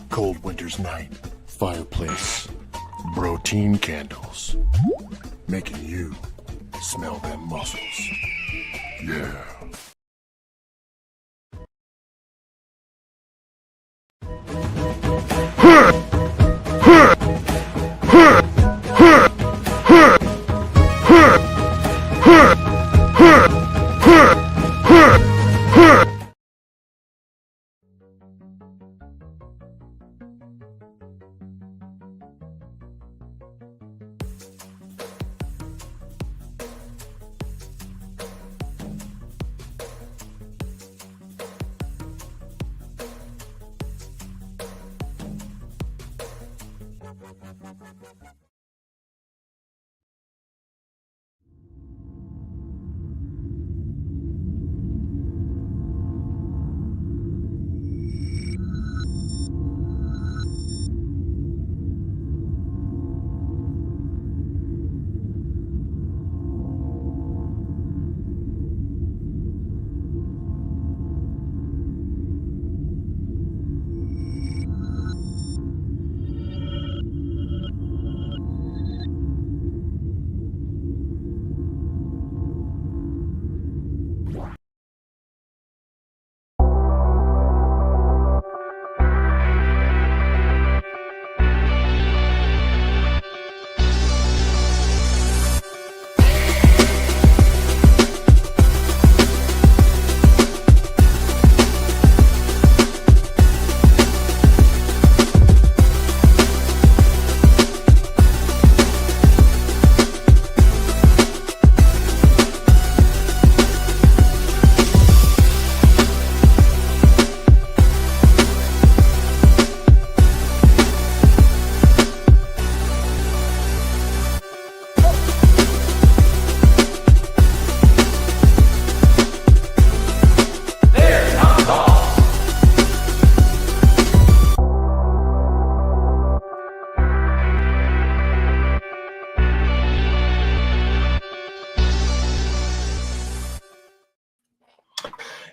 Cold winter's night, fireplace, protein candles, making you smell them muscles. Yeah.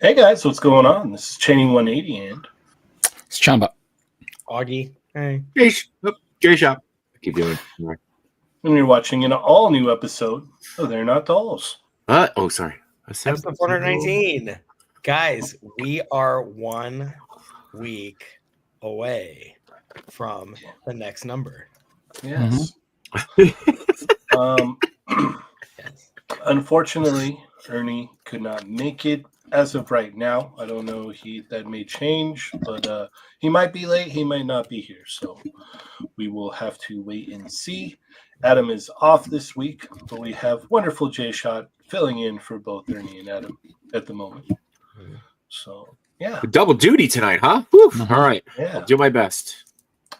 Hey guys, what's going on? This is Cheynee180 and it's Chamba. Augie. Hey. J-Shop. Keep doing it. And you're watching an all-new episode of They're Not Dolls. Oh, sorry. Episode 419. Guys, we are 1 week away from the next number. Yes. Yes. Unfortunately, Ernie could not make it as of right now. I don't know, that may change, but he might be late, he might not be here, so we will have to wait and see. Adam is off this week, but we have wonderful J-Shot filling in for both Ernie and Adam at the moment. So, yeah. Double duty tonight, huh? Woo. Mm-hmm. All right. Yeah. I'll do my best.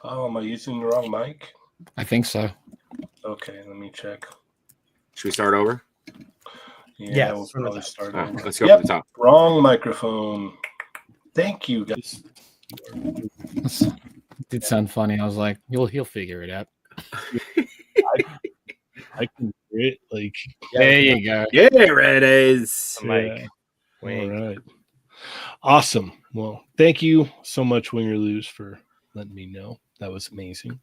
Oh, am I using the wrong mic? I think so. Okay, let me check. Should we start over? Yeah, we'll probably start over. Let's go to the top. Wrong microphone. Thank you, guys. It did sound funny. I was like, he'll figure it out. I can hear it. Like, There you go. Yeah, there it is. yeah. All Wink. right. Awesome. Well, thank you so much, Win or Lose, for letting me know. That was amazing.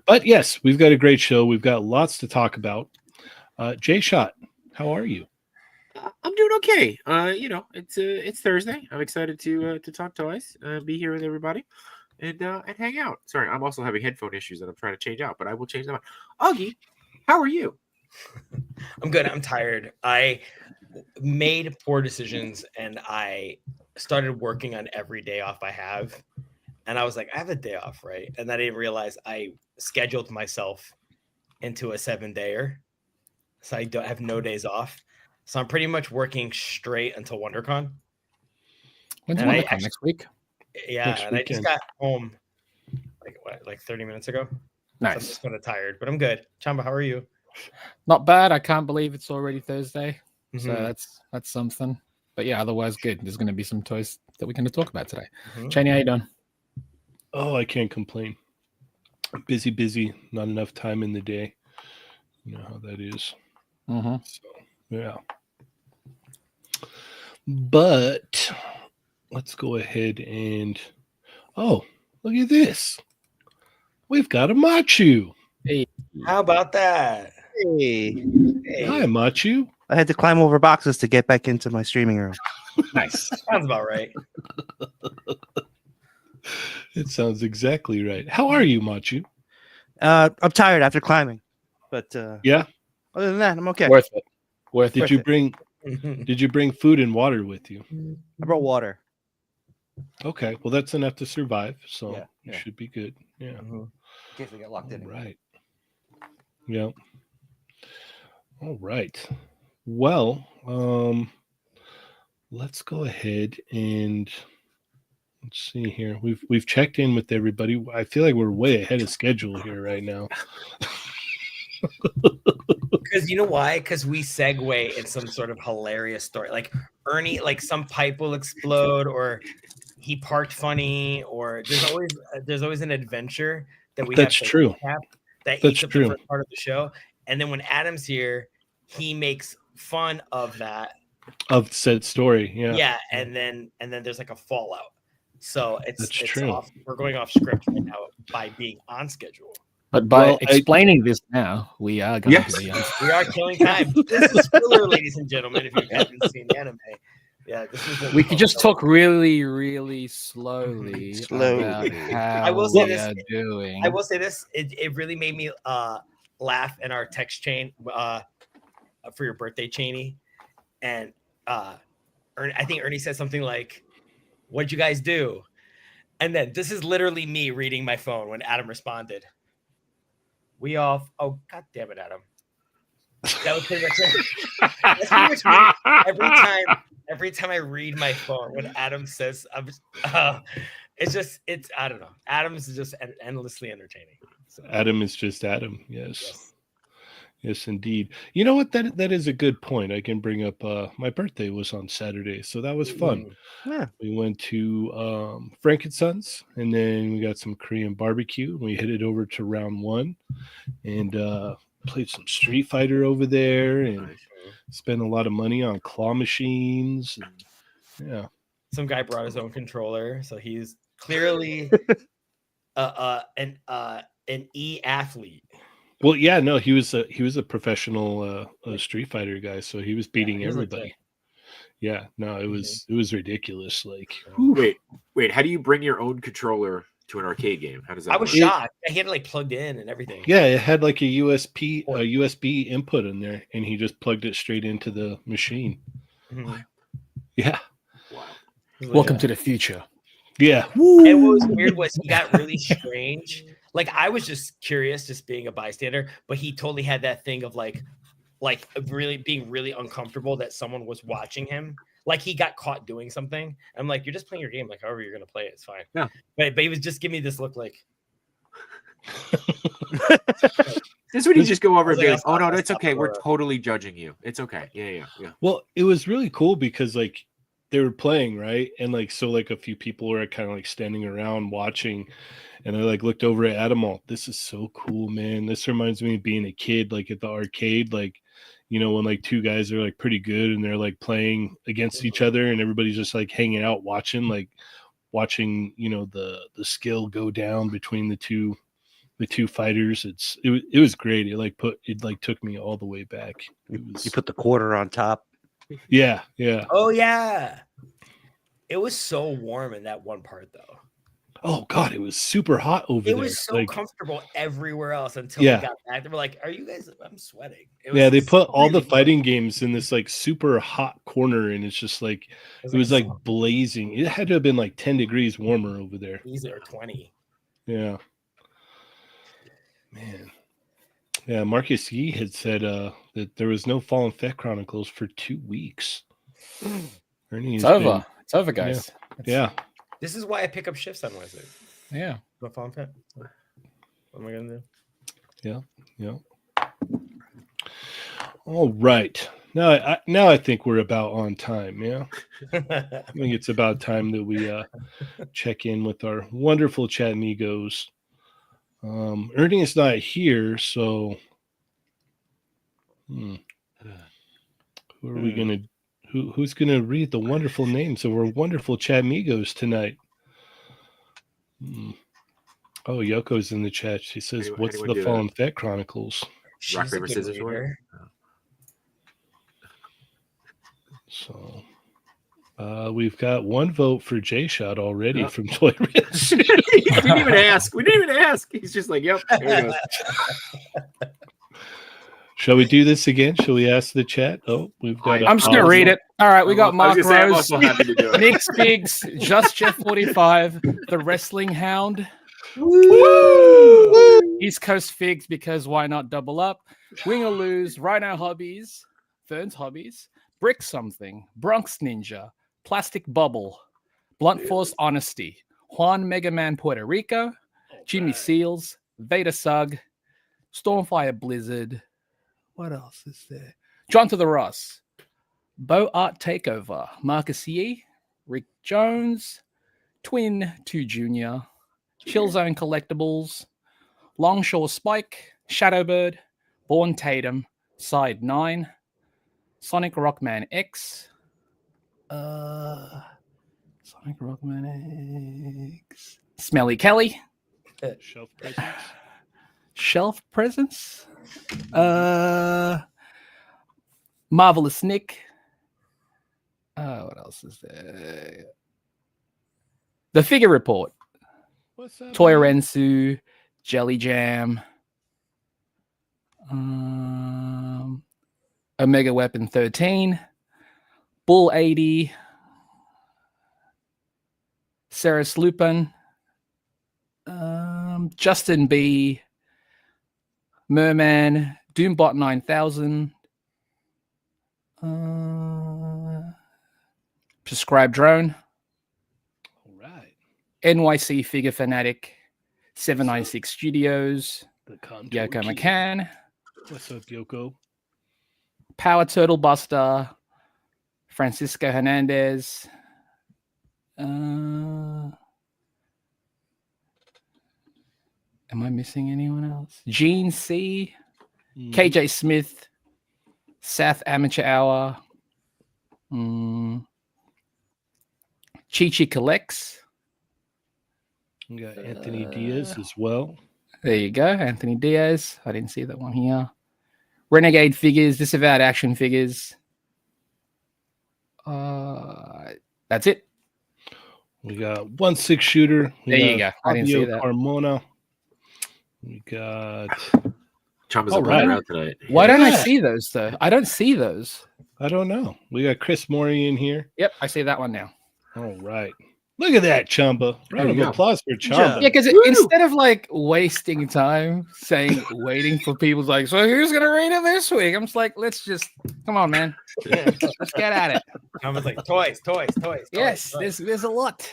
But yes, we've got a great show. We've got lots to talk about. Jay Shot, how are you? I'm doing okay. It's Thursday. I'm excited to talk toys, be here with everybody, and hang out. Sorry, I'm also having headphone issues that I'm trying to change out, but I will change them out. Augie, how are you? I'm good. I'm tired. I made poor decisions and I started working on every day off I have. And I was like, I have a day off, right? And I didn't realize I scheduled myself into a 7-dayer. So I don't have no days off. So I'm pretty much working straight until WonderCon. When's And I WonderCon? Next week? Yeah, Next and I just weekend. got home like 30 minutes ago. So I'm Nice. just kind of tired, but I'm good. Chamba, how are you? Not bad. I can't believe it's already Thursday. So Mhm. that's something. But yeah, otherwise good. There's going to be some toys that we're going to talk about today. Mhm. Cheynee, how you doing? Oh, I can't complain. Busy, not enough time in the day. You know how that is. Mm-hmm. So, yeah. But let's go ahead and look at this. We've got a Machu. Hey, How about that? Hey, Hey, Hi, Machu. I had to climb over boxes to get back into my streaming room. nice. sounds about right. It sounds exactly right. How are you, Machu? I'm tired after climbing, but Yeah. other than that, I'm okay. Worth it. Worth Did it. you bring food and water with you? I brought water. Okay. Well, that's enough to survive. So Yeah, you yeah. should be good. Yeah. In case we get locked in. Right. Yeah. All right. Well, let's go ahead and let's see here. We've checked in with everybody. I feel like we're way ahead of schedule here right now. Because you know why? Because we segue in some sort of hilarious story. Like Ernie, like some pipe will explode, or he parked funny, or there's always an adventure that we That's have to true. recap that That's eats up true. the first part of the show. And then when Adam's here, he makes fun of that. Of said story. Yeah. Yeah, and then there's like a fallout. So it's true. off. We're going off script right now by being on schedule. But by Well, explaining this now, we are going Yes. to be on. We are killing time. This is filler, ladies and gentlemen. If you haven't seen the anime, yeah, this is. What We could just talk really, really slowly Slowly. about how I will say we this. are doing. I will say this. It really made me laugh in our text chain for your birthday, Cheynee, and I think Ernie said something like, "What'd you guys do?" And then this is literally me reading my phone when Adam responded. We all. Oh, God damn it, Adam. That was pretty much it. That's pretty much me. Every time I read my phone, when Adam says, it's I don't know. Adam's just endlessly entertaining. So, Adam is just Adam. Yes. Yes, indeed. You know what? That is a good point. I can bring up my birthday was on Saturday, so that was fun. Yeah. We went to Frankensons, and then we got some Korean barbecue. We headed over to round one and played some Street Fighter over there and spent a lot of money on claw machines. And, yeah. Some guy brought his own controller, so he's clearly an e-athlete. Well, yeah, no, he was a professional Street Fighter guy, so he was beating he was everybody. legit. Yeah, no, it was ridiculous. Like, Wait, how do you bring your own controller to an arcade game? How does that I was work? shocked. He had it like plugged in and everything. yeah, it had like a USB input in there, and he just plugged it straight into the machine. Mhm. Yeah, Wow. Welcome to the future. yeah. And what was weird was he got really strange. Like I was just curious, just being a bystander, but he totally had that thing of like really being really uncomfortable that someone was watching him. Like he got caught doing something. I'm like, you're just playing your game, like however you're gonna play it, it's fine. Yeah. But he was just giving me this look like This would he just go over and I was be like, like, "Oh no, I'll it's stop okay. We're for- totally judging you. It's okay. Yeah." Well, it was really cool because like they were playing, right? And like so like a few people were kind of like standing around watching, and I like looked over at Adam all, this is so cool, man. This reminds me of being a kid, like at the arcade, like, you know, when like two guys are like pretty good and they're like playing against each other and everybody's just like hanging out watching, you know, the skill go down between the two the two fighters. It was great. It took me all the way back. You put the quarter on top. Yeah. Oh yeah. It was so warm in that one part though. Oh God, it was super hot over there. It was so comfortable everywhere else until Yeah. we got back. They were like, "Are you guys?" I'm sweating. Yeah, they put all the really fighting games in this like super hot corner, and it's just like it was like so- blazing. It had to have been like 10 degrees warmer over there. Easy or 20. Yeah. Man. Yeah, Marcus Yee had said that there was no Fallen Fett Chronicles for 2 weeks. Ernie It's has over. been- It's over, guys. Yeah. This is why I pick up shifts on Wednesday. Yeah. My Fallen Fett. What am I gonna do? Yeah. All right. Now I think we're about on time. Yeah. I think it's about time that we check in with our wonderful chat amigos. Ernie is not here, so who are we gonna who's gonna read the wonderful names of our wonderful chat amigos tonight? Oh, Yoko's in the chat. She says, Anyone- "What's anyone the do Fallen that? Fett Chronicles?" She's Rock, a paper, good scissors, reader. So we've got one vote for J-Shot already Yep. from Toy Rich. we didn't even ask. He's just like, "Yep." There it goes. Shall we do this again? Shall we ask the chat? Oh, we've got. I'm just gonna read it. All right, we got I'm Mark gonna say I'm Rose, also happy to do it. Nick Spiggs, Just Jeff 45, the Wrestling Hound, East Coast Figs because why not double up? Wing or Lose, Rhino Hobbies, Fern's Hobbies, Brick Something, Bronx Ninja, Plastic Bubble, Blunt Force Honesty, Juan Mega Man Puerto Rico, Jimmy Seals, Veda Sug, Stormfire Blizzard. What else is there? John to the Ross, Bo Art Takeover, Marcus Yee, Rick Jones, Twin 2 Jr., Chillzone Collectibles, Longshore Spike, Shadowbird, Born Tatum, Side 9, Sonic Rockman X, Sonic Rockman X, Smelly Kelly, Shelf presence. Shelf Presence, Marvelous Nick. What else is there? The Figure Report, What's up? Toy man? Rensu, Jelly Jam, Omega Weapon 13, Bull 80, Sarah Lupin, Justin B, Merman, Doombot 9000, Prescribed Drone, All right. NYC Figure Fanatic, 796 Studios, The Contour Yoko Kid. McCann, What's up, Yoko? Power Turtle Buster, Francisco Hernandez, am I missing anyone else? Gene C, KJ Smith, South Amateur Hour, Chi Chi Collects. We got Anthony Diaz as well. There you go, Anthony Diaz. I didn't see that one here. Renegade Figures, Disavowed Action Figures. That's it. We got 1/6 shooter. We There you got go. I didn't see Fabio that. Carmona. We got. Chomba's All a winner right. out tonight. Why don't I Yeah. see those though? I don't see those. I don't know. We got Chris Mori in here. Yep, I see that one now. All right. Look at that, Chamba. Round you of go. applause for Chamba. Yeah, because instead of like wasting time saying waiting for people like, so who's gonna read it this week? I'm just like, let's just come on, man. Let's get at it. I was like, toys. Yes, toys. there's a lot.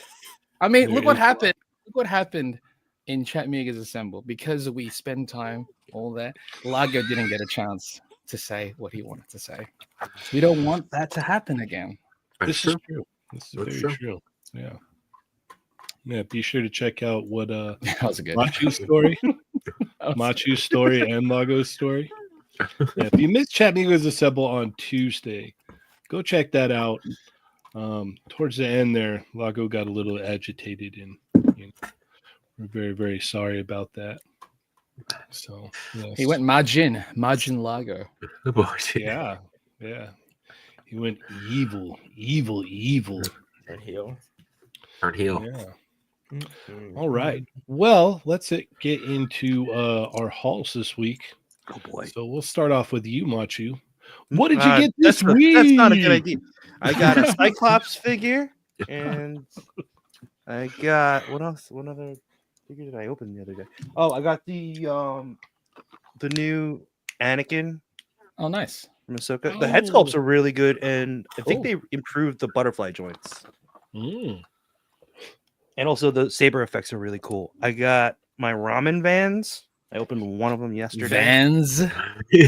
I mean, There look what is a lot. happened. Look what happened in Chat Megas Assemble because we spend time all that. Largo didn't get a chance to say what he wanted to say. We don't want that to happen again. This is true. This is That's very true. Yeah. Yeah. Be sure to check out what That was a good. Machu's story, Machu's story, and Lago's story. Yeah, if you missed Chat Migos Assemble on Tuesday, go check that out. Towards the end there, Lago got a little agitated, and we're very, very sorry about that. So yes. He went Majin Lager. Oh, boy. Yeah. He went evil. Turn heel. Turn heel. Yeah. All right. Well, let's get into our hauls this week. Oh boy. So we'll start off with you, Machu. What did you get That's this week? That's not a good idea. I got a Cyclops figure, and I got what else? What other figure did I open the other day? Oh, I got the new Anakin Oh, nice. from Ahsoka. The head sculpts are really good, and I think Cool. they improved the butterfly joints, Mm. and also the saber effects are really cool. I got my ramen vans. I opened one of them yesterday. Vans.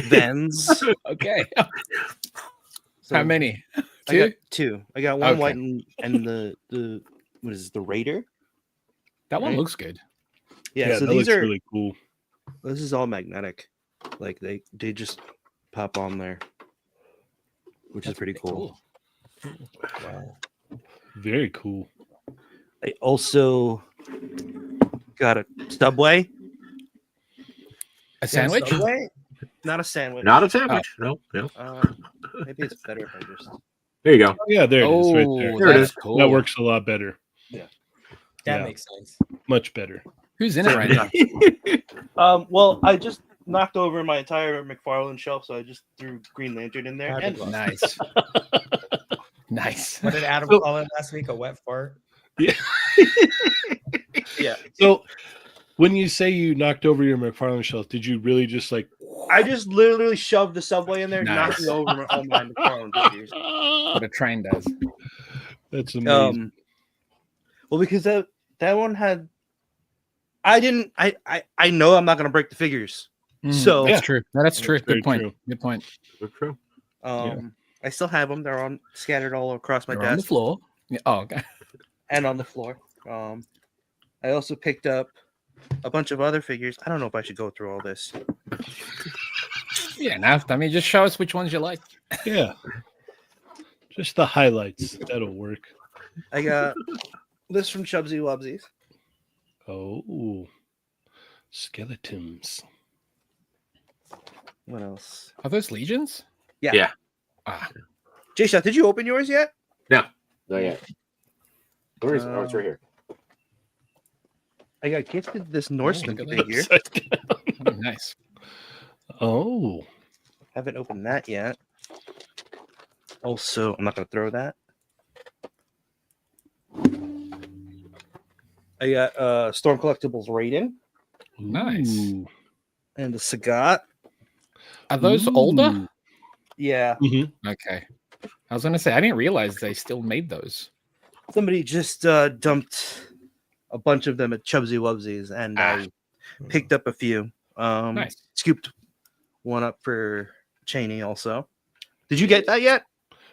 Vans. Okay. So How many? I got Two? two. I got one Okay. white and the what is it, the Raider? That one Right. looks good. Yeah, so that these looks are really cool. this is all magnetic. Like they just pop on there, which is pretty cool. Wow. Very cool. I also got a Subway. A sandwich? Subway? Not a sandwich. Not a sandwich. No. Maybe it's better if I just. There you go. Oh, yeah, there it is right there. Oh, There it that's is. cool. That works a lot better. That Yeah. makes sense. Much better. Who's in it right now? Well, I just knocked over my entire McFarlane shelf, so I just threw Green Lantern in there. Happy And luck. Nice. Nice. What did Adam call it last week? A wet fart? yeah, So when you say you knocked over your McFarlane shelf, did you really just like I just literally shoved the Subway in there, Nice. knocking over all my McFarlane figures. What a train does. That's amazing. Well, because that one had. I know I'm not gonna break the figures. So- that's true. No, that's true. That's very Good point. true. Good point. That's true. I still have them. They're on scattered all across my They're on the desk floor. Yeah. Oh, okay. and on the floor. I also picked up a bunch of other figures. I don't know if I should go through all this. Yeah. Now, I mean, just show us which ones you like. Yeah. Just the highlights. That'll work. I got this from Chubsy Wubsies. Oh. Skeletons. What else? Are those legions? Yeah. Yeah. Ah, Jay-Shot, did you open yours yet? No. Not yet. Where is it? Oh, it's right here. I got gifted this Norseman look at figure. oh, nice. Oh. Haven't opened that yet. Also, I'm not going to throw that. I got Storm Collectibles Raiden Nice. Ooh. and the Sagat. Are those older? Ooh. Yeah. Mhm. Okay. I was gonna say I didn't realize they still made those. Somebody just dumped a bunch of them at Chubsy Wubsies, and I picked up a few. Nice. Scooped one up for Cheynee also. Did you get that yet?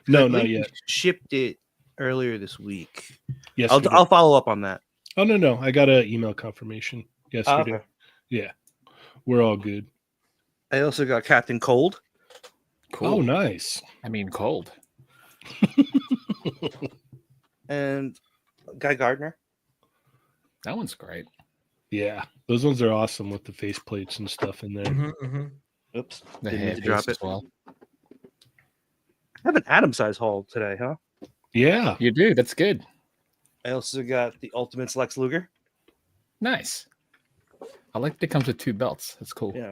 No, I not believe yet. we shipped it earlier this week. Yes. I'll follow up on that. Oh no. I got an email confirmation yesterday. Okay. Yeah. We're all good. I also got Captain Cold. Cool. Oh, nice. I mean, cold. And Guy Gardner. That one's great. Yeah. Those ones are awesome with the face plates and stuff in there. Oops. The Didn't mean hair to drop as it. well. I have an Atom size haul today, huh? Yeah. You do. That's good. I also got the Ultimate Lex Luger. Nice. I like that it comes with two belts. That's cool. Yeah.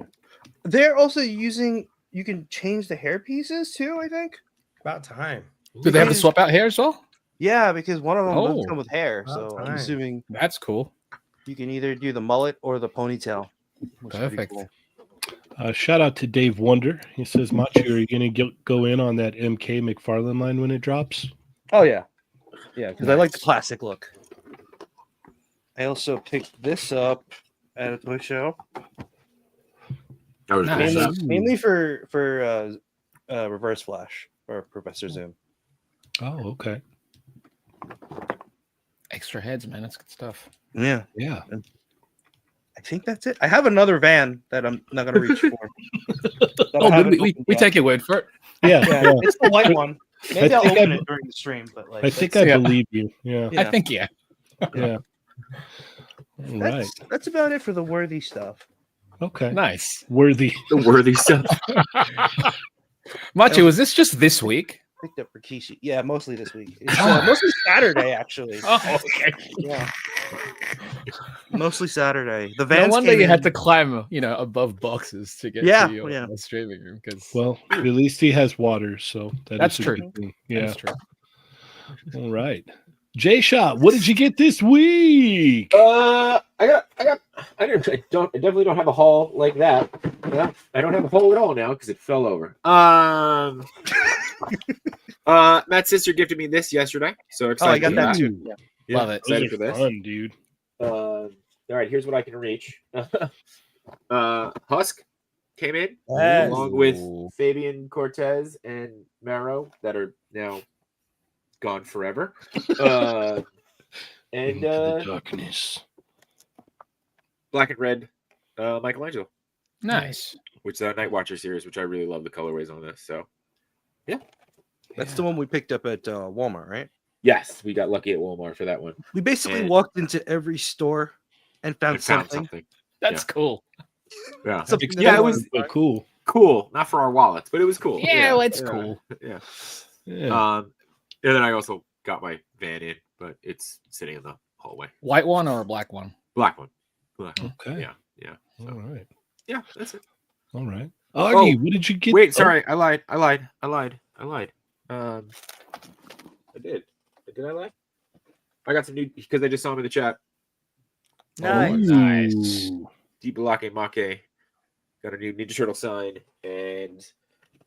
They're also using, you can change the hair pieces too, I think. About time. Do they have the swap out hair as well? Yeah, because one of them Oh. doesn't come with hair. About So I'm time. assuming That's cool. you can either do the mullet or the ponytail. which is pretty Perfect. cool. Shout out to Dave Wonder. He says, Machi, are you going to go in on that MK McFarlane line when it drops? Oh, yeah. Yeah, because I like the classic look. I also picked this up at a toy show. I was Nice. nice. Mainly for Reverse Flash or Professor Zoom. Oh, okay. Extra heads, man. That's good stuff. Yeah. Yeah. I think that's it. I have another van that I'm not going to reach for. that I Oh, haven't we opened yet. take your word for it. Yeah. Yeah, yeah. it's the white one. Maybe I'll think open I- it during the stream, but like I think that's- I yeah. believe you. Yeah. Yeah. I think yeah. Yeah. All right. that's about it for the worthy stuff. Okay. Nice. Worthy. The worthy stuff. Machi, was this just this week? Picked up Rikishi. Yeah, mostly this week. It's mostly Saturday, actually. Oh, okay. Yeah. Mostly Saturday. The No vans wonder came you had in- to climb, above boxes to get Yeah, to your yeah. streaming room. Because Well, at least he has water, so That's is a true. good thing. Yeah. that's true. All right. J Shot, what did you get this week? I definitely don't have a haul like that. Yeah, I don't have a haul at all now because it fell over. Matt's sister gifted me this yesterday, so Oh, excited I got for that too. Yeah. Yeah, Love it. excited Those for are this. fun, dude. All right, here's what I can reach. Husk came in Yes. along with Ooh. Fabian Cortez and Maro that are now gone forever. And Into the darkness. black and red Michelangelo, Nice. which is a Night Watcher series, which I really love the colorways on this. So That's the one we picked up at Walmart, right? yes, we got lucky at Walmart for that one. We basically And- walked into every store and found I found something. something. That's cool. Yeah, Something that Yeah, I it wanted was- to buy. cool. cool. Not for our wallets, but it was cool. Yeah, it's yeah, cool. Yeah. Yeah. And then I also got my van in, but it's sitting in the hallway. White one or a black one? Black one. Black one. Okay. Yeah. All So, right. yeah, that's it. All right. Augie, what did you get? Wait, Oh, sorry, I lied. I did. Did I lie? I got some new because I just saw him in the chat. Nice. Nice. Ooh. Deep Balake Make got a new Ninja Turtle sign, and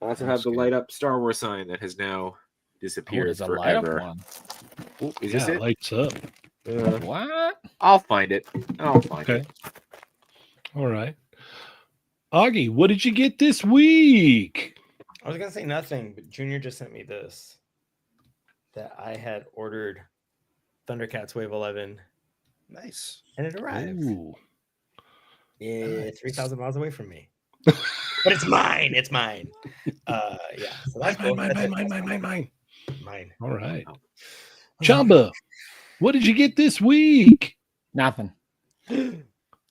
I also have That's the good. light up Star Wars sign that has now Oh, disappeared there's a light up forever. one. Ooh, is Yeah, this it? lights up. What? I'll find it. Okay. All right. Augie, what did you get this week? I was gonna say nothing, but Junior just sent me this that I had ordered Thundercats Wave 11, Nice. and it arrived. Ooh. Yeah, nice. 3,000 miles away from me. But it's mine. It's mine. Yeah. So that's cool. That's it. Mine. Mine. All right. Oh. Chamba, what did you get this week? Nothing.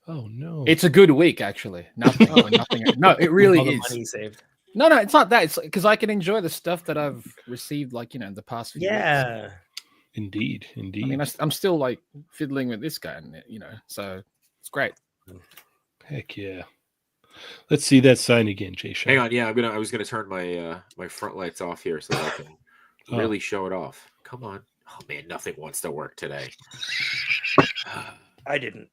Oh no. It's a good week, actually. Nothing. Nothing. No, it really All the is. money you saved. No, it's not that. It's because I can enjoy the stuff that I've received, the past few weeks. Yeah. Indeed. I mean, I'm still like fiddling with this guy, and so it's great. Heck yeah. Let's see that sign again, Jay. Hang on, yeah, I was gonna turn my my front lights off here so that I can Oh. really show it off. Come on. Oh man, nothing wants to work today. I didn't.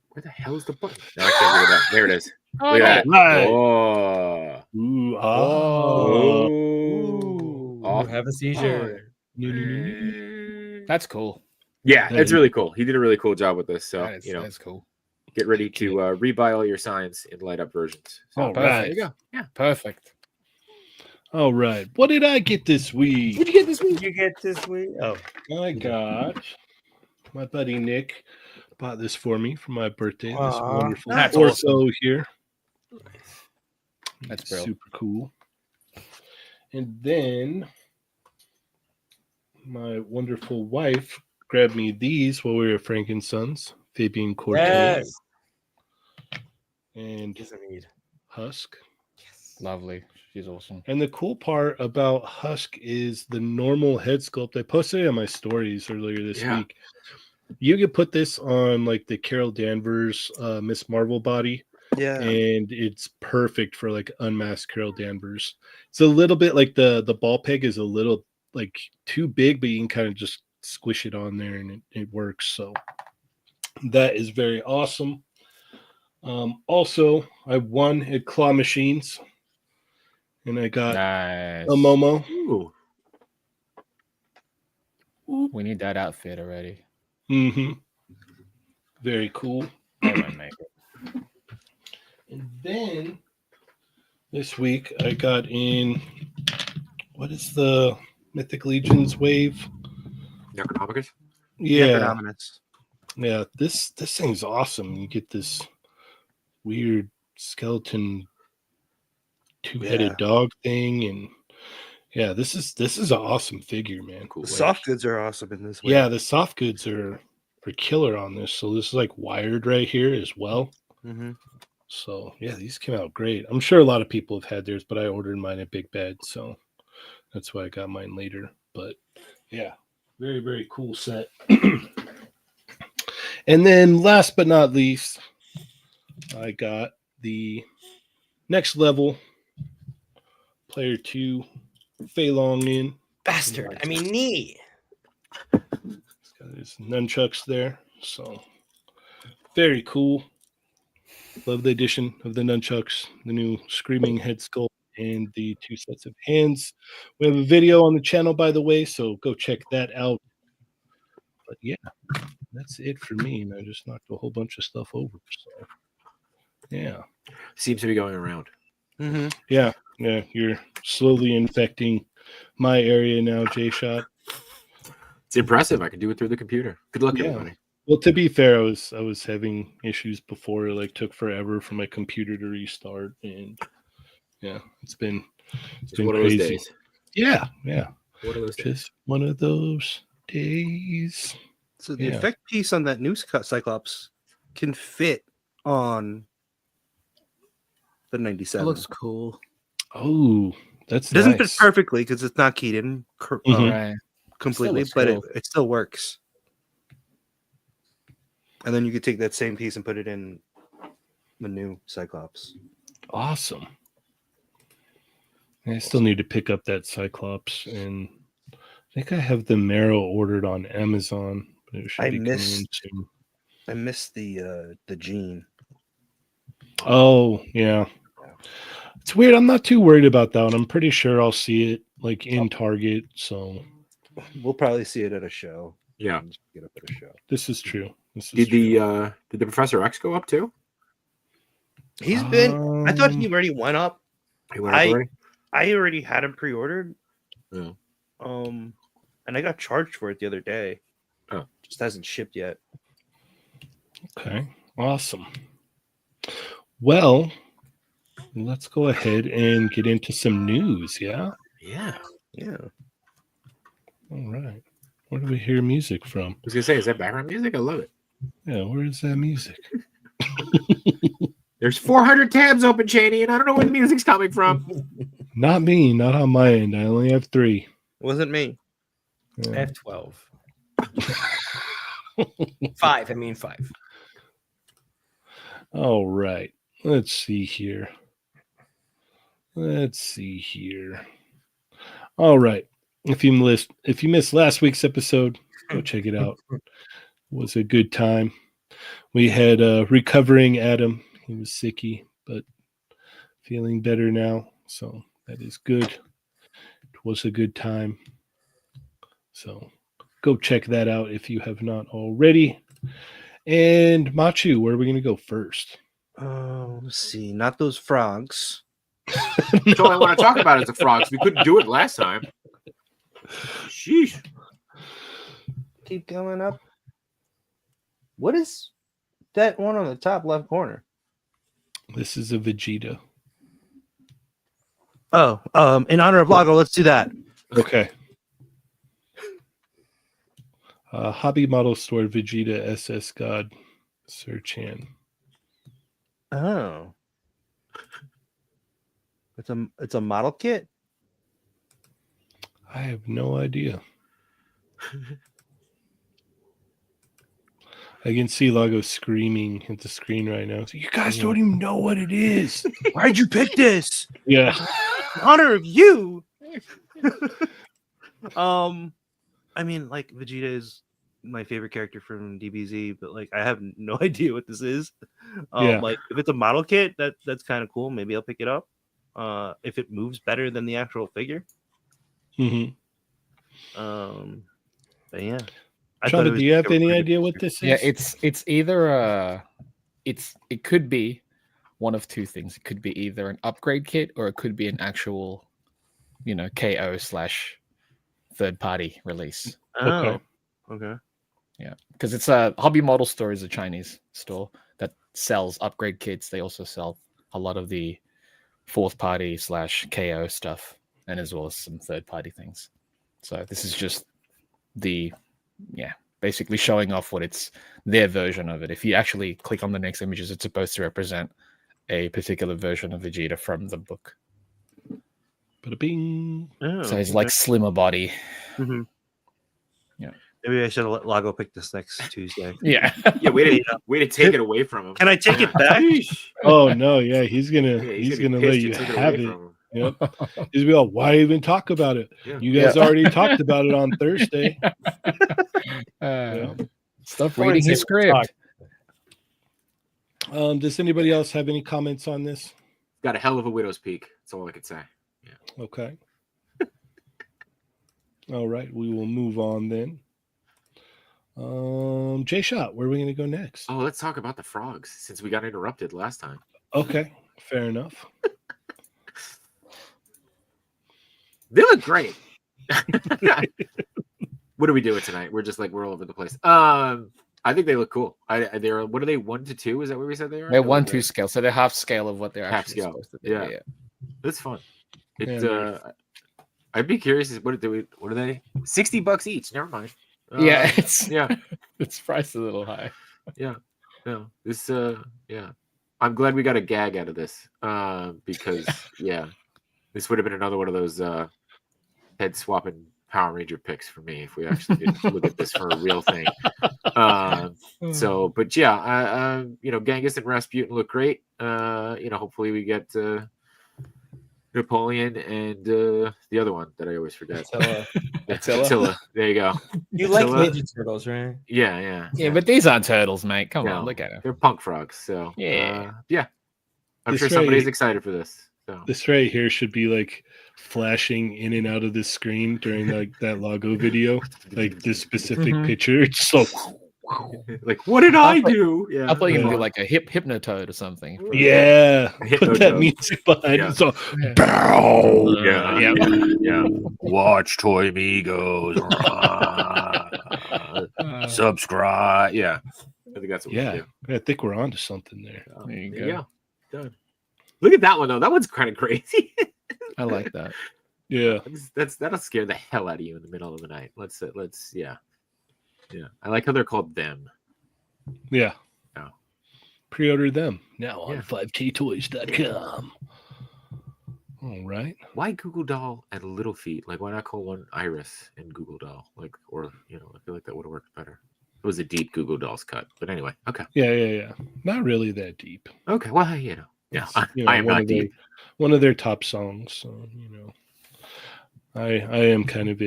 Where the hell is the button? No, I can't do that. There it is. Oh, Look at that. Right. Oh. Ooh, Ooh, Oh. have a seizure. that's cool. Yeah, That it's is really cool. He did a really cool job with this. So That's cool. get ready to rebuy all your signs in light up versions. So, All perfect. right. there you go. Yeah. Perfect. All right. What did I get this week? What'd you get this week? Did you get this week? Oh, I got my buddy Nick bought this for me for my birthday. This Aw, wonderful that's torso here. That's It's brilliant. super cool. And then my wonderful wife grabbed me these while we were at Frankensons, Fabian Cortez yes. and Yes, I need. Husk. Lovely. She's awesome. And the cool part about Husk is the normal head sculpt. I posted it on my stories earlier this Yeah. week. You could put this on like the Carol Danvers Miss Marvel body, Yeah. and it's perfect for like unmasked Carol Danvers. It's a little bit like the ball peg is a little like too big, but you can kind of just squish it on there and it works. So that is very awesome. Also, I won at Claw Machines, and I got Nice. a Momo. Ooh. We need that outfit already. Mm-hmm. Very cool. They won't make it. And then this week I got in, what is the Mythic Legions wave? Necronomicus? Yeah. Necronominus. Yeah. This thing's awesome. You get this weird skeleton two-headed dog thing, and yeah, this is an awesome figure, man. Cool. The Wedge. soft goods are awesome in this way. Yeah, the soft goods are are killer on this. So this is like wired right here as well. Mm-hmm. So yeah, these came out great. I'm sure a lot of people have had theirs, but I ordered mine at Big Bad, so that's why I got mine later. But yeah, very, very cool set. And then last but not least, I got the next level player 2 Fei Long in. Bastard. I mean, knee. It's got his nunchucks there. So very cool. Love the addition of the nunchucks, the new screaming head sculpt, and the 2 sets of hands. We have a video on the channel, by the way, so go check that out. But yeah, that's it for me. And I just knocked a whole bunch of stuff over. So yeah. Seems to be going around. Mm-hmm. Yeah, you're slowly infecting my area now, J-Shot. It's impressive. I can do it through the computer. Good luck, Yeah. everybody. Well, to be fair, I was having issues before. It like took forever for my computer to restart, and yeah, it's been One of those crazy. days. Yeah. One of those days. Just one of those days. So the Yeah. effect piece on that new Cyclops can fit on the 97. That looks cool. Oh, that's It doesn't nice. fit perfectly because it's not keyed in Mhm. Right. completely, looks but cool. it still works. And then you could take that same piece and put it in the new Cyclops. Awesome. I still need to pick up that Cyclops, and I think I have the Marrow ordered on Amazon. But it should I be coming in missed- soon. I missed the Gene. Oh, yeah. It's weird. I'm not too worried about that one. I'm pretty sure I'll see it like in Target. So We'll probably see it at a show. Yeah. Just get up at a show. this is true. This is Did true. the Professor X go up too? He's been. I thought he Um, already went up. He went up already? I already had him pre-ordered. Yeah. And I got charged for it the other day. Oh. Just hasn't shipped yet. Okay. Awesome. Well, let's go ahead and get into some news. Yeah. Yeah. Yeah. All right. Where do we hear music from? I was gonna say, is that background music? I love it. Yeah. Where is that music? There's 400 tabs open, Cheynee, and I don't know where the music's coming from. Not me. Not on my end. I only have 3. Wasn't me. I Yeah. have 12. 5. I mean 5. All right. Let's see here. All right. If you missed last week's episode, go check it out. It was a good time. We had recovering Adam. He was sicky, but feeling better now. So that is good. It was a good time. So go check that out if you have not already. And Machu, where are we going to go first? Let's see. Not those frogs. That's all I want to talk about is the frogs. We couldn't do it last time. Sheesh. Keep going up. What is that one on the top left corner? This is a Vegeta. Oh, in honor of Lago, let's do that. Okay. Hobby model store Vegeta SS God Sir Chan. Oh. It's a model kit. I have no idea. I can see Lago screaming at the screen right now. You guys don't even know what it is. Why'd you pick this? Yeah. In honor of you. I mean, like Vegeta is my favorite character from DBZ, but like I have no idea what this is. Yeah. Like if it's a model kit, that's kind of cool. Maybe I'll pick it up. If it moves better than the actual figure. Mm-hmm. But yeah. Chamba, do you have any idea what this is? Yeah, it's either it could be one of two things. It could be either an upgrade kit or it could be an actual, KO / third party release. Oh, okay. Yeah, because it's a Hobby Model Store is a Chinese store that sells upgrade kits. They also sell a lot of the fourth party / KO stuff, and as well as some third party things. So this is just the basically showing off what it's their version of it. If you actually click on the next images, it's supposed to represent a particular version of Vegeta from the book. Bing. Oh, So he's like slimmer body. Mhm. Yeah. Maybe I should let Lago pick this next Tuesday. Yeah. Yeah, way to take it away from him. Can I take it back? Oh no, yeah, he's gonna Yeah, he's gonna gonna be let pissed you take have away it. from him. Yep. He's be like, why even talk about it? Yeah. You guys already talked about it on Thursday. Stop I wouldn't reading say his we talked. script. Does anybody else have any comments on this? Got a hell of a widow's peak. That's all I could say. Okay. All right, we will move on then. J Shot, where are we going to go next? Oh, let's talk about the frogs since we got interrupted last time. Okay, fair enough. They look great. What are we doing tonight? We're all over the place. I think they look cool. They're what are they 1 to 2? Is that what we said they are? They're 1-2 scale, so they're half scale of what they're Half actually scale. supposed to be. Yeah. That's fun. Yeah, I'd be curious. What are they? $60 each. Never mind. Yeah, it's Yeah. it's priced a little high. Yeah. No. This. Yeah. I'm glad we got a gag out of this. Because this would have been another one of those head swapping Power Ranger picks for me if we actually did look at this for a real thing. So, but yeah, Genghis and Rasputin look great. Hopefully we get Napoleon and the other one that I always forget. Attila. There you go. You like Attila. Ninja Turtles, right? Yeah. Yeah, but these aren't turtles, mate. Come No, on, look at them. They're punk frogs. So Yeah. I'm This sure somebody's right- excited for this. So This right here should be like flashing in and out of the screen during like that logo video, like this specific Mhm. picture. It's so like, what did I do? Yeah. I thought you were Yeah. gonna do like a hypnotoad or something. yeah. Hypno Put that joke. music behind Yeah. it. So Yeah. bow. Yeah. Watch Toy Migos. Subscribe. Yeah. I think that's what Yeah. we do. I think we're on to something there. There you There go. Done. Look at that one though. That one's kind of crazy. I like that. Yeah. That'll scare the hell out of you in the middle of the night. Let's yeah. I like how they're called them. Yeah. Oh. Pre-order them now on Yeah. 5ktoys.com. All right. Why Google Doll and Little Feet? Like, why not call one Iris and Google Doll? Like, or I feel like that would have worked better. It was a deep Google Dolls cut, but anyway, okay. Yeah. Not really that deep. Okay, well, yeah, It's, I am one not of their- deep. One of their top songs. So, I am kind of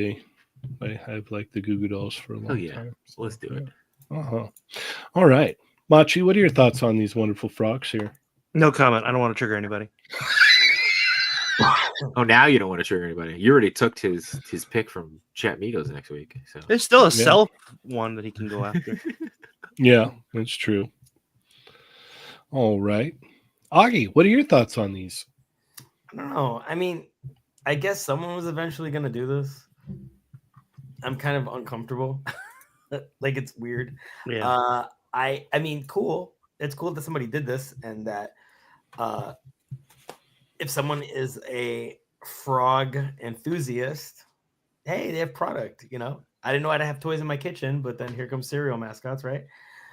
I've liked the Goo Goo Dolls for a long Oh yeah, time. so let's do it. Uh-huh. All right. Machi, what are your thoughts on these wonderful frogs here? No comment. I don't want to trigger anybody. Oh, now you don't want to trigger anybody. You already took his pick from Chat Migos next week. So There's still a Yeah. self one that he can go after. Yeah, that's true. All right. Augie, what are your thoughts on these? I don't know. I mean, I guess someone was eventually going to do this. I'm kind of uncomfortable. Like, it's weird. Yeah. I mean, cool. It's cool that somebody did this, and that if someone is a frog enthusiast, hey, they have product. I didn't know I'd have toys in my kitchen, but then here comes cereal mascots, right?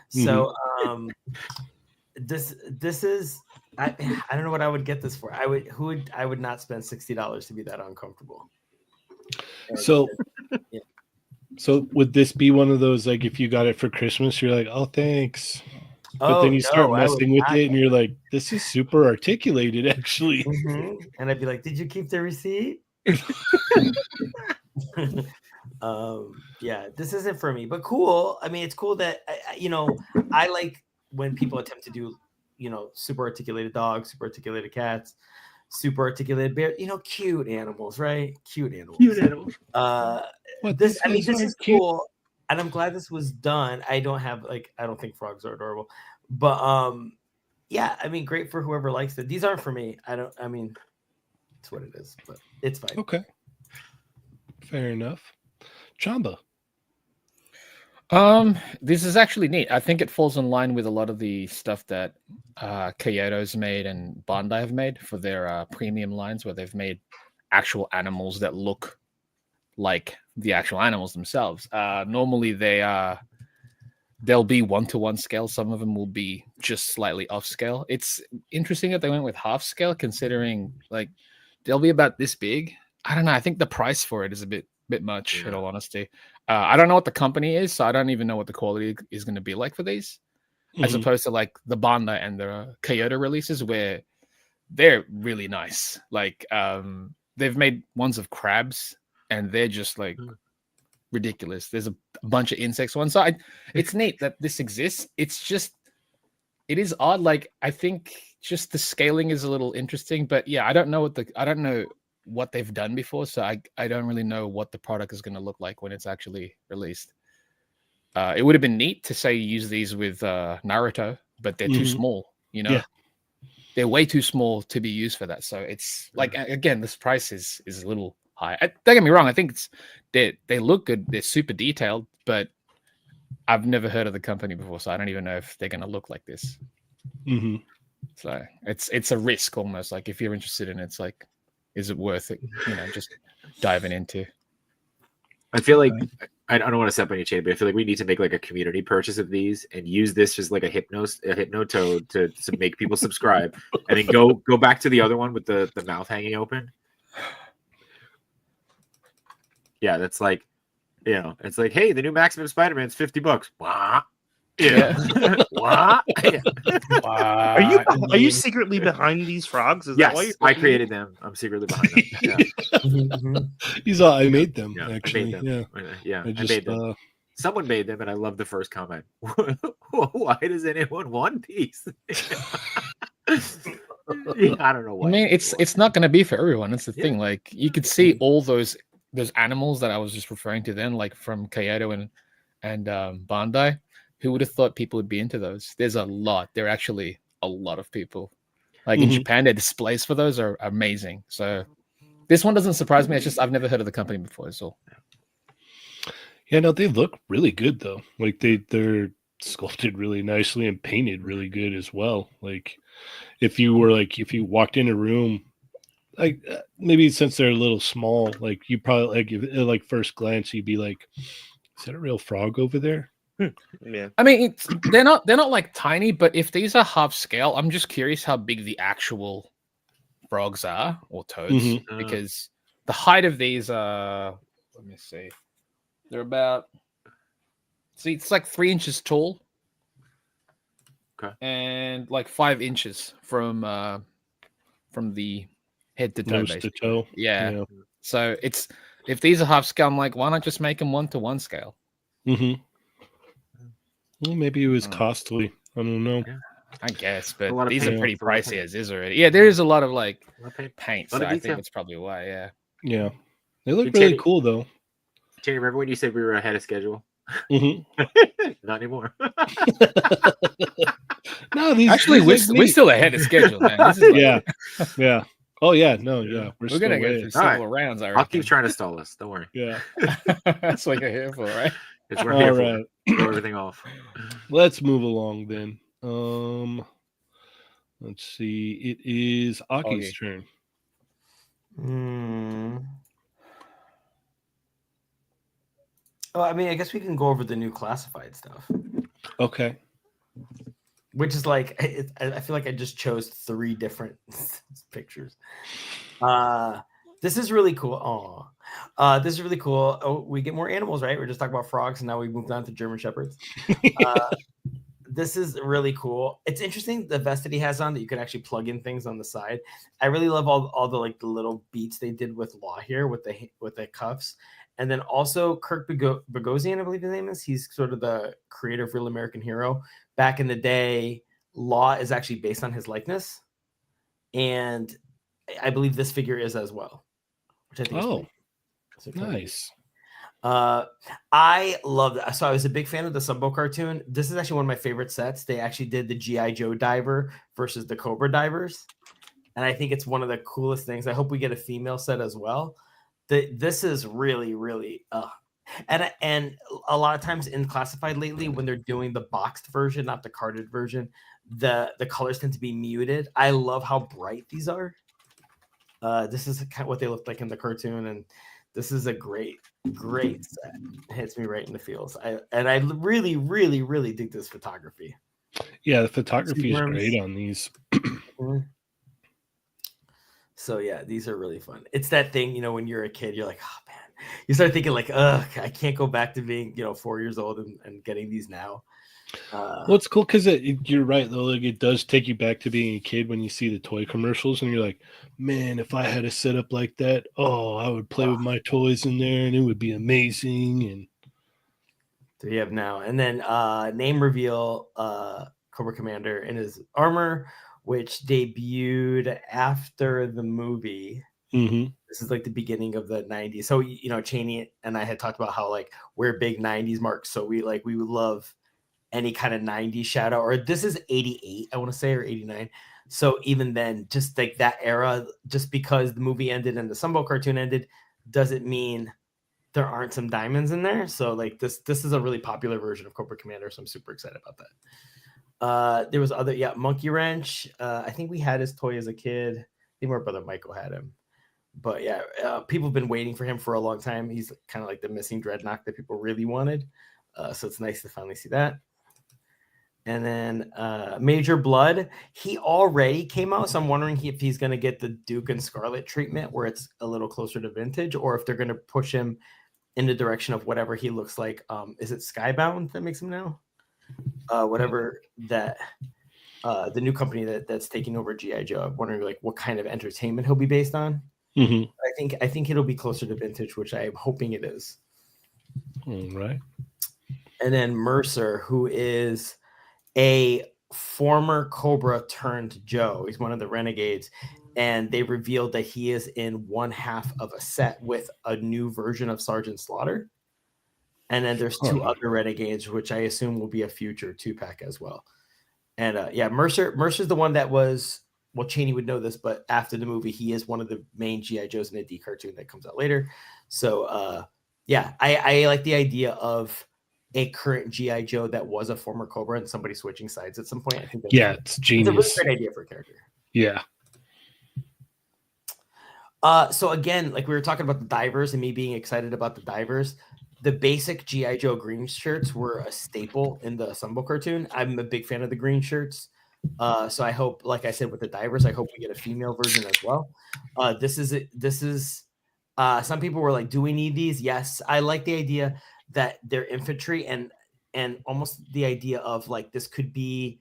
So this is I don't know what I would get this for. I would not spend $60 to be that uncomfortable. So, Yeah. so would this be one of those, like, if you got it for Christmas, you're like, oh, thanks. But then you start messing with it and you're like, this is super articulated, actually. And I'd be like, did you keep the receipt? Yeah, this isn't for me, but cool. I mean, it's cool that I like when people attempt to do super articulated dogs, super articulated cats, super articulated bear, cute animals, right? Cute animals. What, This these this aren't is cute? cool, and I'm glad this was done. I don't think frogs are adorable, but yeah, I mean, great for whoever likes it. These aren't for me. It's what it is, but it's fine. Okay. Fair enough. Chamba. This is actually neat. I think it falls in line with a lot of the stuff that Kyoto's made and Bandai have made for their premium lines, where they've made actual animals that look like the actual animals themselves. Normally they'll be 1-to-1 scale. Some of them will be just slightly off scale. It's interesting that they went with half scale, considering like they'll be about this big. I don't know. I think the price for it is a bit much, in all honesty. I don't know what the company is, so I don't even know what the quality is going to be like for these, as opposed to like the Bandai and the Kyoto releases, where they're really nice. Like they've made ones of crabs, and they're just like ridiculous. There's a bunch of insects ones. So it's neat that this exists. It's just, it is odd. Like I think just the scaling is a little interesting, but yeah, I don't know what they've done before, so I don't really know what the product is going to look like when it's actually released. It would have been neat to say use these with Naruto, but they're too small. You know, they're way too small to be used for that. So it's like, again, this price is a little high. Don't get me wrong. I think they look good. They're super detailed, but I've never heard of the company before, so I don't even know if they're going to look like this. So it's a risk almost. Like if you're interested in it, it's like, is it worth it? You know, just diving into. I feel like I don't want to step on your chain, but I feel like we need to make like a community purchase of these and use this as like a hypnotoad to make people subscribe, and then go back to the other one with the mouth hanging open. Yeah, that's like, you know, it's like, hey, the new Maximum Spider-Man's $50. Wah. Yeah. Wah. Yeah. Are you secretly behind these frogs? Is that why Yes, I created them. I'm secretly behind them. Yeah. He's all, I made them, Yeah, actually. I made them. Yeah. I made them. Someone made them, and I love the first comment. Why does anyone want these? Yeah, I don't know why. I mean, it's not going to be for everyone. That's the thing. Like you could see all those animals that I was just referring to then, like from Kyoto and Bandai. Who would have thought people would be into those? There's a lot. There are actually a lot of people. Like in Japan, their displays for those are amazing. So this one doesn't surprise me. It's just I've never heard of the company before. So yeah, no, they look really good though. Like they're sculpted really nicely and painted really good as well. Like if you walked in a room, like maybe since they're a little small, like you probably like first glance you'd be like, is that a real frog over there? Yeah. I mean, they're not like tiny, but if these are half scale, I'm just curious how big the actual frogs are or toads, because the height of these are, let me see, they're about, see, it's like 3 inches tall, and like 5 inches from the head to toe, nose to toe. Yeah. So it's, if these are half scale, I'm like, why not just make them 1-to-1 scale? Well, maybe it was costly. I don't know. Yeah. I guess, but these paint. are pretty It's a lot of pricey paint. as is already. Yeah, there is a lot of like paint, Lot so of I think detail. that's probably why. Yeah. Yeah, they look Hey, really Jenny. cool though. Jenny, remember when you said we were ahead of schedule? Not anymore. No, these Actually, these we're still ahead of schedule, man. This is like, yeah. Oh yeah, no, yeah. we're still gonna go way. through several rounds. I I'll reckon. keep trying to stall us. Don't worry. Yeah. That's what you're here for, right? It's we're All here right. for. Throw everything off. Let's move along then. Let's see. It is Aki's turn. Oh, I mean, I guess we can go over the new classified stuff, Okay. which is like, I feel like I just chose 3 different pictures. This is really cool. This is really cool. Oh, we get more animals, right? We're just talking about frogs, and now we moved on to German Shepherds. This is really cool. It's interesting the vest that he has on that you can actually plug in things on the side. I really love all the like the little beats they did with Law here with the cuffs, and then also Kirk Bogosian, I believe his name is. He's sort of the creator of Real American Hero. Back in the day, Law is actually based on his likeness, and I believe this figure is as well, which I think is nice. I love that. So I was a big fan of the Sunbow cartoon. This is actually one of my favorite sets. They actually did the G.I. Joe diver versus the Cobra divers, and I think it's one of the coolest things. I hope we get a female set as well. This is really, really and a lot of times in classified lately, when they're doing the boxed version, not the carded version, the colors tend to be muted. I love how bright these are. This is kind of what they look like in the cartoon, and This is a great set. It hits me right in the feels. I really, really, really dig this photography. Yeah, the photography is Worms. great on these. So yeah, these are really fun. It's that thing, you know, when you're a kid, you're like, oh man, you start thinking like, ugh, I can't go back to being, 4 years old and getting these now. Well, it's cool because you're right though. Like it does take you back to being a kid when you see the toy commercials, and you're like, man, if I had a setup like that, I would play with my toys in there, and it would be amazing. And so you have now, and then name reveal, Cobra Commander in his armor, which debuted after the movie. This is like the beginning of the 90s. So, Cheynee and I had talked about how like we're big 90s marks. So we would love any kind of 90s shout out, or this is 88, I want to say, or 89. So even then, just like that era, just because the movie ended and the Sunbow cartoon ended, doesn't mean there aren't some diamonds in there. So like this is a really popular version of Cobra Commander. So I'm super excited about that. There was Monkey Wrench. I think we had his toy as a kid. I think my brother Michael had him. But yeah, people have been waiting for him for a long time. He's kind of like the missing Dreadnought that people really wanted. So it's nice to finally see that. And then Major Blood, he already came out. So I'm wondering if he's going to get the Duke and Scarlet treatment where it's a little closer to vintage, or if they're going to push him in the direction of whatever he looks like. Is it Skybound that makes him now? Whatever that the new company that's taking over G.I. Joe. I'm wondering like what kind of entertainment he'll be based on. I think it'll be closer to vintage, which I'm hoping it is. All right. And then Mercer, who is a former Cobra turned Joe. He's one of the Renegades. And they revealed that he is in one half of a set with a new version of Sergeant Slaughter. And then there's two other Renegades, which I assume will be a future 2-pack as well. And Mercer's the one that was, well, Cheynee would know this, but after the movie, he is one of the main G.I. Joes in the D cartoon that comes out later. So, I like the idea of a current G.I. Joe that was a former Cobra and somebody switching sides at some point. I think it's genius. It's a really great idea for a character. Yeah. So again, like we were talking about the divers and me being excited about the divers, the basic G.I. Joe green shirts were a staple in the Sunbow cartoon. I'm a big fan of the green shirts. So I hope, like I said, with the divers, I hope we get a female version as well. This is some people were like, do we need these? Yes. I like the idea that they're infantry and almost the idea of like, this could be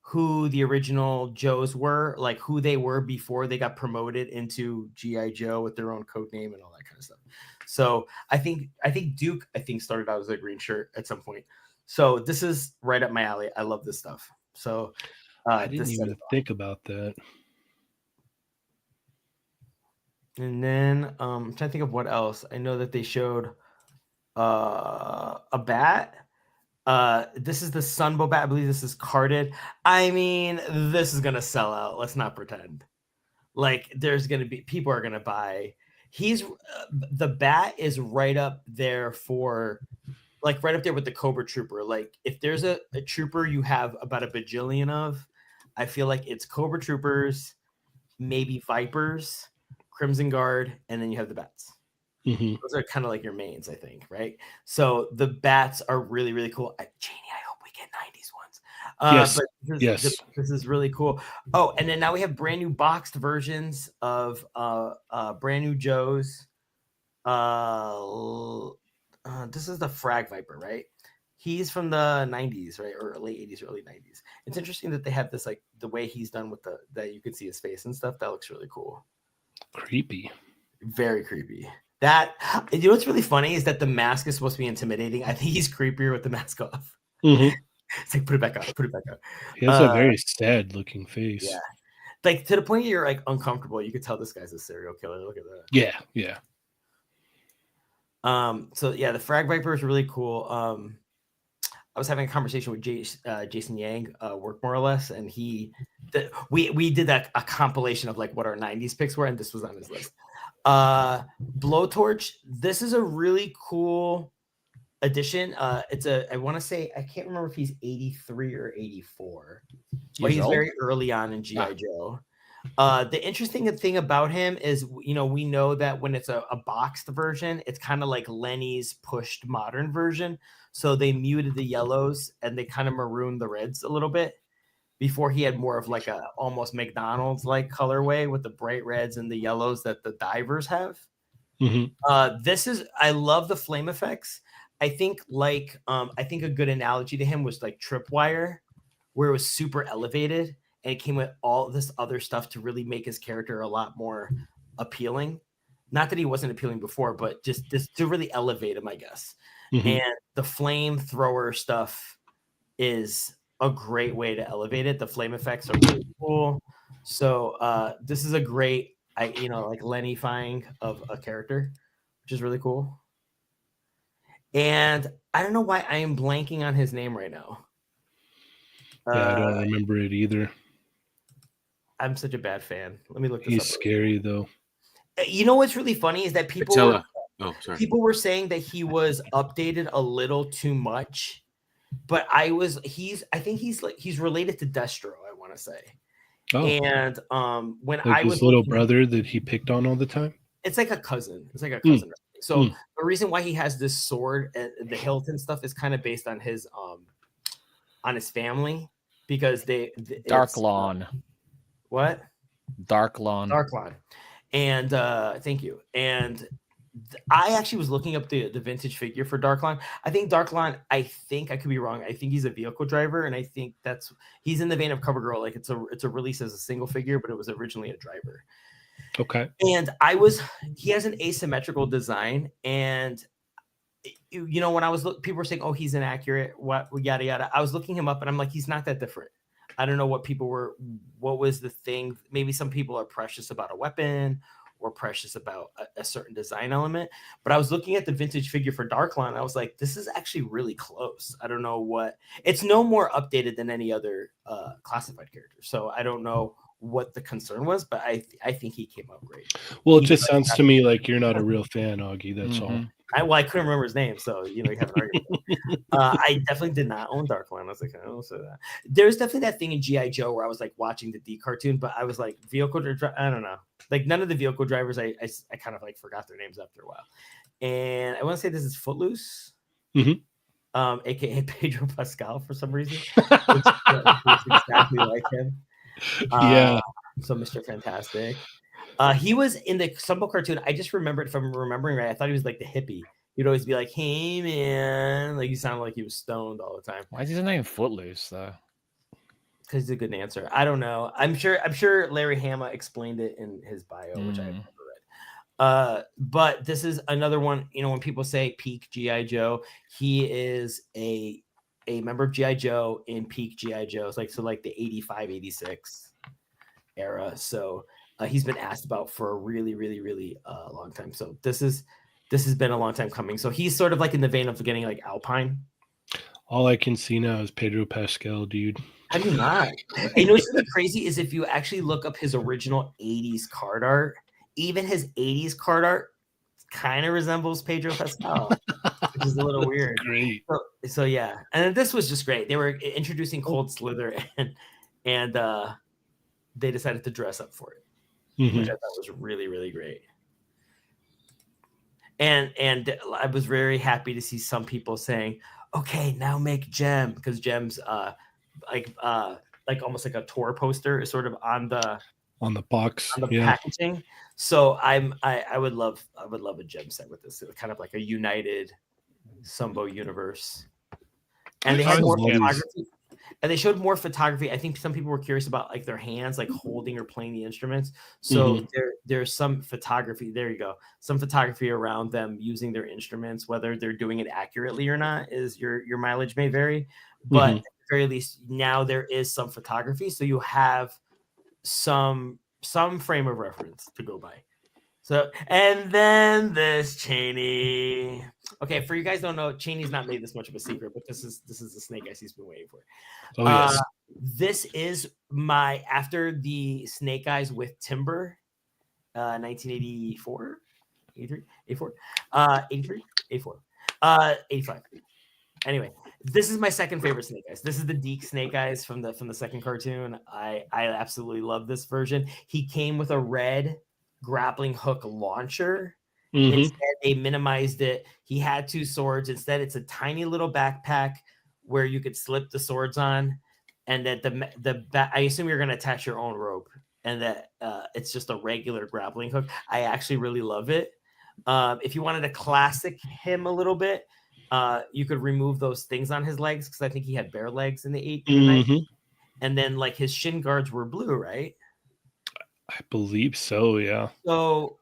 who the original Joes were, like who they were before they got promoted into G.I. Joe with their own code name and all that kind of stuff. So I think Duke, started out as a green shirt at some point. So this is right up my alley. I love this stuff. So I didn't even think about that. And then I'm trying to think of what else. I know that they showed a bat. This is the Sunbow bat. I believe this is carded. I mean, this is gonna sell out. Let's not pretend. Like there's gonna be people are gonna buy. He's the bat is right up there for, like right up there with the Cobra Trooper. Like if there's a trooper you have about a bajillion of, I feel like it's Cobra Troopers, maybe Vipers, Crimson Guard, and then you have the bats. Those are kind of like your mains, I think, right? So the bats are really, really cool. Cheynee, I hope we get 90s ones. But this is really cool. Oh, and then now we have brand new boxed versions of brand new Joes. This is the Frag Viper, right? He's from the 90s, right? Or late 80s, early 90s. It's interesting that they have this, like the way he's done with that you can see his face and stuff. That looks really cool. Creepy. Very creepy. That, you know what's really funny is that the mask is supposed to be intimidating. I think he's creepier with the mask off. It's like, put it back on, put it back on. He has a very sad looking face. Yeah. Like to the point you're like uncomfortable. You could tell this guy's a serial killer. Look at that. Yeah, yeah. So yeah, the Frag Viper is really cool. I was having a conversation with Jason Yang, work more or less, and we did a compilation of like what our 90s picks were, and this was on his list. Blowtorch, this is a really cool addition. I want to say, I can't remember if he's 83 or 84, but he's very early on in G.I. Joe. The interesting thing about him is, we know that when it's a boxed version, it's kind of like Lenny's pushed modern version. So they muted the yellows and they kind of marooned the reds a little bit. Before he had more of like a almost McDonald's like colorway with the bright reds and the yellows that the divers have. I love the flame effects. I think a good analogy to him was like Tripwire, where it was super elevated and it came with all this other stuff to really make his character a lot more appealing. Not that he wasn't appealing before, but just to really elevate him, I guess. And the flamethrower stuff is a great way to elevate it. The flame effects are really cool. So this is a great, like Lenny-fying of a character, which is really cool. And I don't know why I am blanking on his name right now. Yeah, I don't remember it either. I'm such a bad fan. Let me look this up. He's scary though. You know what's really funny is that people were saying that he was updated a little too much. But I think he's related to Destro, I want to say. Oh. And when like I was his little brother that he picked on all the time. It's like a cousin. So the reason why he has this sword, the Hilton stuff, is kind of based on his family, because Dark Lawn. What? Dark Lawn. And thank you. And I actually was looking up the vintage figure for Darklon. I think Darklon, I could be wrong. I think he's a vehicle driver, and I think he's in the vein of CoverGirl. Like it's a release as a single figure, but it was originally a driver. Okay. And he has an asymmetrical design, and when I was people were saying, "Oh, he's inaccurate," what yada yada. I was looking him up, and I'm like, he's not that different. I don't know what was the thing. Maybe some people are precious about a weapon or precious about a certain design element. But I was looking at the vintage figure for Darklon. I was like, this is actually really close. I don't know it's no more updated than any other classified character. So I don't know what the concern was, but I think he came out great. Well, it just sounds to me like you're not a real fan, Augie. That's all. I couldn't remember his name, so you have an argument. I definitely did not own Darkline. I was like, I don't say that. There's definitely that thing in G.I. Joe where I was like watching the D cartoon, but I was like vehicle driver. I don't know. Like none of the vehicle drivers, I kind of like forgot their names after a while. And I want to say this is Footloose, aka Pedro Pascal for some reason. Which is exactly like him. So Mr. Fantastic. He was in the Stumble cartoon. I just remembered, if I'm remembering right, I thought he was like the hippie. He'd always be like, "Hey man," like he sounded like he was stoned all the time. Why is his name Footloose though? Because he's a good dancer. I don't know. I'm sure Larry Hama explained it in his bio, which I've never read. But this is another one. When people say peak G.I. Joe, he is a member of G.I. Joe in peak G.I. Joe. It's like the 85, 86 era. So he's been asked about for a really, really, really long time. So this has been a long time coming. So he's sort of like in the vein of getting like Alpine. All I can see now is Pedro Pascal, dude. How do you not? And you know what's really crazy is if you actually look up his original 80s card art, even his 80s card art kind of resembles Pedro Pascal, which is a little weird. Great. So yeah. And this was just great. They were introducing Cold Slither and they decided to dress up for it. Which I thought was really, really great. And I was very happy to see some people saying, "Okay, now make Gem," because Gem's like almost like a tour poster is sort of on the box, on the packaging. So I would love a Gem set with this. It was kind of like a united Sumbo universe. And they had more photography. And they showed more photography. I think some people were curious about like their hands, like holding or playing the instruments. So there's some photography. There you go. Some photography around them using their instruments. Whether they're doing it accurately or not is your mileage may vary. But at the very least, now there is some photography, so you have some frame of reference to go by. So, and then this Cheynee. Okay, for you guys don't know, Cheynee's not made this much of a secret, but this is the Snake Eyes he's been waiting for. Oh, yes. This is after the Snake Eyes with Timber, 1984, 83, 84, 83, 84, 85. Anyway, This is my second favorite Snake Eyes. This is the Deke Snake Eyes from the second cartoon. I absolutely love this version. He came with a red grappling hook launcher. Instead, they minimized it. He had 2 swords. Instead, it's a tiny little backpack where you could slip the swords on, and that I assume you're going to attach your own rope, and that it's just a regular grappling hook. I actually really love it. If you wanted to classic him a little bit, you could remove those things on his legs, because I think he had bare legs in the 80s. And then like his shin guards were blue, right? I believe so, yeah. So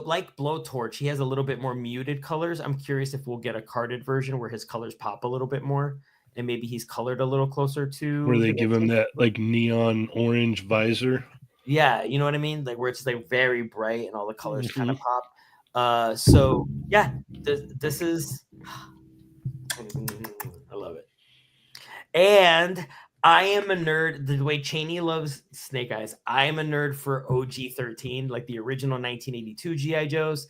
like Blowtorch, he has a little bit more muted colors. I'm curious if we'll get a carded version where his colors pop a little bit more, and maybe he's colored a little closer to where they give him that like neon orange visor. Yeah, you know what I mean? Like where it's like very bright and all the colors kind of pop. So yeah, this is I love it. And I am a nerd the way Cheynee loves Snake Eyes. I am a nerd for OG 13, like the original 1982 GI Joes.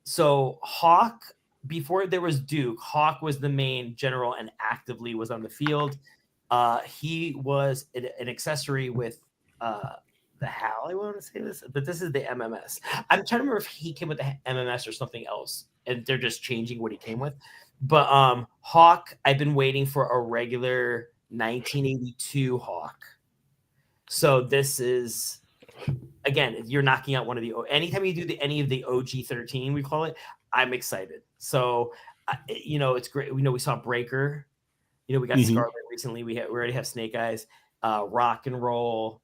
So Hawk, before there was Duke, Hawk was the main general and actively was on the field. He was an accessory with the HAL, I want to say this, but this is the MMS. I'm trying to remember if he came with the MMS or something else, and they're just changing what he came with. But Hawk, I've been waiting for a regular 1982 Hawk. So this is, again, you're knocking out one of the, anytime you do any of the OG 13, we call it, I'm excited. So, it's great. We saw Breaker, we got Scarlet recently. We already have Snake Eyes, Rock and Roll.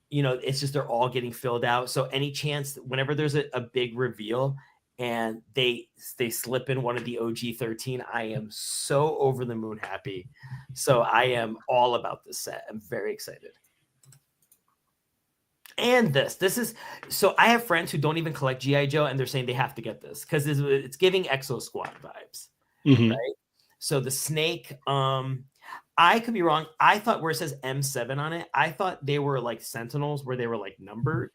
It's just they're all getting filled out. So any chance, whenever there's a big reveal and they slip in one of the OG 13, I am so over the moon happy. So I am all about this set. I'm very excited. And this is, so I have friends who don't even collect G.I. Joe, and they're saying they have to get this because it's giving Exo Squad vibes, right? So the Snake, I could be wrong. I thought where it says M7 on it, I thought they were like Sentinels where they were like numbered.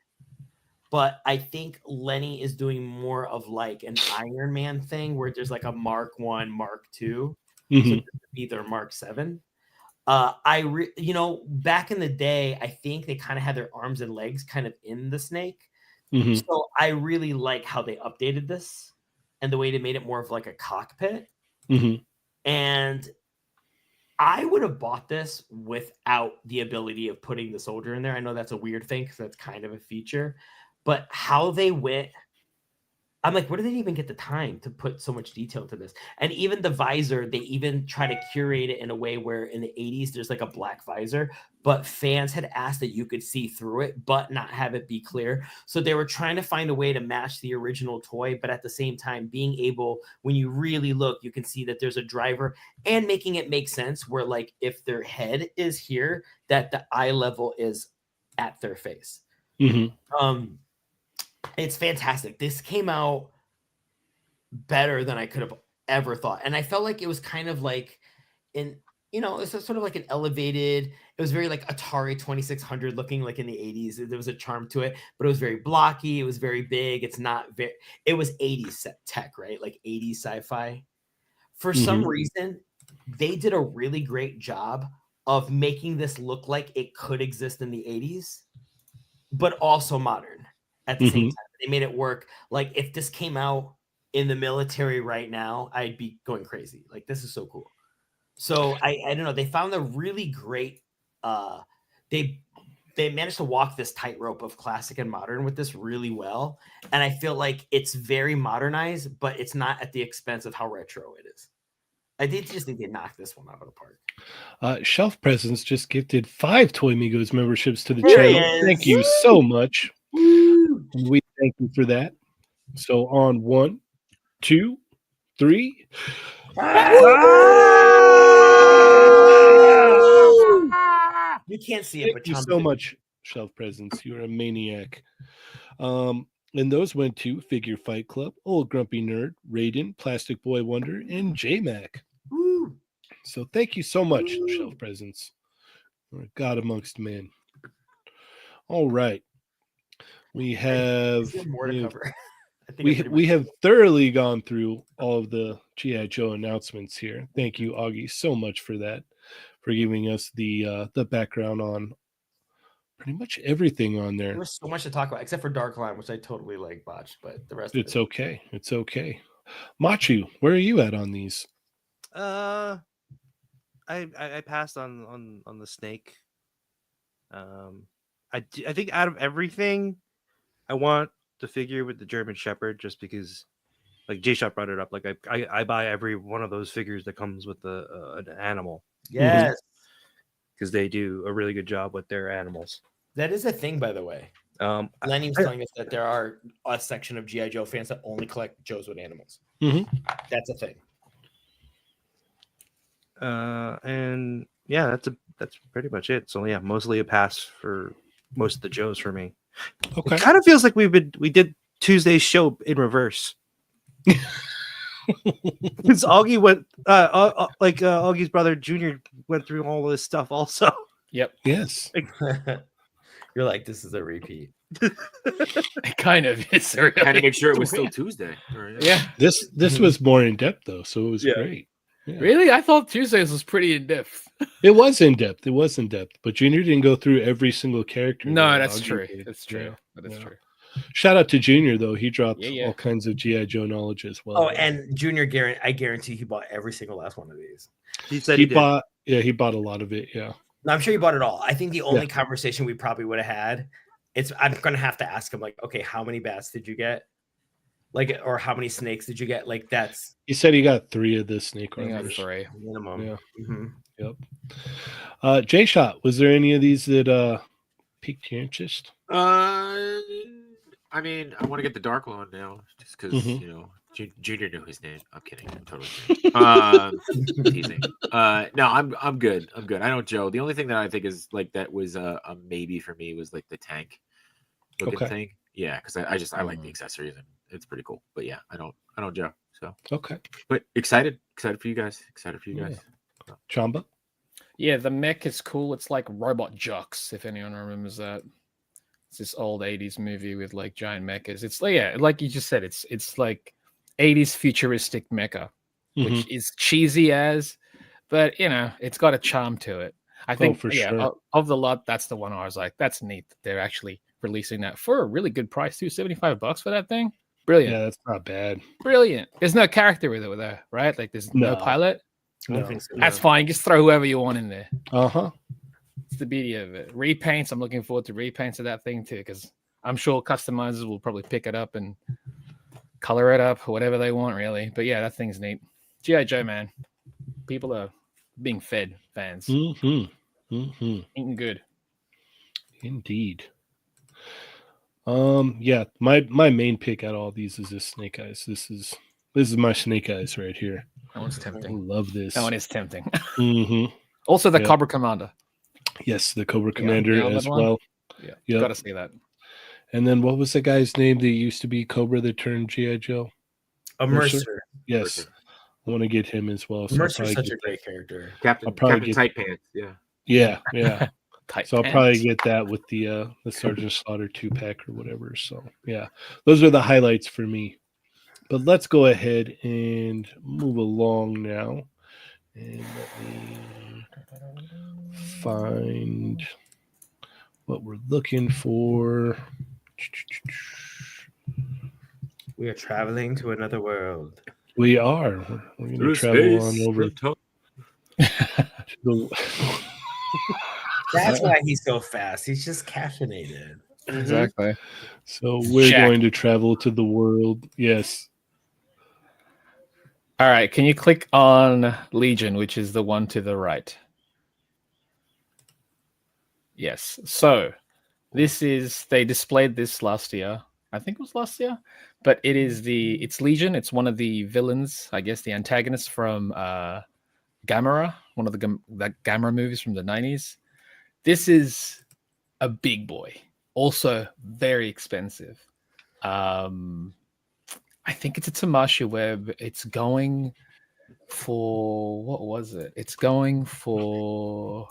But I think Lenny is doing more of like an Iron Man thing where there's like a Mark 1, Mark 2. So this would be their Mark 7. Back in the day, I think they kind of had their arms and legs kind of in the Snake. So I really like how they updated this and the way they made it more of like a cockpit. And I would have bought this without the ability of putting the soldier in there. I know that's a weird thing because that's kind of a feature, but how they went, I'm like, where did they even get the time to put so much detail into this? And even the visor, they even try to curate it in a way where in the 80s, there's like a black visor, but fans had asked that you could see through it, but not have it be clear. So they were trying to find a way to match the original toy, but at the same time being able, when you really look, you can see that there's a driver and making it make sense where like if their head is here, that the eye level is at their face. It's fantastic. This came out better than I could have ever thought. And I felt like it was kind of like it's sort of like an elevated, it was very like Atari 2600 looking like in the 80s. There was a charm to it, but it was very blocky. It was very big. It was 80s tech, right? Like 80s sci-fi. For some reason, they did a really great job of making this look like it could exist in the 80s, but also modern. At the same time, they made it work. Like if this came out in the military right now, I'd be going crazy. Like this is so cool. So I don't know. They found a really great. They managed to walk this tightrope of classic and modern with this really well, and I feel like it's very modernized, but it's not at the expense of how retro it is. I did just think they knocked this one out of the park. Shelf Presence just gifted 5 Toy Migos memberships to the channel. Thank you so much. We thank you for that. So on 1, 2, 3. You can't see it, Thank you so much, Shelf Presence. You're a maniac. And those went to Figure Fight Club, Old Grumpy Nerd, Raiden, Plastic Boy Wonder, and J-Mac. So thank you so much, Shelf Presence. God amongst men. All right. We have more to cover. we have thoroughly gone through all of the G.I. Joe announcements here. Thank you, Augie, so much for that, for giving us the background on pretty much everything on there. There was so much to talk about, except for Dark Line, which I totally like botched, but the rest It's of it. okay. It's okay. Machu, where are you at on these? I passed on the snake. I think out of everything, I want the figure with the German Shepherd, just because, like J-Shot brought it up. Like I buy every one of those figures that comes with an animal, Yes. because they do a really good job with their animals. That is a thing, by the way. Lenny was telling us that there are a section of G.I. Joe fans that only collect Joes with animals. Mhm. That's a thing. And yeah, that's pretty much it. So yeah, mostly a pass for most of the Joes for me. Okay. It kind of feels like we did Tuesday's show in reverse. Because Augie went, Augie's brother Junior went through all this stuff also. Yep. Yes. You're like, this is a repeat. It kind of is. Had to Really. make sure it was still Tuesday. Right? Yeah. This was more in depth though, so it was Yeah. great. Yeah. Really? I thought Tuesdays was pretty in depth. It was in depth. It was in depth, but Junior didn't go through every single character. No, that that's Augie true. did. That's true. Yeah. That is Yeah. true. Shout out to Junior though. He dropped Yeah. all kinds of G.I. Joe knowledge as well. Oh, and Junior, I guarantee he bought every single last one of these. He said he he did. bought he bought a lot of it. Yeah. No, I'm sure he bought it all. I think the only conversation we probably would have had, I'm gonna have to ask him, like, okay, how many bats did you get? Like, or how many snakes did you get? Like, that's He said he got 3 of the snake I think I got armors. 3. minimum. Yeah. Mhm. Yep. J-Shot, was there any of these that piqued your interest? I mean, I want to get the Dark Lawn now, just because Mhm. you know Junior knew his name. I'm kidding. I'm totally kidding. Teasing. No, I'm good. I'm good. I know Joe. The only thing that I think is like that was a maybe for me was like the tank looking Okay. thing. Yeah, because I like the accessories and it's pretty cool. But yeah, I don't Joe. So, Okay. but excited for you guys. Excited for you Yeah. guys. Chamba? Yeah, the mech is cool. It's like Robot Jocks, if anyone remembers that. It's this old 80s movie with like giant mechas. It's like you just said, it's like 80s futuristic mecha, which is cheesy as, but you know, it's got a charm to it. I think for sure. of the lot, that's the one I was like, that's neat that they're actually releasing that for a really good price too. $75 for that thing. Brilliant. Yeah, that's not bad. Brilliant. There's no character with it there, right? Like there's no No. pilot. I don't No. think so. That's fine. Just throw whoever you want in there. Uh-huh. It's the beauty of it. Repaints. I'm looking forward to repaints of that thing too, because I'm sure customizers will probably pick it up and color it up, whatever they want, really. But yeah, that thing's neat. G.I. Joe, man. People are being fed, fans. Eating good. Indeed. Yeah, my main pick out of all these is this Snake Eyes. This is my Snake Eyes right here. That one's I tempting. love this. That one is tempting. Mhm. Also, the Yep. Cobra Commander. Yes, the Cobra Yeah, Commander yeah, as that one. well. Yeah, Yep. gotta see that. And then what was the guy's name that used to be Cobra that turned G.I. Joe? A Mercer? Mercer. Yes. I want to get him as well. So I'll Mercer's probably such a get great character. Captain I'll probably Tight get- Pants. Yeah. Yeah, yeah. Tight So I'll pants. probably get that with the Sergeant Slaughter 2-pack or whatever. So yeah, those are the highlights for me. But let's go ahead and move along now. And let me find what we're looking for. We are traveling to another world. We are. We're going to travel on over to the. That's why he's so fast. He's just caffeinated. Exactly. So we're Shaq. going to travel to the world. Yes. All right. Can you click on Legion, which is the one to the right? Yes. So they displayed this last year. I think it was last year, but it's Legion. It's one of the villains, I guess, the antagonists from Gamera, one of the Gamera movies from the 90s. This is a big boy, also very expensive. I think it's a Tamasha Web. It's going for, what was it? It's going for,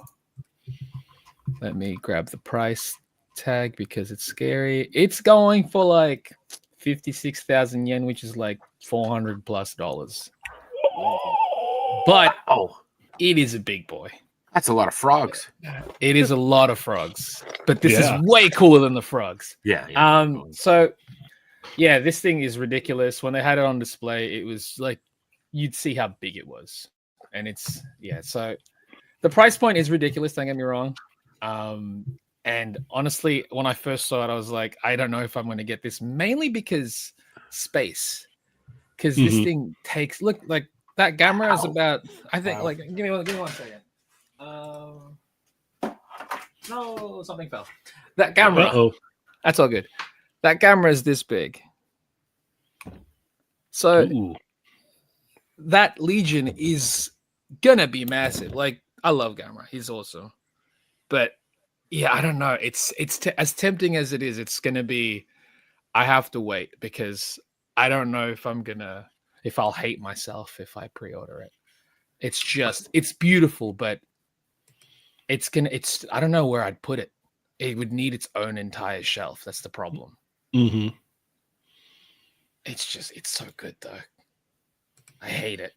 let me grab the price tag because it's scary. It's going for like 56,000 yen, which is like $400+. but Oh, it is a big boy. that's a lot of frogs. It is a lot of frogs, but this Yeah. is way cooler than the frogs. Yeah. So yeah, this thing is ridiculous. When they had it on display, it was like you'd see how big it was, and it's so the price point is ridiculous. Don't get me wrong. And honestly, when I first saw it, I was like, I don't know if I'm going to get this, mainly because space. Because this thing takes look like that Gamera is about. I think like give me one second. No, something fell. That Gamera. Uh-oh. That's all good. That Gamera is this big. So Ooh. that Legion is gonna be massive. Like I love Gamera. He's awesome. But yeah, I don't know. It's as tempting as it is. It's gonna be. I have to wait because I don't know if I'll hate myself if I pre-order it. It's beautiful, but I don't know where I'd put it. It would need its own entire shelf. That's the problem. Mm-hmm. It's so good though. I hate it.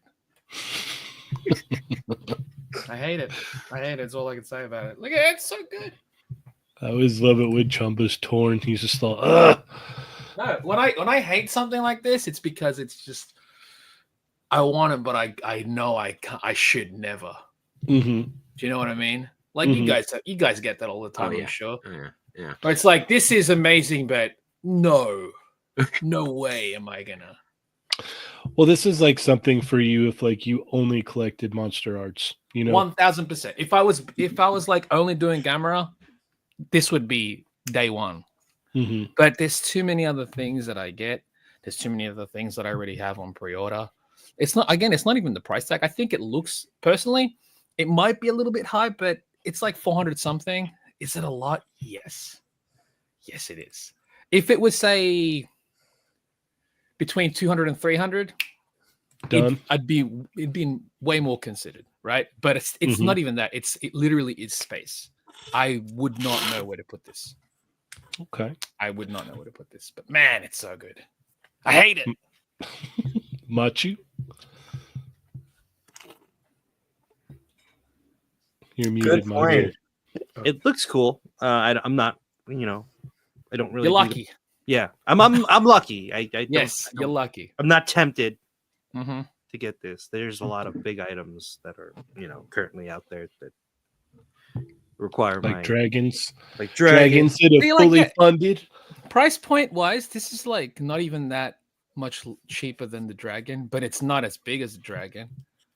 I hate it. It's all I can say about it. Look at it. It's so good. I always love it when Chamba's torn. He's just all, ugh. No, when I hate something like this, it's because it's just I want it, but I know I should never. Mm-hmm. Do you know what I mean? Like you guys get that all the time, yeah. I'm sure. Yeah. But it's like this is amazing, but no way am I gonna. Well, this is like something for you if like you only collected monster arts, you know. 1000%. If I was like only doing Gamera, this would be day one. Mm-hmm. But there's too many other things that I get. There's too many other things that I already have on pre-order. It's not even the price tag. I think it looks personally, it might be a little bit high, but it's like 400 something. Is it a lot? Yes. Yes, it is. If it was say between 200 and 300, Done. it'd be way more considered, right? But it's not even that. It literally is space. I would not know where to put this. Okay. I would not know where to put this, but man, it's so good. I hate it. Machu? You're muted, Good point. Machu. It looks cool. I'm not, I don't really. You're lucky. Yeah, I'm lucky. I Yes, you're lucky. I'm not tempted Mm-hmm. to get this. There's a lot of big items that are, currently out there that require Like dragons. like Dragons that are See, like, fully yeah. funded. Price point wise, this is like not even that much cheaper than the dragon, but it's not as big as the dragon.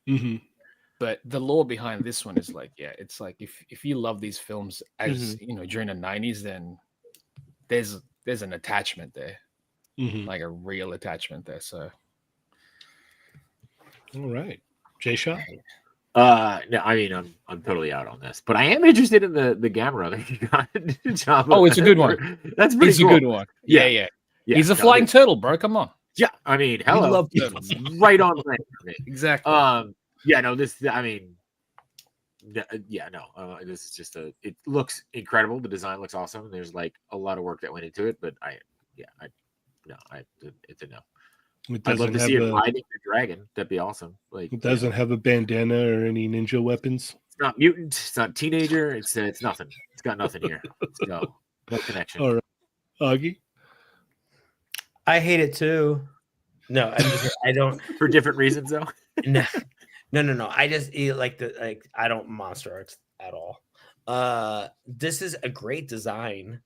Mm-hmm. But the lore behind this one is like, it's like if you love these films as during the 90s, then there's an attachment there, like a real attachment there. So, all right, J-Shot. No, I mean I'm totally out on this, but I am interested in the Gamera that you got. Chamba. Oh, it's a good one. That's pretty It's cool. a good one. Yeah. He's a flying turtle, bro. Come on. Yeah, I mean, hello. love turtles. Right on brand for me. Exactly. Yeah, no, this. I mean, yeah, no. This is just it looks incredible. The design looks awesome. There's like a lot of work that went into it, but it's a no. I'd love to see it riding the dragon. That'd be awesome. Like, It doesn't have a bandana or any ninja weapons. It's not mutant. It's not teenager. It's nothing. It's got nothing here. Let's go. No connection. All right, Augie. I hate it too. No, I don't. For different reasons, though. No. I just I don't monster arts at all. This is a great design,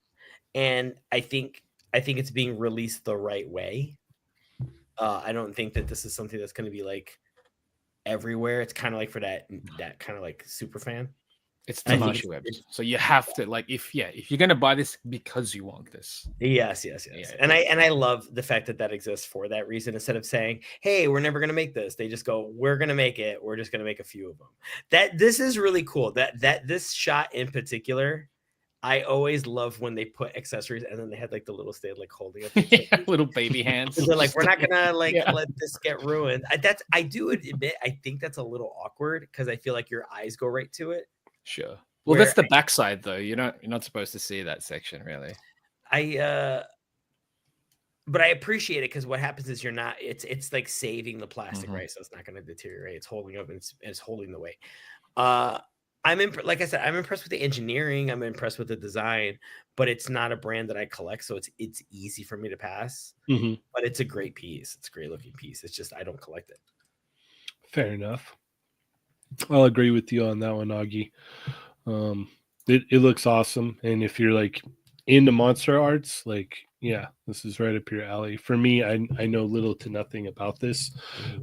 and I think it's being released the right way. I don't think that this is something that's going to be like everywhere. It's kind of like for that kind of like super fan. It's Tamashi Webs. So you have to if you're gonna buy this because you want this. Yes. Yeah. And I love the fact that exists for that reason. Instead of saying, "Hey, we're never gonna make this," they just go, "We're gonna make it. We're just gonna make a few of them." This is really cool. That this shot in particular, I always love when they put accessories and then they had like the little stand like holding up little baby hands. they're like, we're not gonna let this get ruined. I do admit I think that's a little awkward because I feel like your eyes go right to it. Sure. Well, that's the backside though. You're not supposed to see that section really. but I appreciate it because what happens is you're not. It's like saving the plastic, Mhm. right? So it's not going to deteriorate. It's holding up and it's holding the weight. Like I said, I'm impressed with the engineering. I'm impressed with the design, but it's not a brand that I collect, so it's easy for me to pass. Mhm. But it's a great piece. It's a great looking piece. It's just I don't collect it. Fair enough. I'll agree with you on that one, Augie. It looks awesome, and if you're like into monster arts, like yeah, this is right up your alley. For me, I know little to nothing about this,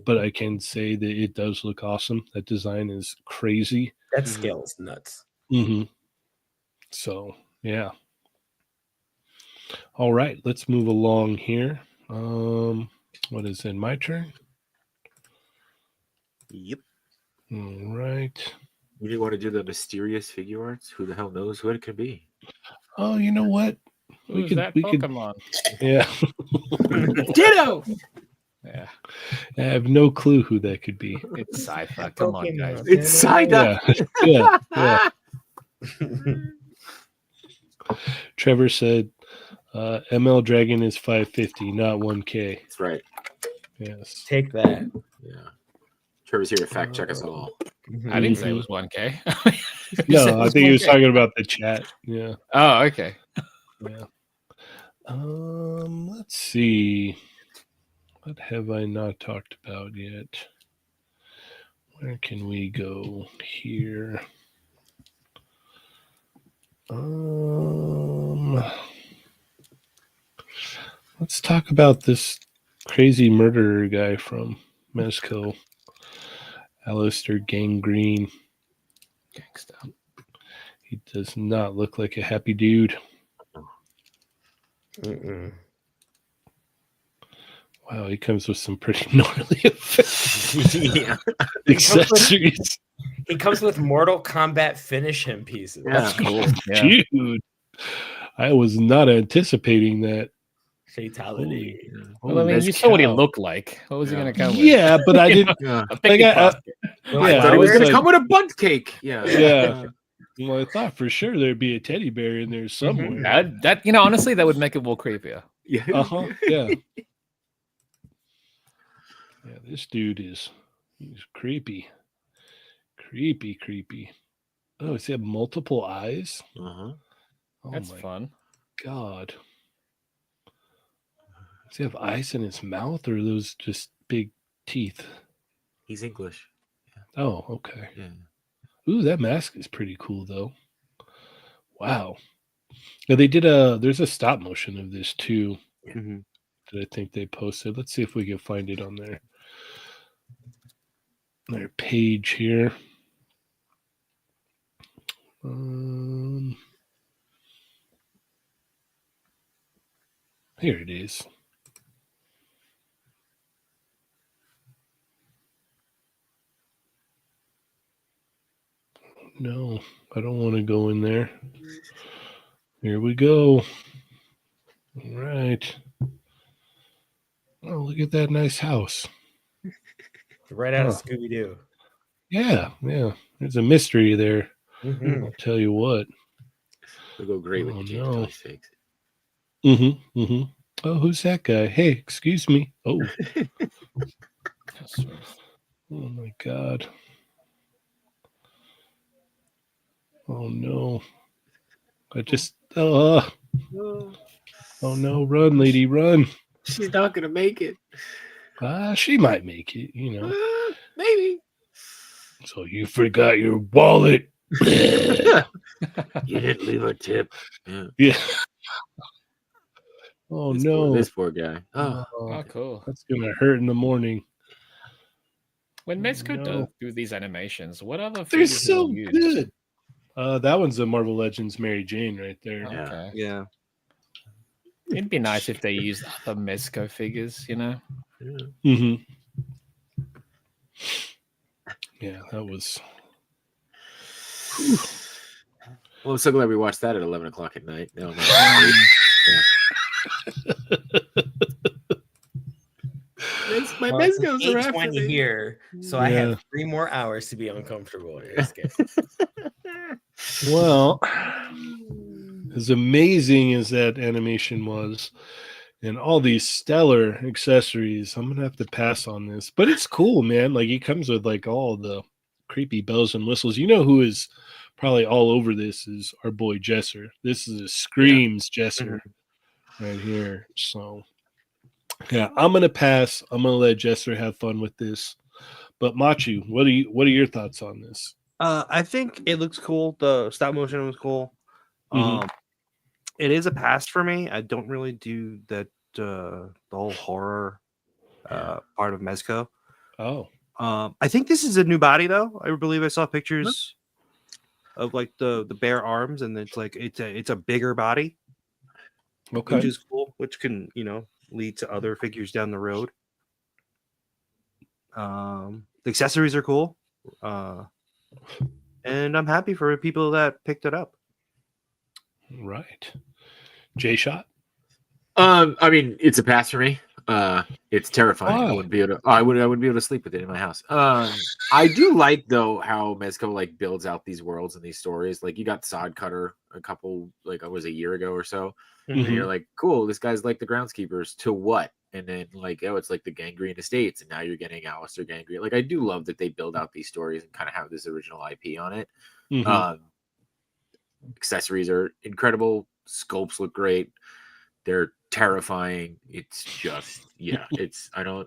but I can say that it does look awesome. That design is crazy. That scale is nuts. Mm-hmm. So yeah. All right, let's move along here. What is it? My turn. Yep. All right. You didn't want to do the mysterious figure arts? Who the hell knows what it could be? Oh, you know what? Who's that Pokemon? Yeah. Ditto. Yeah, I have no clue who that could be. it's sci-fi. Come on, guys. It's Psyduck. Yeah. Trevor said ML Dragon is 550, not 1K. That's right. Yes. Take that. Yeah. Trevor's here to fact check us all. I didn't say it was 1K. You said No, it I was think he was 1K. talking about the chat. Yeah. Oh, okay. Yeah. Let's see. What have I not talked about yet? Where can we go here? Let's talk about this crazy murderer guy from Mezco, Alistair Gangrene. Gangsta. He does not look like a happy dude. Wow, he comes with some pretty gnarly Yeah. accessories. He comes with Mortal Kombat finish him pieces. Yeah. Cool. Yeah. Dude, I was not anticipating that. Fatality. Well, I mean, you saw what he looked like. What was he going to come with? Yeah, but I didn't. Yeah. A picnic Like, basket. Yeah, I thought I he was was going to like- come with a bunt cake. Yeah. Yeah. Well, I thought for sure there'd be a teddy bear in there somewhere. That honestly, that would make it more creepier. Yeah. Uh-huh. Yeah. Yeah, this dude he's creepy. Creepy. Oh, does he have multiple eyes? Uh-huh. Oh That's my fun. God. Does he have eyes in his mouth, or are those just big teeth? He's English. Oh, okay. Yeah. Ooh, that mask is pretty cool, though. Wow. Yeah, there's a stop motion of this, too, Mm-hmm. that I think they posted. Let's see if we can find it on their page here. Here it is. No, I don't want to go in there. Here we go. All right. Oh, look at that nice house. Right out of Huh. Scooby Doo. Yeah. There's a mystery there. I'll tell you what. It'll go great when Oh, you change no. the toys figs. Mm-hmm. Oh, who's that guy? Hey, excuse me. Oh, oh my God. Oh no. Oh no, run, lady, run. She's not going to make it. She might make it, you know. Maybe. So you forgot your wallet. You didn't leave a tip. Yeah. Yeah. Oh no. This poor guy. Oh. Oh, cool. That's gonna hurt in the morning. When Mezco No. does do these animations, what other They're figures do so you use? good. That one's a Marvel Legends Mary Jane right there. Yeah. Okay. Yeah. It'd be nice if they used other Mezco figures, you know? Mm-hmm. Yeah, that was. Well, I'm so glad we watched that at 11 o'clock at night. No, my Well, it's Mezcos are after 8:20 me. here, so I Yeah. have 3 more hours to be uncomfortable in this game. Well, as amazing as that animation was, and all these stellar accessories. I'm gonna have to pass on this, but it's cool, man. Like he comes with like all the creepy bells and whistles. You know who is probably all over this is our boy Jesser. This is a screams Jesser right here. So yeah, I'm gonna pass. I'm gonna let Jesser have fun with this. But Machu, what are your thoughts on this? I think it looks cool. The stop motion was cool. Mhm. It is a pass for me. I don't really do that the whole horror part of Mezco. Oh, I think this is a new body though. I believe I saw pictures of like the bare arms, and it's like it's a bigger body, okay. which is cool, which can lead to other figures down the road. The accessories are cool, and I'm happy for people that picked it up. Right. J Shot. I mean, it's a pass for me. It's terrifying. I Why? wouldn't be able to. I wouldn't be able to sleep with it in my house. I do like though how Mezco like builds out these worlds and these stories. Like you got Sod Cutter a couple like it was a year ago or so, and you're like, cool. This guy's like the groundskeepers. To what? And then like, oh, it's like the Gangrene Estates, and now you're getting Alistair Gangrene. Like I do love that they build out these stories and kind of have this original IP on it. Mhm. Accessories are incredible. Sculpts look great. They're terrifying. It's just, it's, I don't.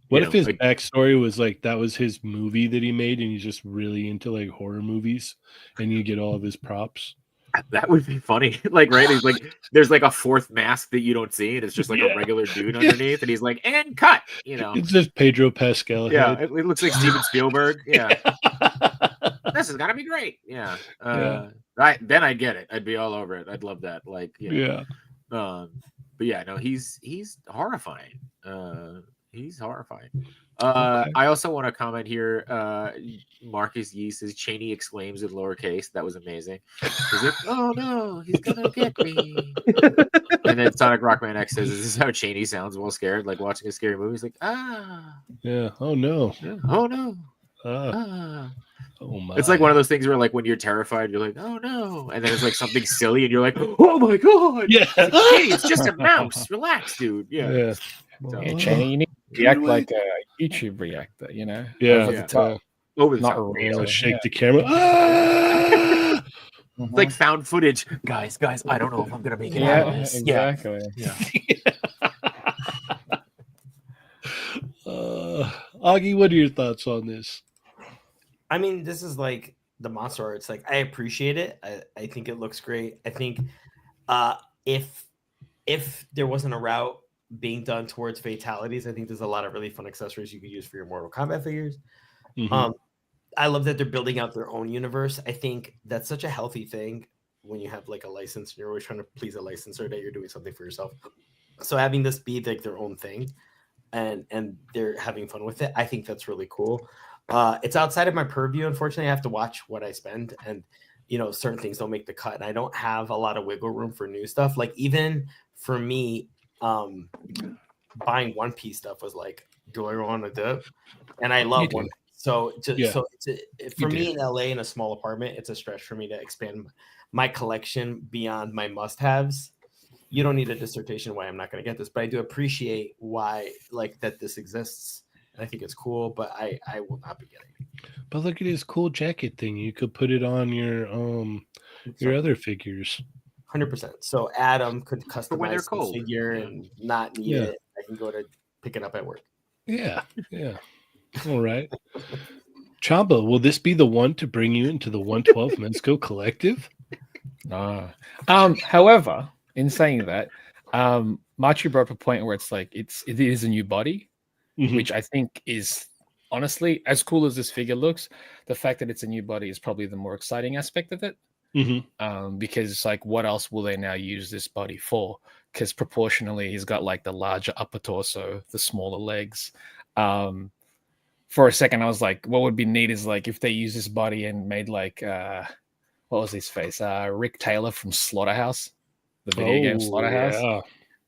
What if his backstory was like that was his movie that he made, and he's just really into like horror movies, and you get all of his props? That would be funny. Like, right? He's like, there's like a fourth mask that you don't see, and it's just like a regular dude underneath, and he's like, and cut. It's just Pedro Pascal. Yeah, head. it looks like Steven Spielberg. Yeah. This is gonna be great. Yeah. Then I get it. I'd be all over it. I'd love that. Like, but yeah, no, he's horrifying. He's horrifying. I also want to comment here. Marcus Yee says Cheynee exclaims in lowercase. That was amazing. He's like, "Oh no, he's gonna get me!" And then Sonic Rockman X says, "Is this how Cheynee sounds while scared? Like watching a scary movie?" He's like, yeah. Oh no. Yeah. Oh no. Oh my. It's like one of those things where like when you're terrified, you're like, oh no. And then it's like something silly and you're like, oh my god. Yeah. It's like, hey, it's just a mouse. Relax, dude. Yeah. So, Cheynee, you need to react like a YouTube reactor, you know? Yeah. Over the top. Over the Not top. real. Shake the camera. It's like found footage. Guys, I don't know if I'm gonna make it out of this. Exactly. Yeah. Augie, what are your thoughts on this? I mean, this is like the monster art. It's like I appreciate it. I think it looks great. I think if there wasn't a route being done towards fatalities, I think there's a lot of really fun accessories you could use for your Mortal Kombat figures. I love that they're building out their own universe. I think that's such a healthy thing when you have like a license and you're always trying to please a licensor that you're doing something for yourself. So having this be like their own thing and they're having fun with it, I think that's really cool. It's outside of my purview. Unfortunately, I have to watch what I spend, and certain things don't make the cut, and I don't have a lot of wiggle room for new stuff. Like even for me, buying One Piece stuff was like, do I want to do it? And I love One Piece. So for me in LA in a small apartment, it's a stretch for me to expand my collection beyond my must-haves. You don't need a dissertation why I'm not going to get this, but I do appreciate why that this exists. I think it's cool, but I will not be getting it. But look at his cool jacket thing. You could put it on your other figures. 100%. So Adam could customize cold. the figure and not need it. I can go to pick it up at work. Yeah. All right. Chamba, will this be the one to bring you into the 112 Mezco collective? However, in saying that, Machu brought up a point where it's like it is a new body. Which I think is honestly, as cool as this figure looks, the fact that it's a new body is probably the more exciting aspect of it. Because it's like, what else will they now use this body for? Because proportionally, he's got like the larger upper torso, the smaller legs. For a second, I was like, what would be neat is like if they use this body and made like, what was his face? Rick Taylor from Slaughterhouse, the video game Slaughterhouse. Yeah.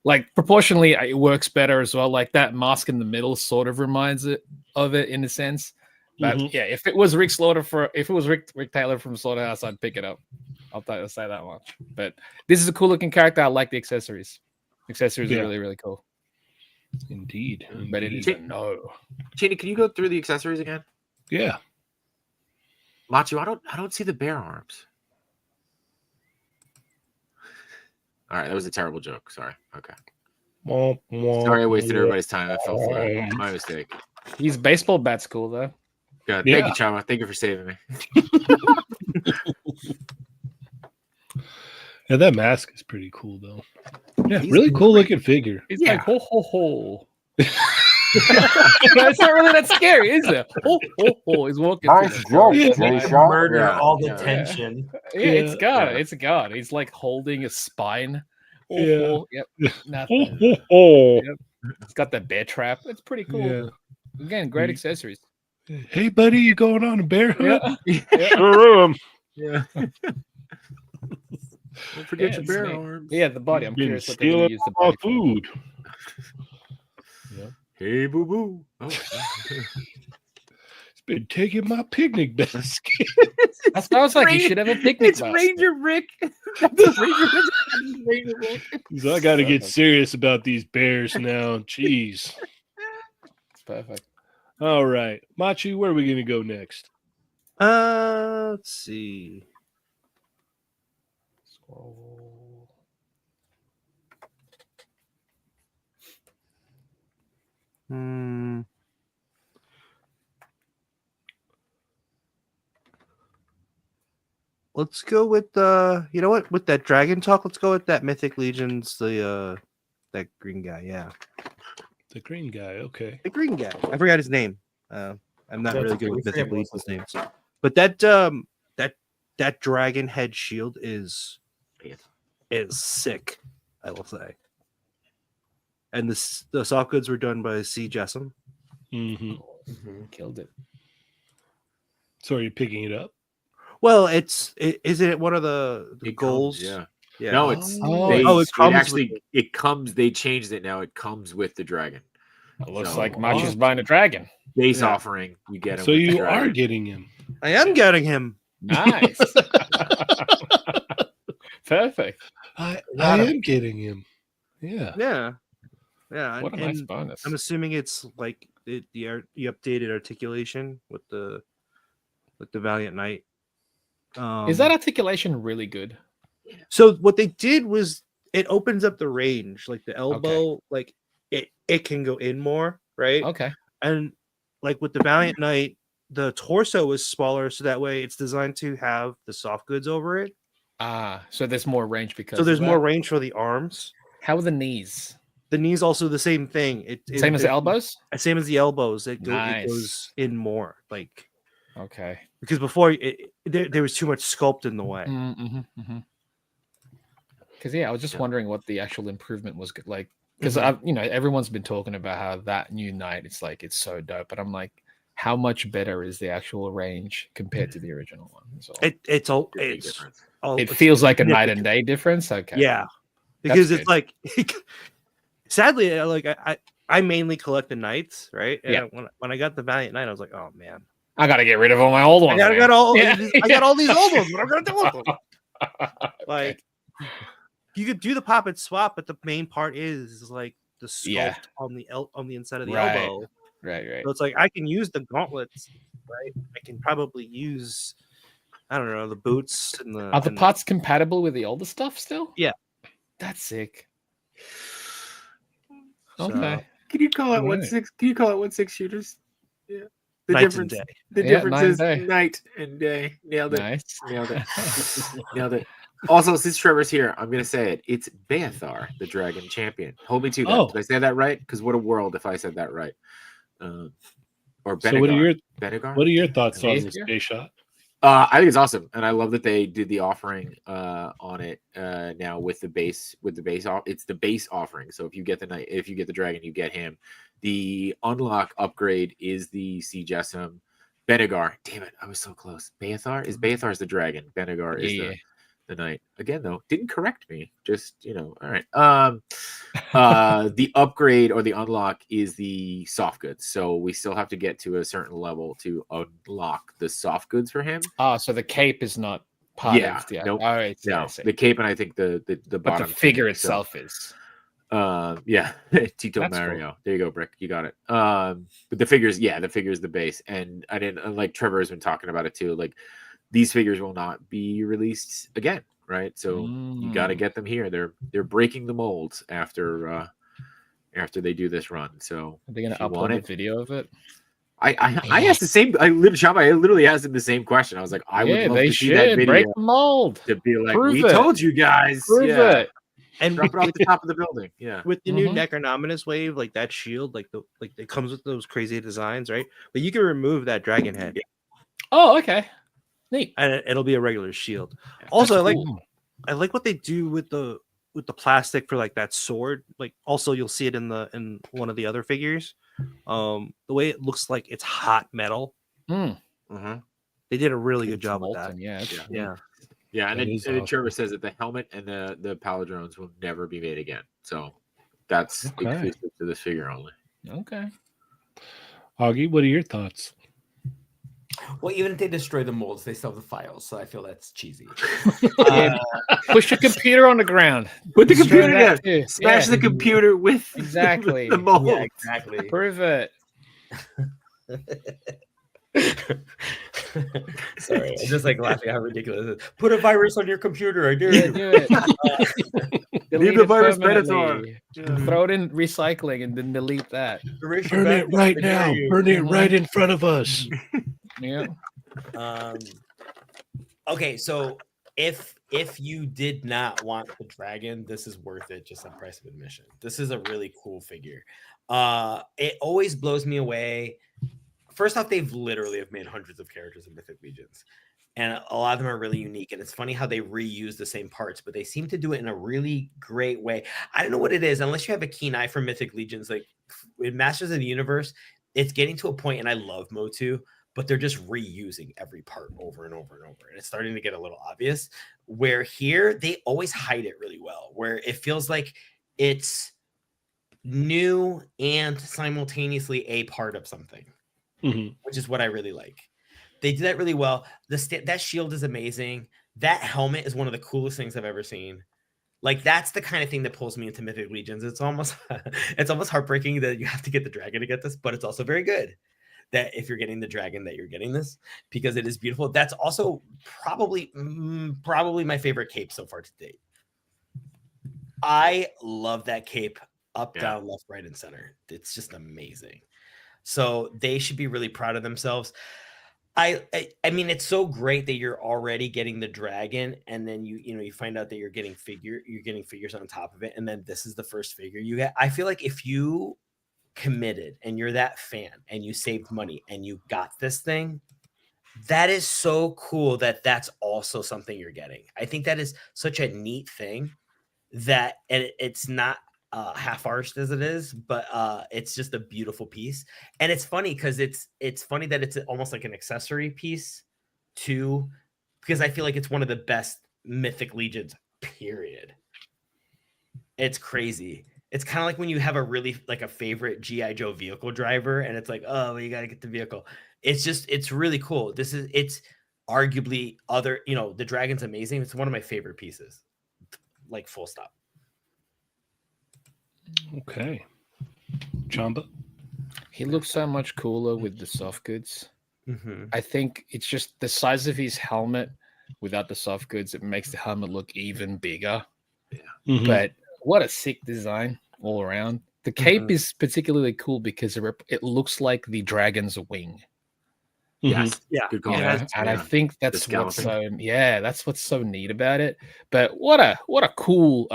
Like proportionally, it works better as well. Like that mask in the middle sort of reminds it of it in a sense. But yeah, if it was Rick Taylor from Slaughterhouse, I'd pick it up. I'll say that much. But this is a cool looking character. I like the accessories. Accessories Yeah. are really, really cool. Indeed. But it is indeed. a no. Cheynee, can you go through the accessories again? Yeah. Machu, I don't see the bear arms. All right, that was a terrible joke. Sorry. Okay. Sorry I wasted everybody's time. I fell for it. My mistake. These baseball bats cool though. Good. Yeah. Thank you, Chama. Thank you for saving me. Yeah, that mask is pretty cool though. Yeah, He's really cool looking figure. He's Yeah. like ho ho ho. It's not really that scary, is it? Ho ho ho. He's walking. through Nice the- joke, Yeah. Jay Shot. Murder Yeah, all the yeah. tension. Yeah, it's God. Yeah. It's God. He's like holding a spine. Ho, Yeah. ho. Yep. Oh, Nothing. oh, It's got the bear trap. It's pretty cool. yeah. Again, great accessories. Hey, buddy, you going on a bear hunt? Yeah. Yeah. Don't forget Yeah, your it's bear neat. arms. Yeah, the body. I'm Been curious what they're going to stealing use the all body my for. food. Hey, boo boo. Oh. It's been taking my picnic basket. That's what I was like. You should have a picnic It's basket. Ranger Rick. That's Ranger Rick. So I got to get serious about these bears now. Jeez. It's perfect. All right, Machi, where are we going to go next? Let's see. Scroll. Let's go with you know what? With that dragon talk, let's go with that Mythic Legions, that green guy. Yeah, The green guy. Okay. the green guy. I forgot his name. I'm not That's really okay, good we with forget Mythic most Legions names. But that dragon head shield is sick, I will say. And the soft goods were done by C. Jessam. Mm-hmm. Killed it. So are you picking it up? Well, isn't it one of the It goals? comes, yeah. Yeah. No, it's Oh. they, Oh, it comes actually with it comes. They changed it now. It comes with the dragon It looks So- like Machi's buying a dragon. base Yeah. offering. You get him. So with the you dragon. are getting him. I am getting him. Nice. Perfect. I Got him. am getting him. Yeah. Yeah. Yeah. What a and nice bonus. I'm assuming it's like the updated articulation with the Valiant Knight. Is that articulation really good? So what they did was it opens up the range, like the elbow, like it can go in more, right? Okay. And like with the Valiant Knight, the torso is smaller, so that way it's designed to have the soft goods over it. So there's more range because So there's of more that. range for the arms. How are the knees? The knees also the same thing. Same as the elbows? Same as the elbows. It Nice. goes in more, like Okay. because before there was too much sculpt in the way. Because I was just wondering what the actual improvement was like. Because everyone's been talking about how that new knight, it's like it's so dope, but I'm like, how much better is the actual range compared to the original one? So It's Big difference. it feels like a night and day difference. Okay. Yeah, because That's it's like sadly, like I mainly collect the knights, right? And Yeah. when I got the Valiant Knight, I was like, oh man, I gotta get rid of all my old ones. I man. got all Yeah. I got all these old ones. What am I gonna do with them? Like you could do the pop and swap, but the main part is like the sculpt Yeah. on the inside of the Right. elbow. Right. So it's like I can use the gauntlets, right? I can probably use I don't know the boots and the Are the and- parts compatible with the older stuff still? Yeah. That's sick. so, Okay. Can you call it Alright. 1/6? Can you call it 1/6 shooters? Yeah. The nights and difference. day. The Yeah, difference night and is day. night and day. Nailed it. Nice. Nailed it. Nailed it. Also, since Trevor's here, I'm gonna say it. It's Beathar, the Dragon Champion. Hold me to that. Oh. Did I say that right? Because what a world if I said that right. Or So Benegar. what are your thoughts on this Benegar? day shot? I think it's awesome, and I love that they did the offering on it now with the base off. It's the base offering. So if you get the knight, if you get the dragon, you get him. The unlock upgrade is the C. Jessam. Benegar. Damn it, I was so close. Beathar is Beathar's the dragon. Benegar is Yeah. the knight. Again, though, didn't correct me. Just all right. The upgrade or the unlock is the soft goods. So we still have to get to a certain level to unlock the soft goods for him. So the cape is not part Yeah, of the nope. All right. No, I see. the cape and I think the But bottom the figure thing, so, itself is. Yeah, Tito That's Mario. There you go, Brick. You got it. But the figures, the figures, the base, and I didn't like Trevor has been talking about it too. Like these figures will not be released again, right? So you got to get them here. They're breaking the molds after they do this run. So Are they gonna if you upload want the it, video of it? I asked the same. I literally asked him the same question. I was like, I would love they to see that should video break the mold. to be like, Prove we it. told you guys. Prove it. And Drop it off the top of the building. Yeah. with the new Mhm. Necronominus wave, like that shield, like it comes with those crazy designs, right? But you can remove that dragon head, Oh, okay. Neat. and it'll be a regular shield. Also, That's I cool. like what they do with the plastic for like that sword. Like also you'll see it in one of the other figures. The way it looks like it's hot metal. Mm. They did a really good It's job with molten, that. Yeah. it's- Yeah. Yeah, and That then is Trevor awesome. says that the helmet and the paladrones will never be made again. So that's Okay. exclusive to this figure only. Okay. Augie, what are your thoughts? Well, even if they destroy the molds, they still have the files, so I feel that's cheesy. Yeah. Push your computer on the ground. Put the Destroy computer that down. too. Smash Yeah. the computer with Exactly. the mold. Yeah, exactly. Prove it. Sorry, I'm just like laughing how ridiculous it is. Put a virus on your computer. I dare Yeah, you. do it. Delete the it virus permanently. Predator. Throw it in recycling and then delete that. Erase your Burn it backup. right I dare now. you. Burn it right in front of us. Yeah. Okay, so if you did not want the dragon, this is worth it just on price of admission. This is a really cool figure. It always blows me away. First off, they've literally have made hundreds of characters in Mythic Legions, and a lot of them are really unique. And it's funny how they reuse the same parts, but they seem to do it in a really great way. I don't know what it is, unless you have a keen eye for Mythic Legions. Like in Masters of the Universe, it's getting to a point, and I love Motu, but they're just reusing every part over and over and over. And it's starting to get a little obvious, where here they always hide it really well, where it feels like it's new and simultaneously a part of something, which is what I really like. They do that really well. That shield is amazing. That helmet is one of the coolest things I've ever seen. Like that's the kind of thing that pulls me into Mythic Legions. It's almost heartbreaking that you have to get the dragon to get this, but it's also very good that if you're getting the dragon that you're getting this, because it is beautiful. That's also probably my favorite cape so far to date. I love that cape up, down, left, right, and center. It's just amazing. So they should be really proud of themselves. I mean, it's so great that you're already getting the dragon, and then you find out that you're getting figures on top of it, and then this is the first figure you get. I feel like if you committed and you're that fan and you saved money and you got this thing, that is so cool that that's also something you're getting. I think that is such a neat thing that, and it's not half-arsed as it is, but it's just a beautiful piece. And it's funny because it's funny that it's almost like an accessory piece too, because I feel like it's one of the best Mythic Legions, period. It's crazy. It's kind of like when you have a really like a favorite G.I. Joe vehicle driver and it's like, oh, well, you got to get the vehicle. It's really cool. It's arguably the dragon's amazing. It's one of my favorite pieces, like full stop. Okay. Chamba? He looks so much cooler with the soft goods. Mm-hmm. I think it's just the size of his helmet without the soft goods. It makes the helmet look even bigger. Mhm. But what a sick design all around. The cape is particularly cool because it looks like the dragon's wing. Yes. Yeah. Good call. Yeah, and I think that's what's scalloping. that's what's so neat about it. But what a cool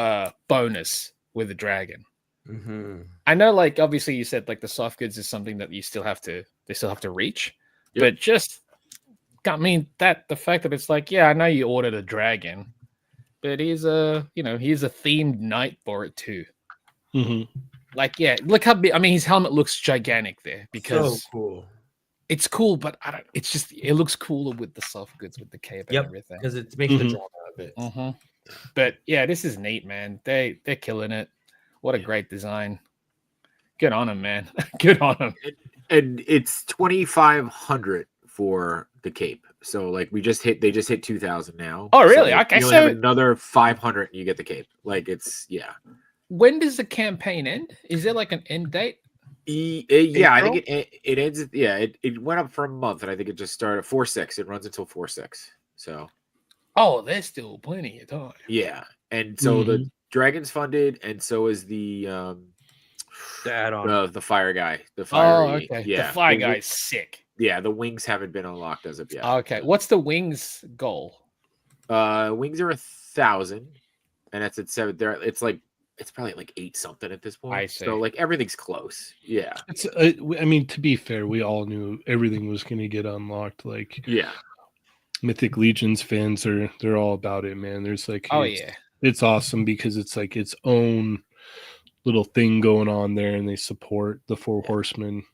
bonus with the dragon. Mm-hmm. I know, like obviously you said like the soft goods is something that they still have to reach. Yep. But just the fact that it's like, yeah, I know you ordered a dragon, but he's a themed knight for it too. Mhm. Like, yeah, look how big. I mean, his helmet looks gigantic there because So cool. it's cool, but it looks cooler with the soft goods, with the cape and everything. Because it makes the Mhm. drama of it. But yeah, this is neat, man. They're killing it. What a great design. Good on him, man. Good on him. And it's 2,500 for the cape. So like they just hit 2,000 now. Oh, really? So Okay, you only have so another 500 and you get the cape. Like it's when does the campaign end? Is there like an end date? Yeah, I April? think it ends. Yeah, it went up for a month, and I think it just started 4/6. It runs until 4/6. So Oh, there's still plenty of time. yeah, and so Mm-hmm. the dragon's funded, and so is the add-on. the fire guy, the Oh, fiery. okay. Yeah, The fire the guy's sick. Yeah, the wings haven't been unlocked as of yet. Okay. What's the wings goal? Wings are 1,000, and that's at 7. There, it's probably like 8 something at this point. I see. So like everything's close. Yeah, It's. I mean, to be fair, we all knew everything was going to get unlocked. Like yeah. Mythic Legions fans they're all about it, man. There's like, Oh it's, yeah. it's awesome because it's like its own little thing going on there, and they support the Four Horsemen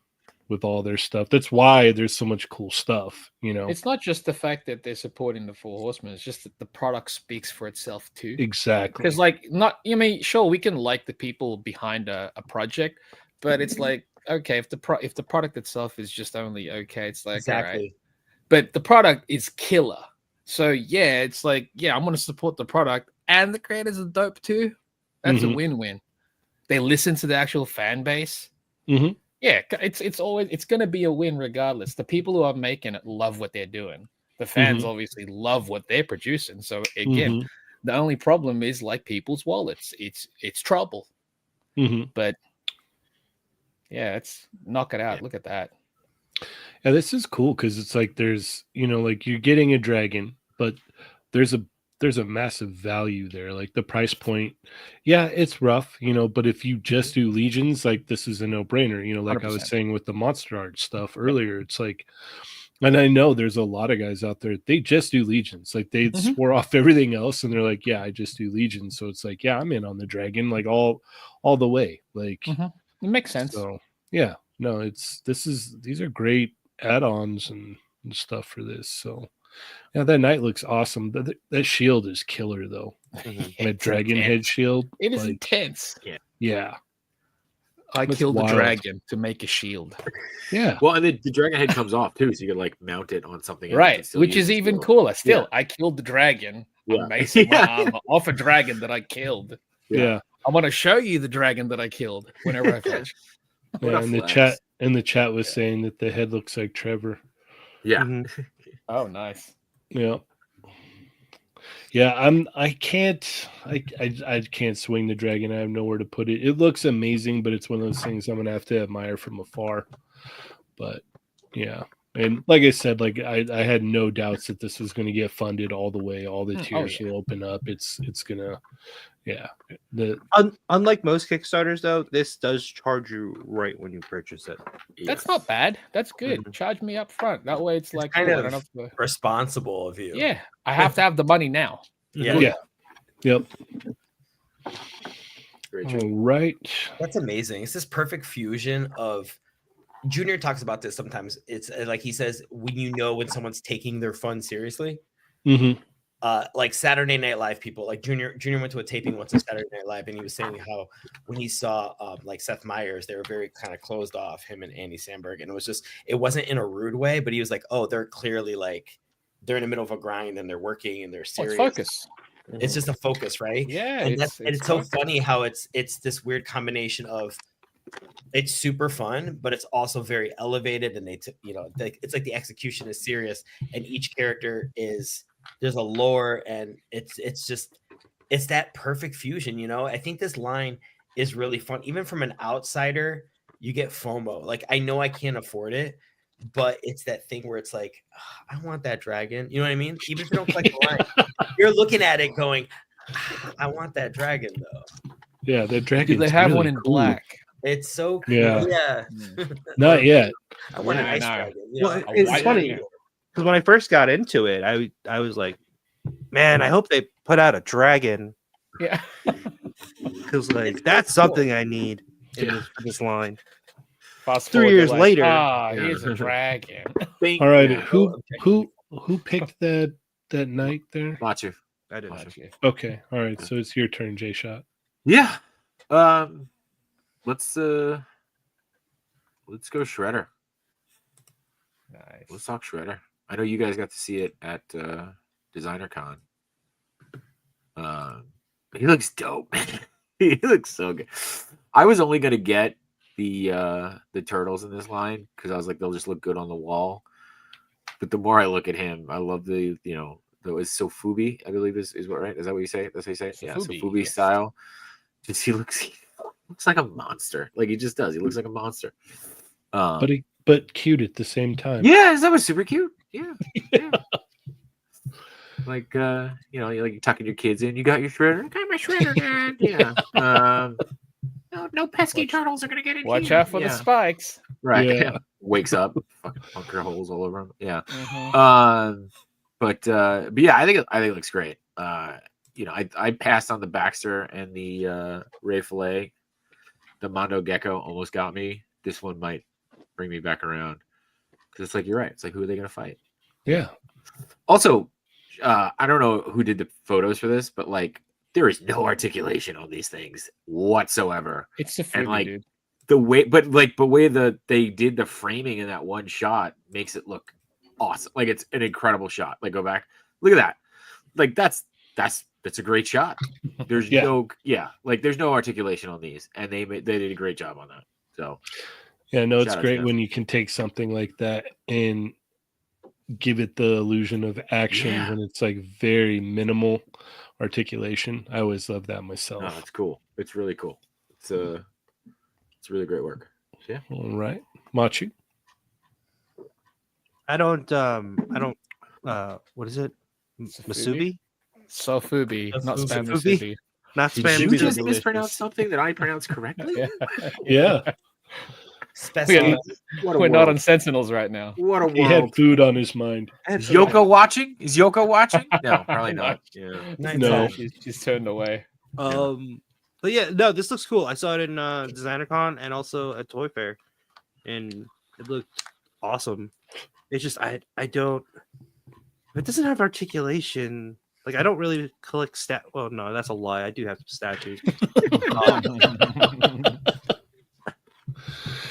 with all their stuff. That's why there's so much cool stuff, you know. It's not just the fact that they're supporting the Four Horsemen. It's just that the product speaks for itself too. Exactly. Because like not, I mean, sure, we can like the people behind a project, but it's like, okay, if the product itself is just only okay, it's like all right. Exactly. But the product is killer. So yeah, it's like, yeah, I'm gonna support the product, and the creators are dope too. That's a Mhm. win-win. They listen to the actual fan base. Mhm. Yeah, it's gonna be a win regardless. The people who are making it love what they're doing. The fans obviously love what they're producing. So again, Mhm. the only problem is like people's wallets. It's trouble. Mhm. But yeah, it's knock it out. Look at that. Yeah, this is cool because it's like there's, you know, like you're getting a dragon, but there's a massive value there. Like the price point, yeah, it's rough, you know, but if you just do legions, like this is a no-brainer, you know, like I was 100%. saying with the monster art stuff earlier. It's like, and I know there's a lot of guys out there, they just do legions. Like they Mhm. swore off everything else and they're like, yeah, I just do legions. So it's like, yeah, I'm in on the dragon, like all the way. Like It makes sense. so yeah, no, these are great add-ons and stuff for this. So yeah, that knight looks awesome. That shield is killer though. That It's dragon head intense. shield. It is like, intense. yeah. I That's killed the wild. dragon to make a shield. Yeah. Well, and the dragon head comes off too, so you can like mount it on something, and you can Right, still which use is the even shield. cooler. Still, Yeah. I killed the dragon. Yeah. I'm basing my Yeah. armor off a dragon that I killed. Yeah. I want to show you the dragon that I killed whenever I finish. What Yeah. a And flex. the chat was saying that the head looks like Trevor. Yeah. Mhm. Oh, nice. Yeah. Yeah, I can't swing the dragon. I have nowhere to put it. It looks amazing, but it's one of those things I'm gonna have to admire from afar. But yeah. And like I said, like I had no doubts that this was gonna get funded all the way, all the tiers will open up. It's gonna Unlike most Kickstarters, though, this does charge you right when you purchase it. That's not bad. That's good. Charge me up front. That way it's like kind cool, I of don't have to... responsible of you. Yeah, I have to have the money now. Yeah. Yeah. Yep. Great All job. right. That's amazing. It's this perfect fusion of Junior talks about this sometimes. It's like he says, when you know when someone's taking their fun seriously. Mm-hmm. Like Saturday Night Live people, like Junior went to a taping once of Saturday Night Live, and he was saying how when he saw like Seth Meyers, they were very kind of closed off, him and Andy Samberg, and it wasn't in a rude way, but he was like, oh, they're clearly like they're in the middle of a grind and they're working and they're serious. Focus. It's just a focus, right? Yeah, and it's so focus. funny how it's this weird combination of it's super fun, but it's also very elevated, and it's like the execution is serious, and each character there's a lore, and it's that perfect fusion. I think this line is really fun. Even from an outsider, you get FOMO. Like, I know I can't afford it, but it's that thing where it's like, I want that dragon. You know what I mean? Even if you don't collect the line, you're looking at it going, I want that dragon though. Yeah, that dragon. Do they have one in black? It's so cool. Yeah. Yeah. Not yet. I want an Yeah, I ice know. dragon. Well, A it's white funny dragon. because when I first got into it, I was like, man, I hope they put out a dragon Yeah. because like that's something I need in this line. Fast 3 forward, years they're later. Here's a dragon. All right. Yeah. Who picked that knight there? Machu. I didn't. Okay. All right. So it's your turn, J Shot. Yeah. Let's go Shredder. Nice. Let's talk Shredder. I know you guys got to see it at Designer Con. He looks dope. he looks so good. I was only gonna get the turtles in this line because I was like, they'll just look good on the wall. But the more I look at him, I love the it's Sofubi, I believe is what, right? Is that what you say? That's how you say it? Yeah, Sofubi, Sofubi yes. style. Just he looks like a monster. Like he just does. He looks like a monster. But cute at the same time. Yeah, that was super cute. Yeah. Like like you're tucking your kids in. You got your shredder. I got my shredder, Dad. Yeah. No pesky turtles are gonna get in Watch here. out for the spikes. Right. Yeah. Wakes up, fucking bunker holes all over him. Yeah. Mhm. But yeah, I think it looks great. I passed on the Baxter and the Ray Fillet. The Mondo Gecko almost got me. This one might bring me back around because it's like you're right. It's like, who are they gonna fight? Yeah. Also, I don't know who did the photos for this, but like there is no articulation on these things whatsoever. It's a And like dude. the way, but way that they did the framing in that one shot makes it look awesome. Like it's an incredible shot. Like go back, look at that. Like that's a great shot. There's there's no articulation on these, and they did a great job on that. So Yeah, no, it's shout out to great them. when you can take something like that and give it the illusion of action Yeah. when it's like very minimal articulation. I always love that myself. No, it's cool. It's really cool. It's really great work. Yeah. All right. Machi. I don't what is it? Masubi? Sofubi, not spam Sofubi? Musubi. Not Did spam. you These are just delicious. mispronounce something that I pronounced correctly? Yeah. Specimen. What a We're not world. on Sentinels right now. What a He had world. food on his mind. Is Yoko watching? Is Yoko watching? No, probably not. Yeah. No. She's turned away. But yeah, no, this looks cool. I saw it in DesignerCon and also at Toy Fair, and it looked awesome. It's just I don't. It doesn't have articulation. Like I don't really collect Well, no, that's a lie. I do have statues.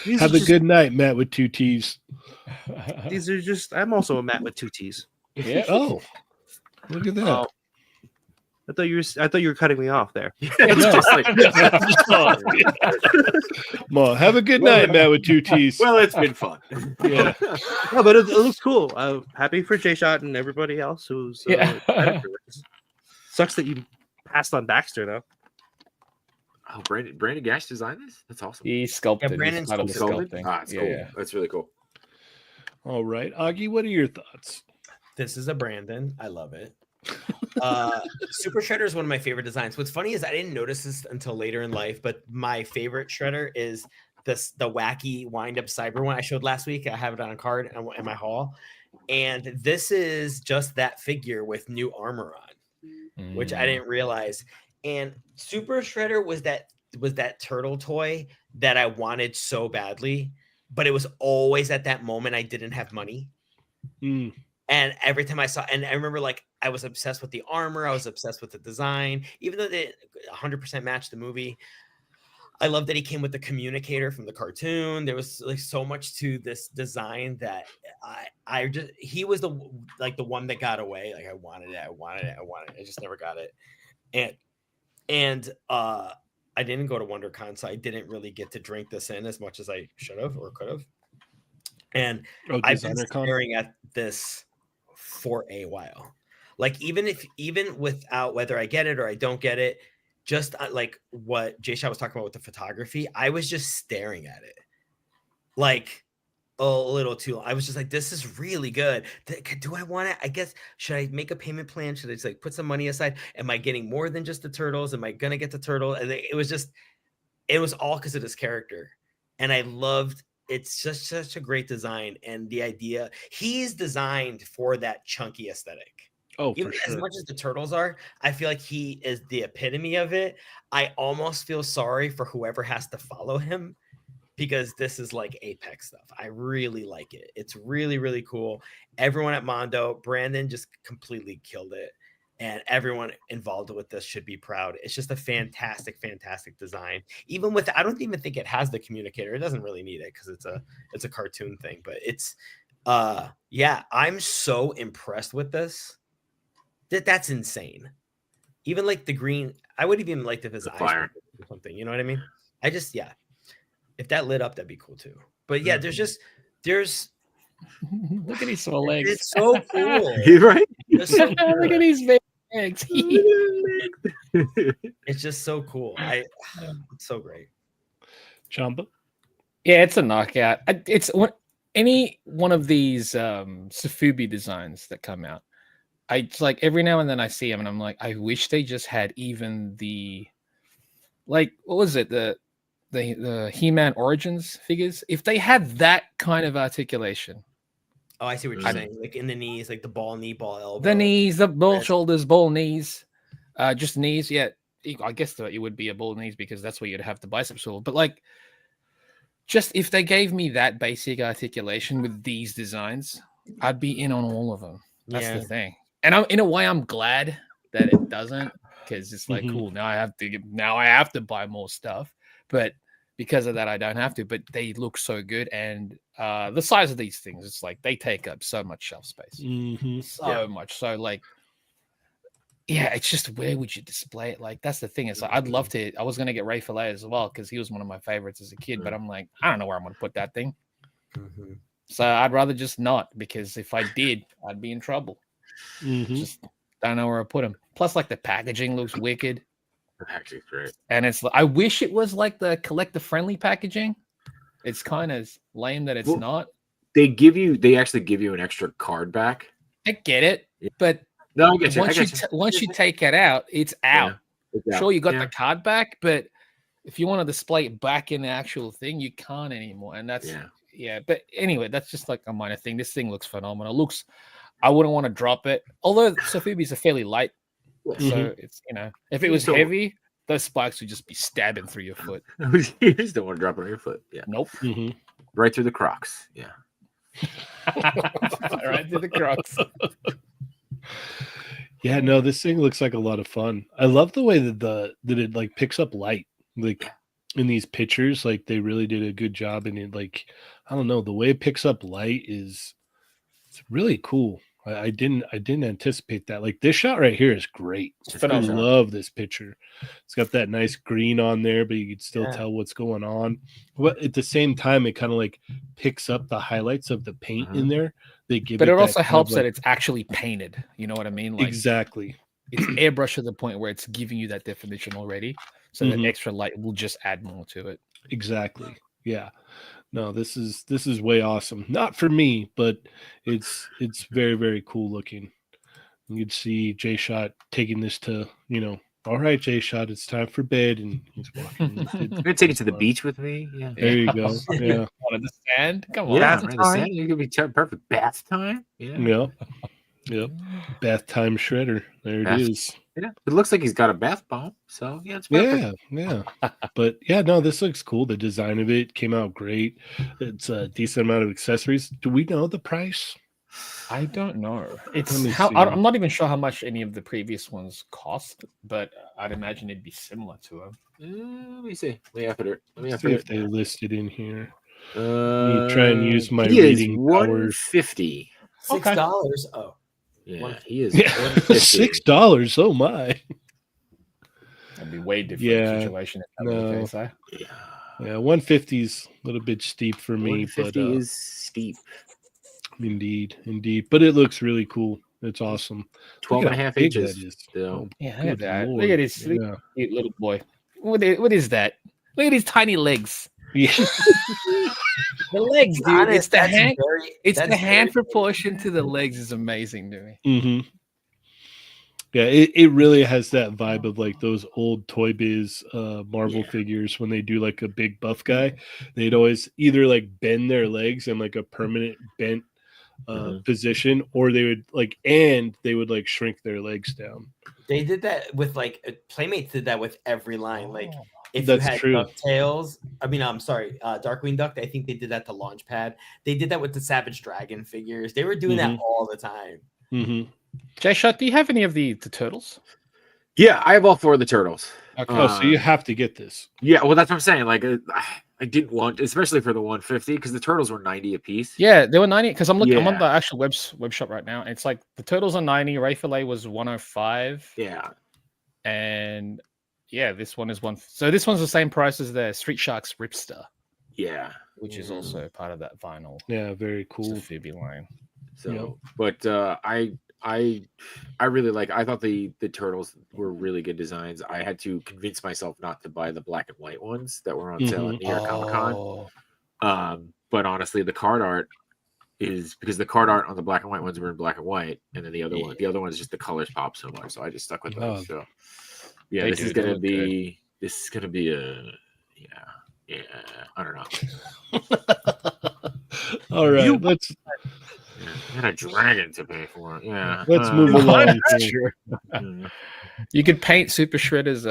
These Have are a just- good night, Matt with 2 T's. These are just. I'm also a Matt with 2 T's. Yeah. Oh, look at that. Oh, I thought you were cutting me off there. It's just like, Ma, have a good night, Matt with 2 T's. well, it's been fun. Yeah. No, but it looks cool. I'm happy for J Shot and everybody else who's Yeah. excited for this. Sucks that you passed on Baxter though. Oh, Brandon Gash designed this? That's awesome. He sculpted. Yeah, Brandon's He's part of the Sculpted? sculpting. Ah, it's Yeah, cool. yeah. That's really cool. All right. Augie, what are your thoughts? This is a Brandon. I love it. Super Shredder is one of my favorite designs. What's funny is I didn't notice this until later in life, but my favorite Shredder is the wacky wind-up cyber one I showed last week. I have it on a card in my haul. And this is just that figure with new armor on, which I didn't realize. And Super Shredder was that turtle toy that I wanted so badly, but it was always at that moment I didn't have money. Mm. And every time I saw, and I remember like I was obsessed with the armor, I was obsessed with the design, even though they 100% matched the movie. I love that he came with the communicator from the cartoon. There was like so much to this design that he was the one that got away. Like I wanted it. I just never got it. And I didn't go to WonderCon, so I didn't really get to drink this in as much as I should have or could have. And I've been staring at this for a while. Like even without whether I get it or I don't get it, just like what Jay Shaw was talking about with the photography, I was just staring at it like a little too long. I was just like, this is really good. Do I want it? I guess, should I make a payment plan? Should I just like put some money aside? Am I getting more than just the turtles? Am I going to get the turtle? And it was all because of this character. And I loved, it's just such a great design. And the idea, he's designed for that chunky aesthetic. Oh, Even for sure. as much as the turtles are, I feel like he is the epitome of it. I almost feel sorry for whoever has to follow him because this is like Apex stuff. I really like it. It's really, really cool. Everyone at Mondo, Brandon just completely killed it. And everyone involved with this should be proud. It's just a fantastic, fantastic design. Even with, I don't even think it has the communicator. It doesn't really need it because it's a cartoon thing. But it's, yeah, I'm so impressed with this. That's insane. Even like the green, I would even like if his eyes fire. or something. You know what I mean? I just if that lit up, that'd be cool too. But yeah, there's Look at his small legs. it's so cool. You're right. It's so cool. Look at his big legs. It's just so cool. It's so great. Chamba. Yeah, it's a knockout. It's any one of these Safubi designs that come out. It's like every now and then I see them and I'm like, I wish they just had even the, like, what was it? The He-Man Origins figures. If they had that kind of articulation. Oh, I see what you're saying. Like in the knees, like the ball knee, ball elbow. The knees, the ball shoulders, ball knees, just knees. Yeah, I guess it would be a ball knees because that's where you'd have the biceps all. But like, just if they gave me that basic articulation with these designs, I'd be in on all of them. That's the thing. And in a way, I'm glad that it doesn't, because it's like, cool. Now I have to buy more stuff, but because of that, I don't have to. But they look so good, and the size of these things, it's like they take up so much shelf space, so much. So like, yeah, it's just where would you display it? Like that's the thing. It's like I'd love to. I was gonna get Ray Fillet as well because he was one of my favorites as a kid, but I'm like, I don't know where I'm gonna put that thing. So I'd rather just not, because if I did, I'd be in trouble. Just don't know where I put him. Plus, like the packaging looks wicked. The packaging's great, and it's. I wish it was like the collector-friendly packaging. It's kind of lame that it's not. They actually give you an extra card back. I get it, but no, I get you. Once you take it out, it's out. Yeah, sure, you got the card back, but if you want to display it back in the actual thing, you can't anymore. And that's But anyway, that's just like a minor thing. This thing looks phenomenal. I wouldn't want to drop it. Although Safubi's are fairly light, so it's if it was heavy, those spikes would just be stabbing through your foot. You just don't want to drop it on your foot. Yeah. Nope. Right through the Crocs. Yeah. Right through the Crocs. Yeah, no, this thing looks like a lot of fun. I love the way that it like picks up light, like in these pictures. Like they really did a good job, and it like I don't know, the way it picks up light it's really cool. I didn't anticipate that. Like this shot right here is great. I love this picture. It's got that nice green on there, but you can still tell what's going on. But at the same time, it kind of like picks up the highlights of the paint in there. But it also helps that it's actually painted. You know what I mean? Like, exactly. It's airbrush to the point where it's giving you that definition already. So that extra light will just add more to it. Exactly. Yeah. No, this is way awesome. Not for me, but it's very, very cool looking. You can see J Shot taking this to, all right, J Shot, it's time for bed, and he's walking. You're gonna take it to the beach with me. Yeah. There you go. Yeah. On the sand. Come on. Yeah, the sand. It could be perfect bath time. Yeah. Yep. Bath time shredder. There it is. Yeah, it looks like he's got a bath bomb, so yeah, it's perfect. Yeah. But yeah, no, this looks cool. The design of it came out great. It's a decent amount of accessories. Do we know the price? I don't know. I'm not even sure how much any of the previous ones cost, but I'd imagine it'd be similar to them. Let me see. Let me see if they listed in here. Let me try and use my reading powers. $150. $6. Oh. Yeah, he is. $6. Oh my! That'd be way different situation. No. Yeah, 150's a little bit steep for me, but is steep. Indeed. But it looks really cool. It's awesome. 12.5 inches. Look at that. Look at his cute little boy. What is that? Look at his tiny legs. Yeah. The legs, dude. It's the hand. It's the hand proportion to the legs is amazing to me. Yeah, it really has that vibe of like those old Toy Biz Marvel figures when they do like a big buff guy. They'd always either like bend their legs in like a permanent bent position, or they would shrink their legs down. They did that with Playmates did that with every line. Like if That's you had true. DuckTales, Darkwing Duck, I think they did that to Launchpad. They did that with the Savage Dragon figures. They were doing that all the time. J-Shot, do you have any of the turtles? Yeah, I have all 4 of the turtles. Okay. So you have to get this. Yeah, well, that's what I'm saying. Like, I didn't want, especially for the 150, because the turtles were 90 a piece. Yeah, they were 90. Because I'm looking, I'm on the actual web shop right now. And it's like the turtles are 90. Ray Fillet was 105. Yeah, and yeah, this one is one. So this one's the same price as the Street Sharks Ripster, Yeah. which is also part of that vinyl. Yeah, very cool. Phoebe line. So, but I really like. I thought the turtles were really good designs. I had to convince myself not to buy the black and white ones that were on sale at New York Comic Con. But honestly, the card art is because the card art on the black and white ones were in black and white, and then the other one is just the colors pop so much. So I just stuck with those. So yeah, this is gonna be a I don't know. All right, let's. And a dragon to pay for it. Yeah. Let's move along. Here. You could paint Super Shredder's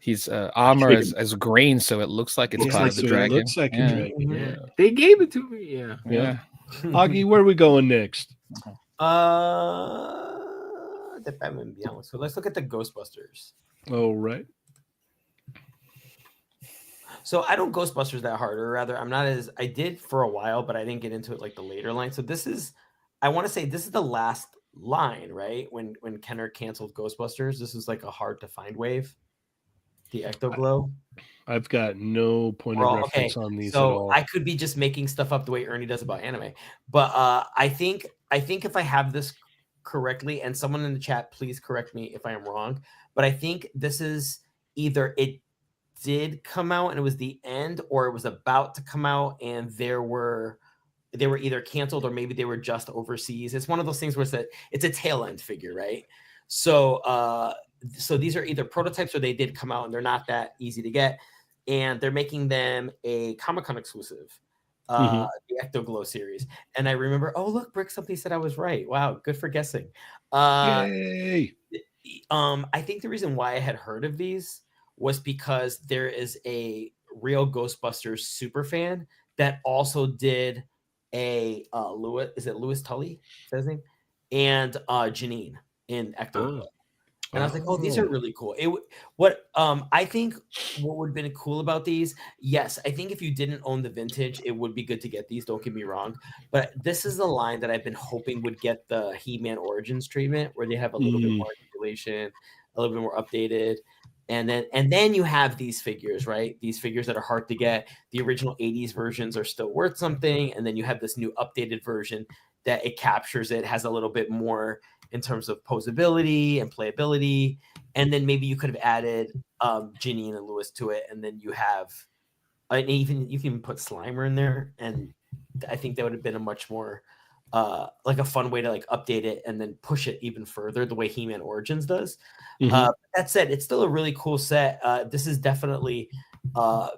his armor as green, so it looks like it's part of the dragon. It looks like a dragon. Yeah. They gave it to me. Yeah. Augie, where are we going next? So let's look at the Ghostbusters. All right. So I don't Ghostbusters that hard, or rather, I did for a while, but I didn't get into it like the later line. So I want to say this is the last line, right? When Kenner canceled Ghostbusters, this is like a hard to find wave. The Ectoglow. I've got no point of reference on these at all. I could be just making stuff up the way Ernie does about anime, but I think if I have this correctly, and someone in the chat, please correct me if I am wrong, but I think this is either it did come out and it was the end, or it was about to come out and they were either canceled or maybe they were just overseas. It's one of those things where it's a tail end figure, right? So these are either prototypes or they did come out and they're not that easy to get, and they're making them a Comic-Con exclusive, the Ectoglow series. And I remember, oh look, Brick, something said I was right. Wow, good for guessing. Yay! I think the reason why I had heard of these was because there is a real Ghostbusters super fan that also did a Louis Tully, is that his name? And Janine in Ectoglow. And I was like, oh, these are really cool. I think what would have been cool about these, yes, I think if you didn't own the vintage, it would be good to get these. Don't get me wrong. But this is the line that I've been hoping would get the He-Man Origins treatment, where they have a little bit more articulation, a little bit more updated. And then you have these figures, right? These figures that are hard to get. The original 80s versions are still worth something. And then you have this new updated version that it captures it, has a little bit more in terms of posability and playability. And then maybe you could have added Janine and Louis to it. And then you have, and even you can even put Slimer in there. And I think that would have been a much more like a fun way to like update it and then push it even further the way He-Man Origins does. That said, it's still a really cool set. This is definitely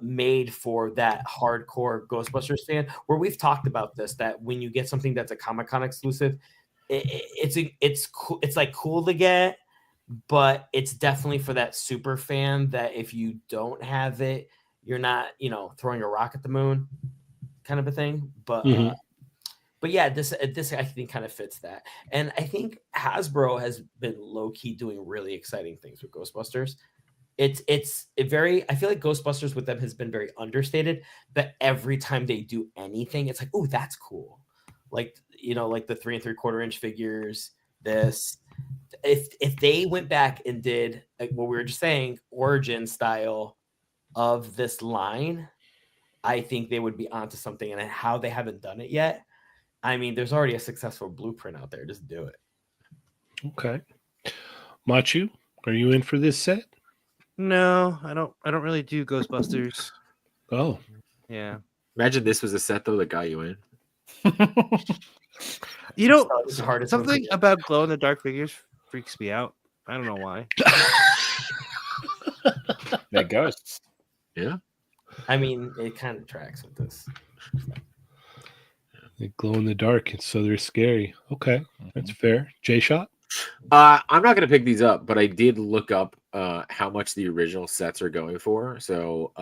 made for that hardcore Ghostbusters fan, where we've talked about this, that when you get something that's a Comic-Con exclusive, it's cool. It's like cool to get, but it's definitely for that super fan that if you don't have it, you're not, throwing a rock at the moon kind of a thing. But yeah, this I think kind of fits that. And I think Hasbro has been low key doing really exciting things with Ghostbusters. I feel like Ghostbusters with them has been very understated, but every time they do anything, it's like, oh, that's cool. Like, like the 3 3/4 inch figures, if they went back and did like what we were just saying, origin style of this line, I think they would be onto something. And how they haven't done it yet, I mean, there's already a successful blueprint out there. Just do it. Okay. Machu, are you in for this set? No, I don't really do Ghostbusters. Oh. Yeah. Imagine this was a set though that got you in. Something about glow in the dark figures freaks me out. I don't know why. They're ghosts. Yeah. I mean, it kind of tracks with this. They glow in the dark, and so they're scary. Okay, that's fair. J-Shot? I'm not going to pick these up, but I did look up how much the original sets are going for. So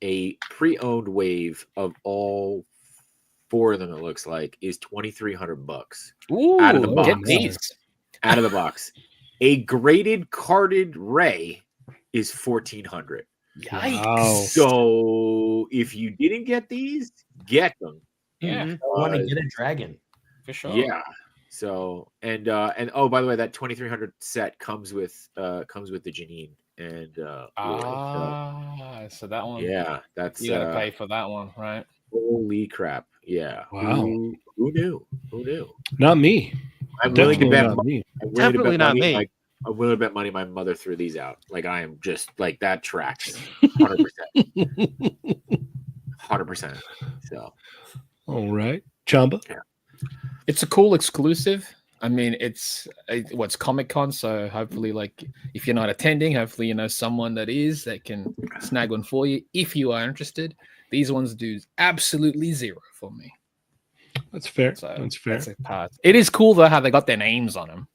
a pre-owned wave of all 4 of them, it looks like, is $2,300 out of the box. Get these. Out of the box. A graded carded Ray is $1,400. Yikes. Wow. So if you didn't get these, get them. Yeah. I want to get a dragon. For sure. Yeah. So and oh, by the way, that $2,300 set comes with the Janine and So that one, yeah, that's you gotta pay for that one, right? holy crap. Yeah. Wow. Who knew? Who knew? Not me. I'm willing to Definitely bet. not me. I'm willing to Definitely bet not money. me. I'm willing to bet money. My mother threw these out. Like I am just like that tracks, 100%, 100%. So, All right, Chamba. It's a cool exclusive. I mean, it's Comic-Con, so hopefully, like, if you're not attending, hopefully you know someone that is that can snag one for you if you are interested. These ones do absolutely zero for me. That's fair. So That's fair. that's a part. It is cool though how they got their names on them,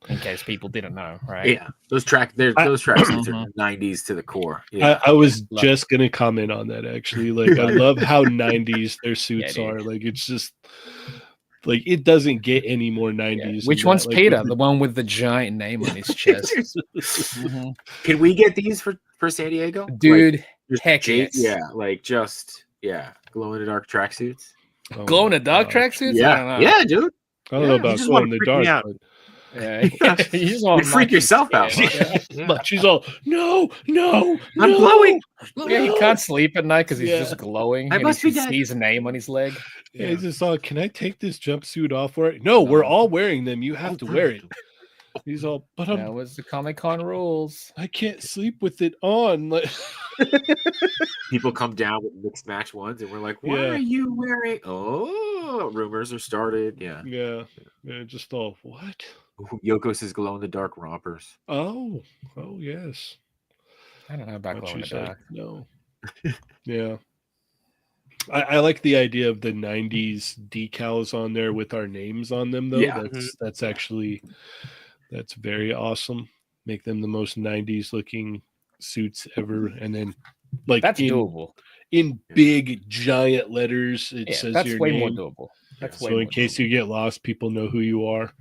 in case people didn't know, right? yeah, those tracks are Mhm. 90s to the core. Yeah. I was Love just gonna comment on that actually. Like, I love how 90s their suits dude. are. Like, it's just like it doesn't get any more 90s. Yeah. than Which that. one's Like, Peter? with The one with the giant name on his chest. Mhm. Can we get these for San Diego? Dude, Just heck yes. Yeah, like just glow in the dark tracksuits. oh Glow in my the dark gosh. tracksuits? I Yeah, don't know. yeah, dude. I don't know Yeah, you about just glow wanna in the freak me dark. out. But Yeah, you just want You freak Mikey yourself out, scared. bro. but she's all no. I'm glowing. Yeah, he no." can't sleep at night because he's Yeah. just glowing. I and must he be dead. sees a name on his leg. Yeah, he's just all, can I take this jumpsuit off for it? No, we're all wearing them. You have to wear it. He's all, but That was the Comic-Con rules. I can't sleep with it on. Like, People come down with mixed match ones, and we're like, "Why Yeah. are you wearing?" Oh, rumors are started. Yeah, yeah, just all what? Yoko's glow in the dark rompers. Oh yes. I don't know about What glow in you the said. dark. No. Yeah. I like the idea of the 90s decals on there with our names on them, though. Yeah. That's actually that's very awesome. Make them the most 90s looking suits ever. And then like That's in, doable. in big giant letters, it Yeah, says that's your way name. more doable. That's way So more in case doable. you get lost, people know who you are.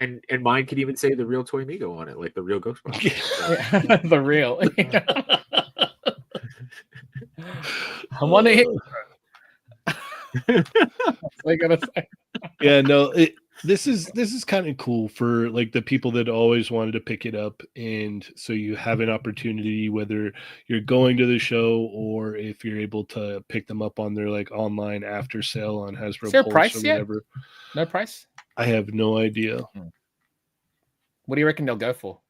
And mine could even say the real Toy Migo on it, like the real Ghostbusters. Yeah, the real. I want to hit. That's what I gotta say. Yeah, no, this is kind of cool for like the people that always wanted to pick it up, and so you have an opportunity whether you're going to the show or if you're able to pick them up on their like online after sale on Hasbro Is there a Pulse price or yet? whatever. No price. I have no idea. What do you reckon they'll go for?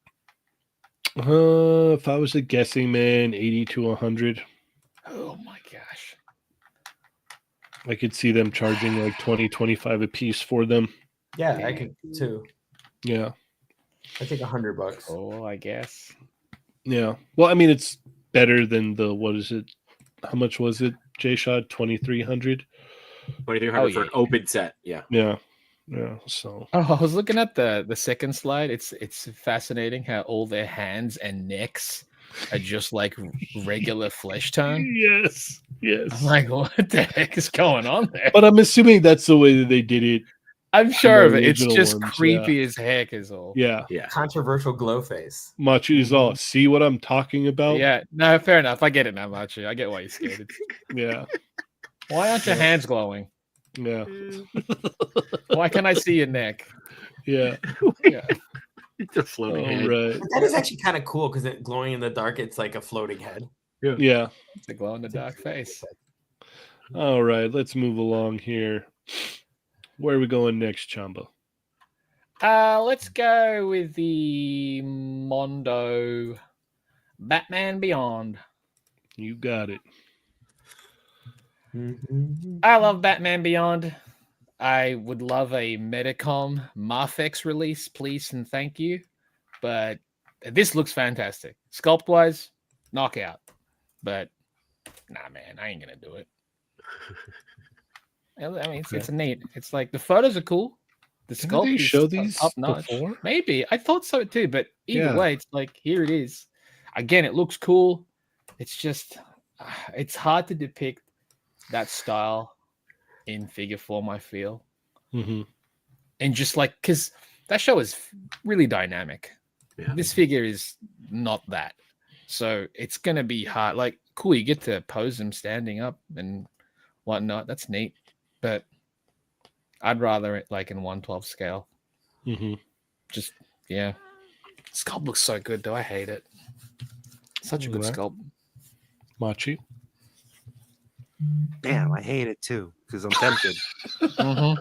If I was a guessing man, 80 to 100. Oh my gosh. I could see them charging like 20, 25 a piece for them. Yeah, I could too. Yeah. I think $100. Oh, I guess. Yeah. Well, I mean, it's better than the, what is it? How much was it, J-Shot? 2,300? 2,300 for an open set. Yeah. Yeah. Yeah. So. Oh, I was looking at the second slide. It's fascinating how all their hands and necks are just like regular flesh tone. Yes. Yes. I'm like, what the heck is going on there? But I'm assuming that's the way that they did it. I'm sure the of it. It's original just ones, creepy as heck, is all. Yeah. Yeah. Controversial glow face. Machi is all, see what I'm talking about? Yeah, no, fair enough. I get it now, Machi. I get why you're scared. Yeah. Why aren't your hands glowing? Yeah. Why can't I see your neck? Yeah. Yeah. It's a floating All head. right. But that is actually kind of cool because glowing in the dark, it's like a floating head. Yeah. It's a glow in the dark face. All right. Let's move along here. Where are we going next, Chamba? Let's go with the Mondo Batman Beyond. You got it. I love Batman Beyond. I would love a Metacom Marfex release, please and thank you. But this looks fantastic. Sculpt wise, knockout. But nah, man, I ain't gonna do it. I mean, it's neat. It's like the photos are cool. The Didn't sculpt they is show these top notch. before? Maybe I thought so too, but either Yeah. way, it's like here it is. Again, it looks cool. It's just it's hard to depict that style in figure form, I feel. Mm-hmm. And just like because that show is really dynamic. Yeah. This figure is not that. So it's gonna be hard. Like, cool, you get to pose them standing up and whatnot. That's neat. But I'd rather it like in 1/12 scale. Mm-hmm. Just yeah. Sculpt looks so good, though. I hate it. Such a good Alright. sculpt. Machi. Damn, I hate it too because I'm tempted. Mm-hmm.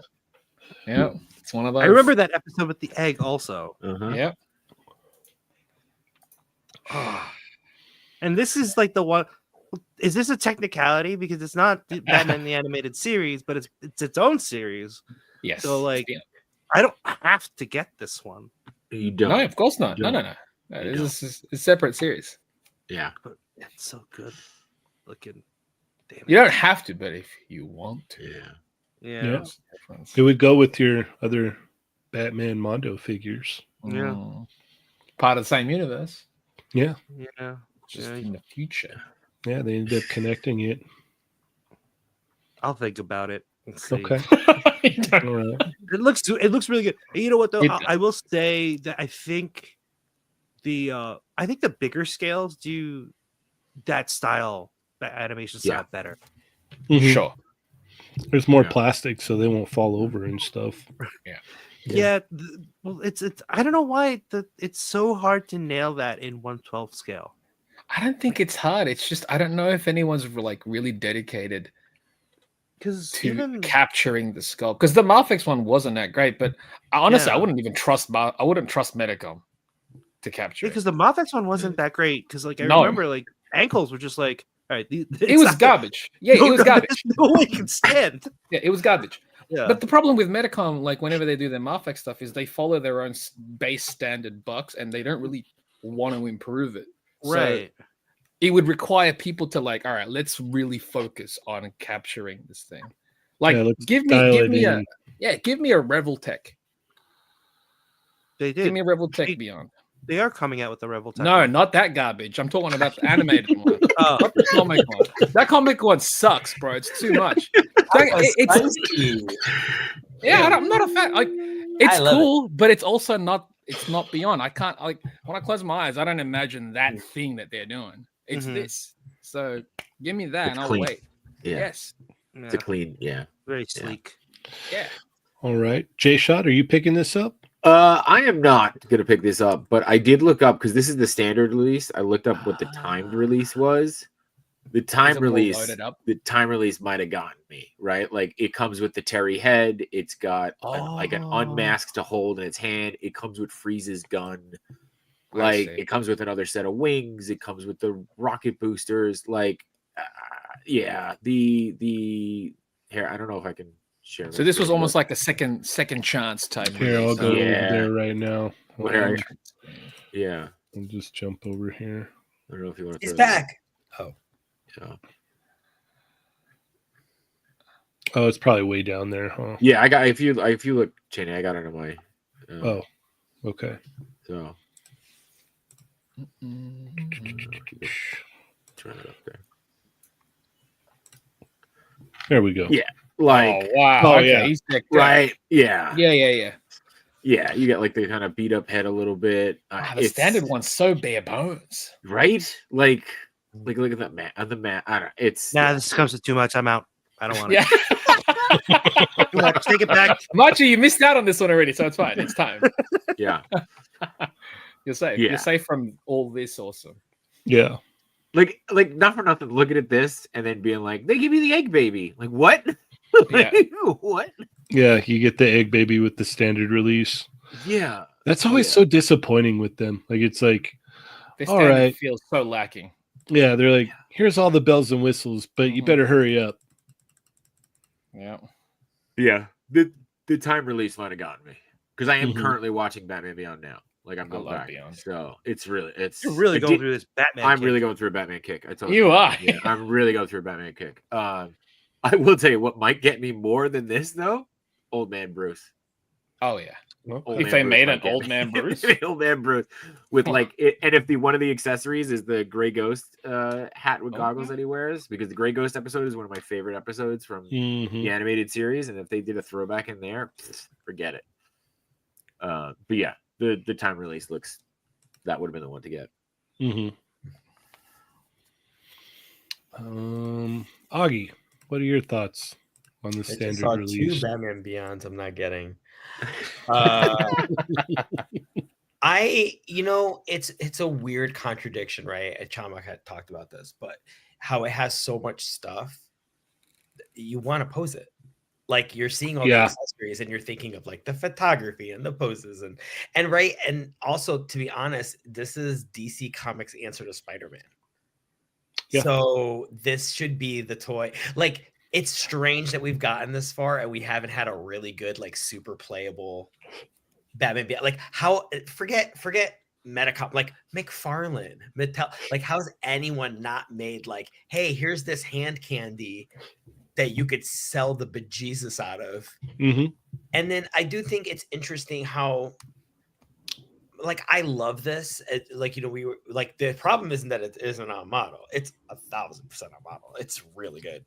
Yeah, it's one of those. I remember that episode with the egg also. Yeah. And this is like the one. Is this a technicality because it's not Batman the Animated Series, but it's its own series? Yes. So like, I don't have to get this one. You don't. No, of course not. No. You This is a separate series. Yeah. But it's so good looking. Damn it. You don't have to, but if you want to. Yeah. Yeah. Yeah. It would go with your other Batman Mondo figures. Yeah. Part of the same universe. Yeah. Yeah. Just Yeah. in the future. Yeah, they ended up connecting it. I'll think about it. And see. Okay. All right. It looks really good. And you know what though? It- I will say that I think the bigger scales do that style, that animation style Yeah. better. Mhm. Sure. There's more Yeah. plastic, so they won't fall over and stuff. Yeah. Well, it's I don't know why it's so hard to nail that in 1/12 scale. I don't think it's hard. It's just I don't know if anyone's like really dedicated Because to even capturing the sculpt. Because the Marfix one wasn't that great, but honestly, I Yeah. wouldn't even trust I wouldn't trust Medicom to capture it. because the Mofex one wasn't that great. Because like I No. remember like ankles were just like all right. It was garbage. Yeah, it was garbage. No way can stand. Yeah, it was garbage. Yeah. But the problem with Medicom, like whenever they do their Marfix stuff, is they follow their own base standard bucks and they don't really want to improve it. So right. it would require people to like, all right, let's really focus on capturing this thing. Like, Yeah, let's give dial me it in. give me a Revel Tech. They did. Give me a Revel Tech They- Beyond. They are coming out with the Rebel Tech. No, not that garbage. I'm talking about the animated one, Oh. not the comic one. That comic one sucks, bro. It's too much. I'm not a fan. Like, it's I love cool, but it's also not. It's not Beyond. I can't like when I close my eyes, I don't imagine that thing that they're doing. It's Mhm. this. So give me that, It's and I'll clean. wait. Yeah. Yes. Yeah, It's a clean. Yeah. very sleek. Yeah. All right. J-Shot, are you picking this up? I am not gonna pick this up, but I did look up because this is the standard release. I looked up what the timed release was. The time Is it more release, loaded up? the time release might have gotten me right. Like it comes with the Terry head. It's got like an unmasked to hold in its hand. It comes with Freeze's gun. Like see. it comes with another set of wings. It comes with the rocket boosters. Like, yeah, the here. I don't know if I can share. So this was almost like a second chance type. Here, I'll release, go huh? Yeah. over there right now. Hold Where- on. yeah. I'll just jump over here. I don't know if you want to. He's back. Yeah. Oh, it's probably way down there, huh? Yeah, I got if you look, Cheynee, I got it on my. Oh, okay. So Mm-hmm. turn it up there. There we go. Yeah. Like Oh wow! Oh, Okay, yeah. he's decked out. right, yeah, Yeah. You get like the kind of beat up head a little bit. Wow, the It's- standard one's so bare bones. right? Like look at that mat on the mat. I don't. It's Nah, this comes with too much. I'm out. I don't want it. Yeah. Too much. Take it back. Machi, you missed out on this one already, so it's fine. It's time. yeah. You're safe. Yeah. You're safe from all this. Awesome. Yeah. Like not for nothing. Looking at this and then being like, they give you the egg baby. Like what? Yeah. What? Yeah, you get the egg baby with the standard release. Yeah. That's always Yeah. so disappointing with them. Like it's like, This All standard right. feels so lacking. yeah, they're like, here's all the bells and whistles, but you Mhm. better hurry up. Yeah. Yeah. The time release might have gotten me. Because I am Mhm. currently watching Batman Beyond now. Like I'm I going love back. Beyond. So it's really You're really I going did- through this Batman. I'm kick. really going through a Batman kick. I told You are. Yeah, I'm really going through a Batman kick. I will tell you what might get me more than this though. Old Man Bruce. Oh yeah. Old If Man they Bruce made might an get old me. man Bruce. Old Man Bruce with like it, and if one of the accessories is the Gray Ghost hat with goggles Okay. that he wears, because the Gray Ghost episode is one of my favorite episodes from Mhm. the animated series, and if they did a throwback in there, forget it. But yeah, the time release looks that would have been the one to get. Mhm. Augie, what are your thoughts on the I just standard saw release? two Batman Beyonds I'm not getting. It's a weird contradiction, right? Chamba had talked about this, but how it has so much stuff, you want to pose it. Like you're seeing all the accessories and you're thinking of like the photography and the poses and right. And also, to be honest, this is DC Comics' answer to Spider-Man. Yeah. So this should be the toy. Like, it's strange that we've gotten this far and we haven't had a really good, like, super playable Batman. Like, how forget Metacom, like McFarlane, Mattel. Like, how's anyone not made like, hey, here's this hand candy that you could sell the bejesus out of? Mm-hmm. And then I do think it's interesting how, like, I love this. Like, we were like, the problem isn't that it isn't on model. It's 1,000% on model. It's really good.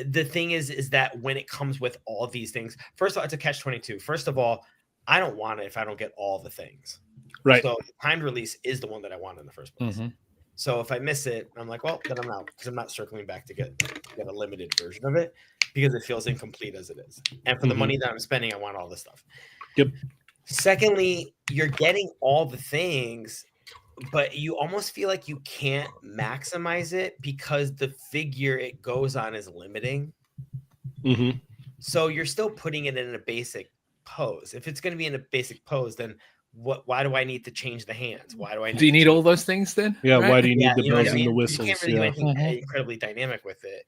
The thing is that when it comes with all these things, first of all, it's a catch-22. First of all, I don't want it if I don't get all the things. Right. So timed release is the one that I want in the first place. Mm-hmm. So if I miss it, I'm like, well, then I'm out, because I'm not circling back to get a limited version of it, because it feels incomplete as it is. And for the money that I'm spending, I want all this stuff. Yep. Secondly, you're getting all the things, but you almost feel like you can't maximize it because the figure it goes on is limiting. Mm-hmm. So you're still putting it in a basic pose. If it's going to be in a basic pose, then why do I need to change the hands? Why do I need do you need all those things then? Yeah, right? why do you need the bells and the whistles? You can't really do anything incredibly dynamic with it.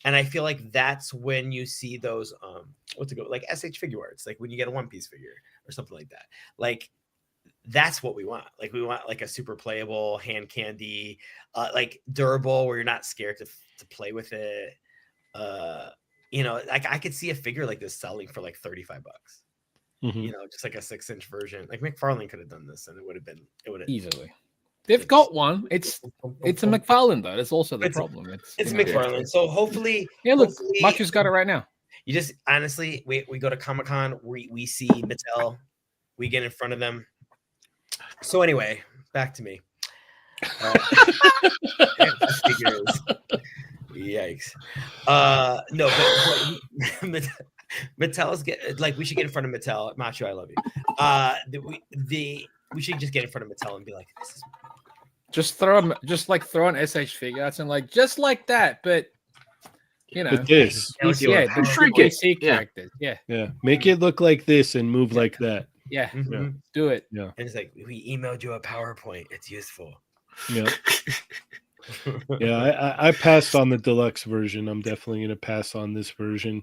And I feel like that's when you see those like SH figure arts, like when you get a One Piece figure or something like that. Like, that's what we want. Like, we want like a super playable hand candy, like durable, where you're not scared to play with it. Like, I could see a figure like this selling for like $35. Mm-hmm. Just like a 6-inch version. Like, McFarlane could have done this, and it would have easily. They've got one. It's a McFarlane though. That's also the problem. It's McFarlane. So hopefully, look, Machu's got it right now. You just honestly, we go to Comic-Con, we see Mattel, we get in front of them. So anyway, back to me. Yikes. No, but Mattel's we should get in front of Mattel. Macho, I love you. We should just get in front of Mattel and be like, this is... just throw an SH figure out and like, just like that, but with this, the shrink it, characters, yeah, make it look like this and move like that. Yeah, do it. Yeah, and it's like, we emailed you a PowerPoint. It's useful. Yeah. Yeah, I passed on the deluxe version. I'm definitely going to pass on this version.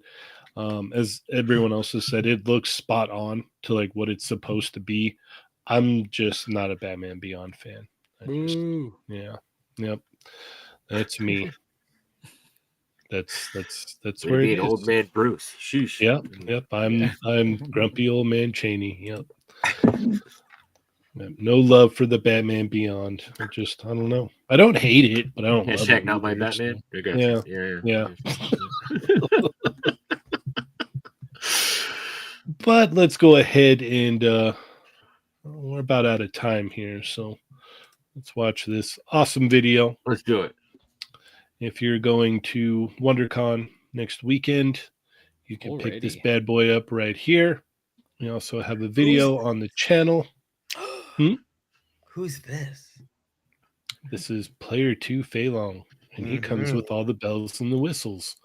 As everyone else has said, it looks spot on to like what it's supposed to be. I'm just not a Batman Beyond fan. Yep. That's me. That's where it is. Old man Bruce. Sheesh. Yep. I'm grumpy old man Cheynee. Yep. No love for the Batman Beyond. I don't know. I don't hate it, but I don't love it. Not my Batman. So. Yeah. But let's go ahead and we're about out of time here, so let's watch this awesome video. Let's do it. If you're going to WonderCon next weekend, you can pick this bad boy up right here. We also have a video on the channel. Who's this? This is Player 2 Fei Long, and he comes with all the bells and the whistles.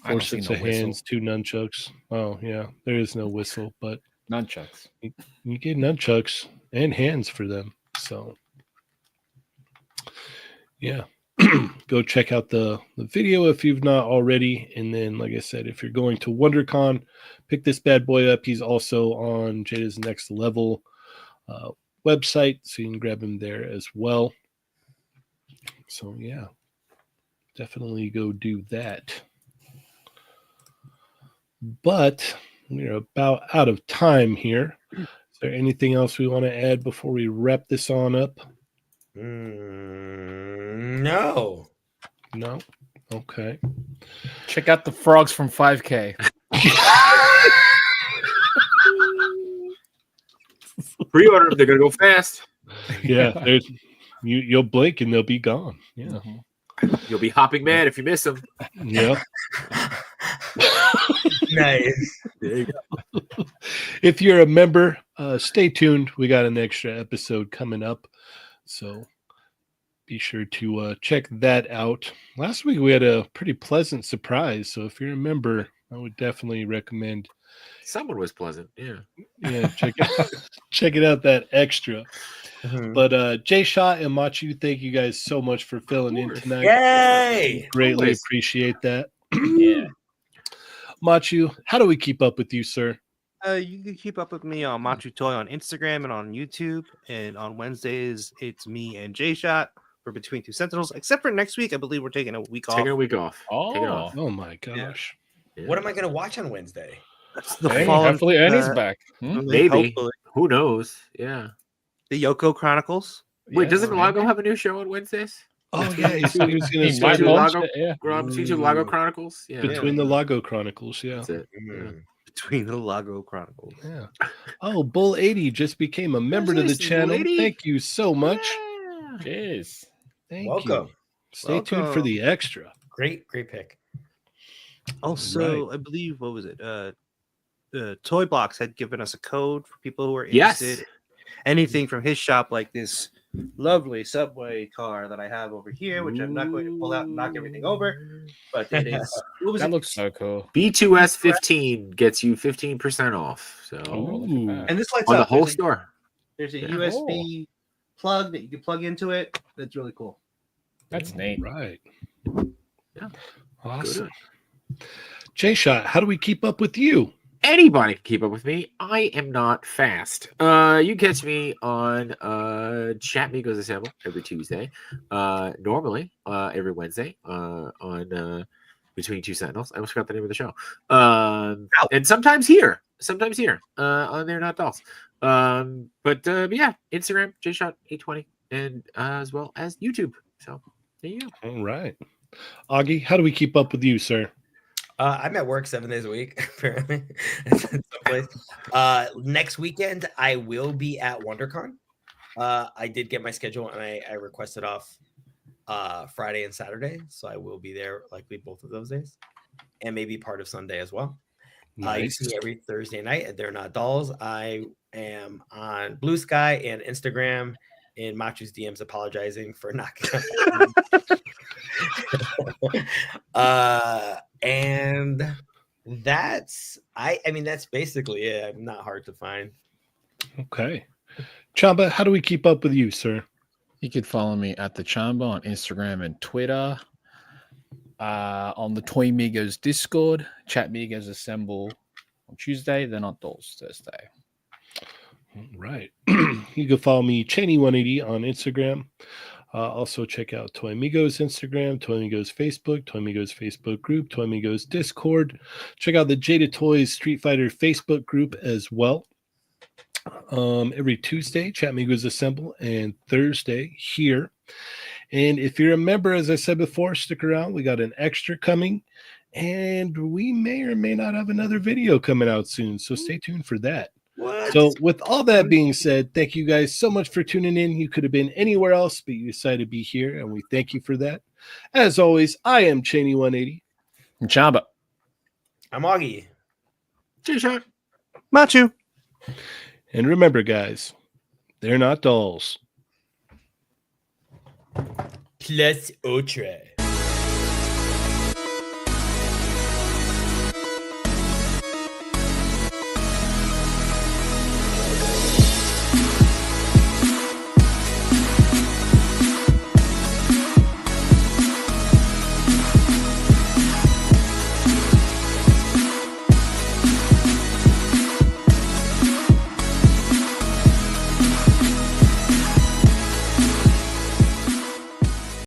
4 sets of hands, 2 nunchucks. Oh, yeah, there is no whistle, but nunchucks. You get nunchucks and hands for them. So, yeah. Go check out the video if you've not already. And then, like I said, if you're going to WonderCon, pick this bad boy up. He's also on Jada's Next Level website, so you can grab him there as well. So, yeah, definitely go do that. But we're about out of time here. Is there anything else we want to add before we wrap this on up? No. Okay. Check out the frogs from 5K. Pre-order them, they're gonna go fast. Yeah, you'll blink and they'll be gone. Yeah. You'll be hopping mad if you miss them. Yeah. Nice. If you're a member, stay tuned. We got an extra episode coming up, so be sure to check that out. Last week we had a pretty pleasant surprise, so if you're a member, I would definitely recommend. Someone was pleasant. Yeah. Yeah, check it out, that extra. But Jay Shot and Machu, thank you guys so much for filling in tonight. Yay! Greatly Always. appreciate that. Yeah. Machu, how do we keep up with you, sir? You can keep up with me on Machu Toy on Instagram and on YouTube. And on Wednesdays, it's me and Jay Shot for Between Two Sentinels. Except for next week, I believe we're taking a week off. Taking a week off. Take it Oh, off. Oh my gosh. Yeah. What am I going to watch on Wednesday? That's the dang, Fallen hopefully Ernie's Fett, back. Maybe. hopefully. Who knows? Yeah. The Yoko Chronicles. Wait, Yeah, doesn't right. Lago have a new show on Wednesdays? Oh yeah, he said he was going He to might start Between launch Lago- it, yeah. Between two Lago Chronicles? Yeah. between the Lago Chronicles. Yeah. That's it. Between the Lago Chronicles. Yeah. Oh, Bull 80 just became a member to the Congratulations, channel. Bull 80. Thank you so much. Yeah. Cheers. Thank Welcome. you. Stay tuned for the extra. Great pick. Also, I believe, what was it? Toy Box had given us a code for people who are Yes. interested. Anything from his shop, like this lovely subway car that I have over here, which I'm not going to pull out and knock everything over. But it is. What was That it? looks so cool. B2S 15 gets you 15% off. So Oh, look at that. And this lights on the up. whole There's a- store. There's a Yeah. USB plug that you can plug into it. That's really cool. That's neat. Right. Yeah. Awesome. Jay Shot, how do we keep up with you? Anybody can keep up with me. I am not fast. You catch me on Chat Migos Assemble every Tuesday. Normally every Wednesday on Between Two Sentinels. I almost forgot the name of the show. And sometimes here on They're Not Dolls. But yeah, Instagram JShot820 and as well as YouTube. So there you go. All right. Augie, how do we keep up with you, sir? I'm at work 7 days a week, apparently. Someplace. Next weekend, I will be at WonderCon. I did get my schedule and I requested off Friday and Saturday. So I will be there likely both of those days and maybe part of Sunday as well. You see me every Thursday night at They're Not Dolls. I am on Blue Sky and Instagram in Machu's DMs apologizing for knocking and that's that's basically it. I'm not hard to find. Okay. Chamba, how do we keep up with you, sir? You could follow me at the Chamba on Instagram and Twitter. On the Toy Migos Discord, Chat Migos Assemble on Tuesday, They're Not Dolls Thursday. All right. You can follow me, Cheynee180 on Instagram. Also check out Toy Migos Instagram, Toy Migos Facebook, Toy Migos Facebook group, Toy Migos Discord. Check out the Jada Toys Street Fighter Facebook group as well. Every Tuesday, Chat Migos Assemble, and Thursday here. And if you're a member, as I said before, stick around. We got an extra coming, and we may or may not have another video coming out soon. So stay tuned for that. So with all that being said, thank you guys so much for tuning in. You could have been anywhere else, but you decided to be here, and we thank you for that. As always, I am Cheynee180. Chamba. I'm Augie. J-Shot. Machu. And remember, guys, they're not dolls. Plus Ultra.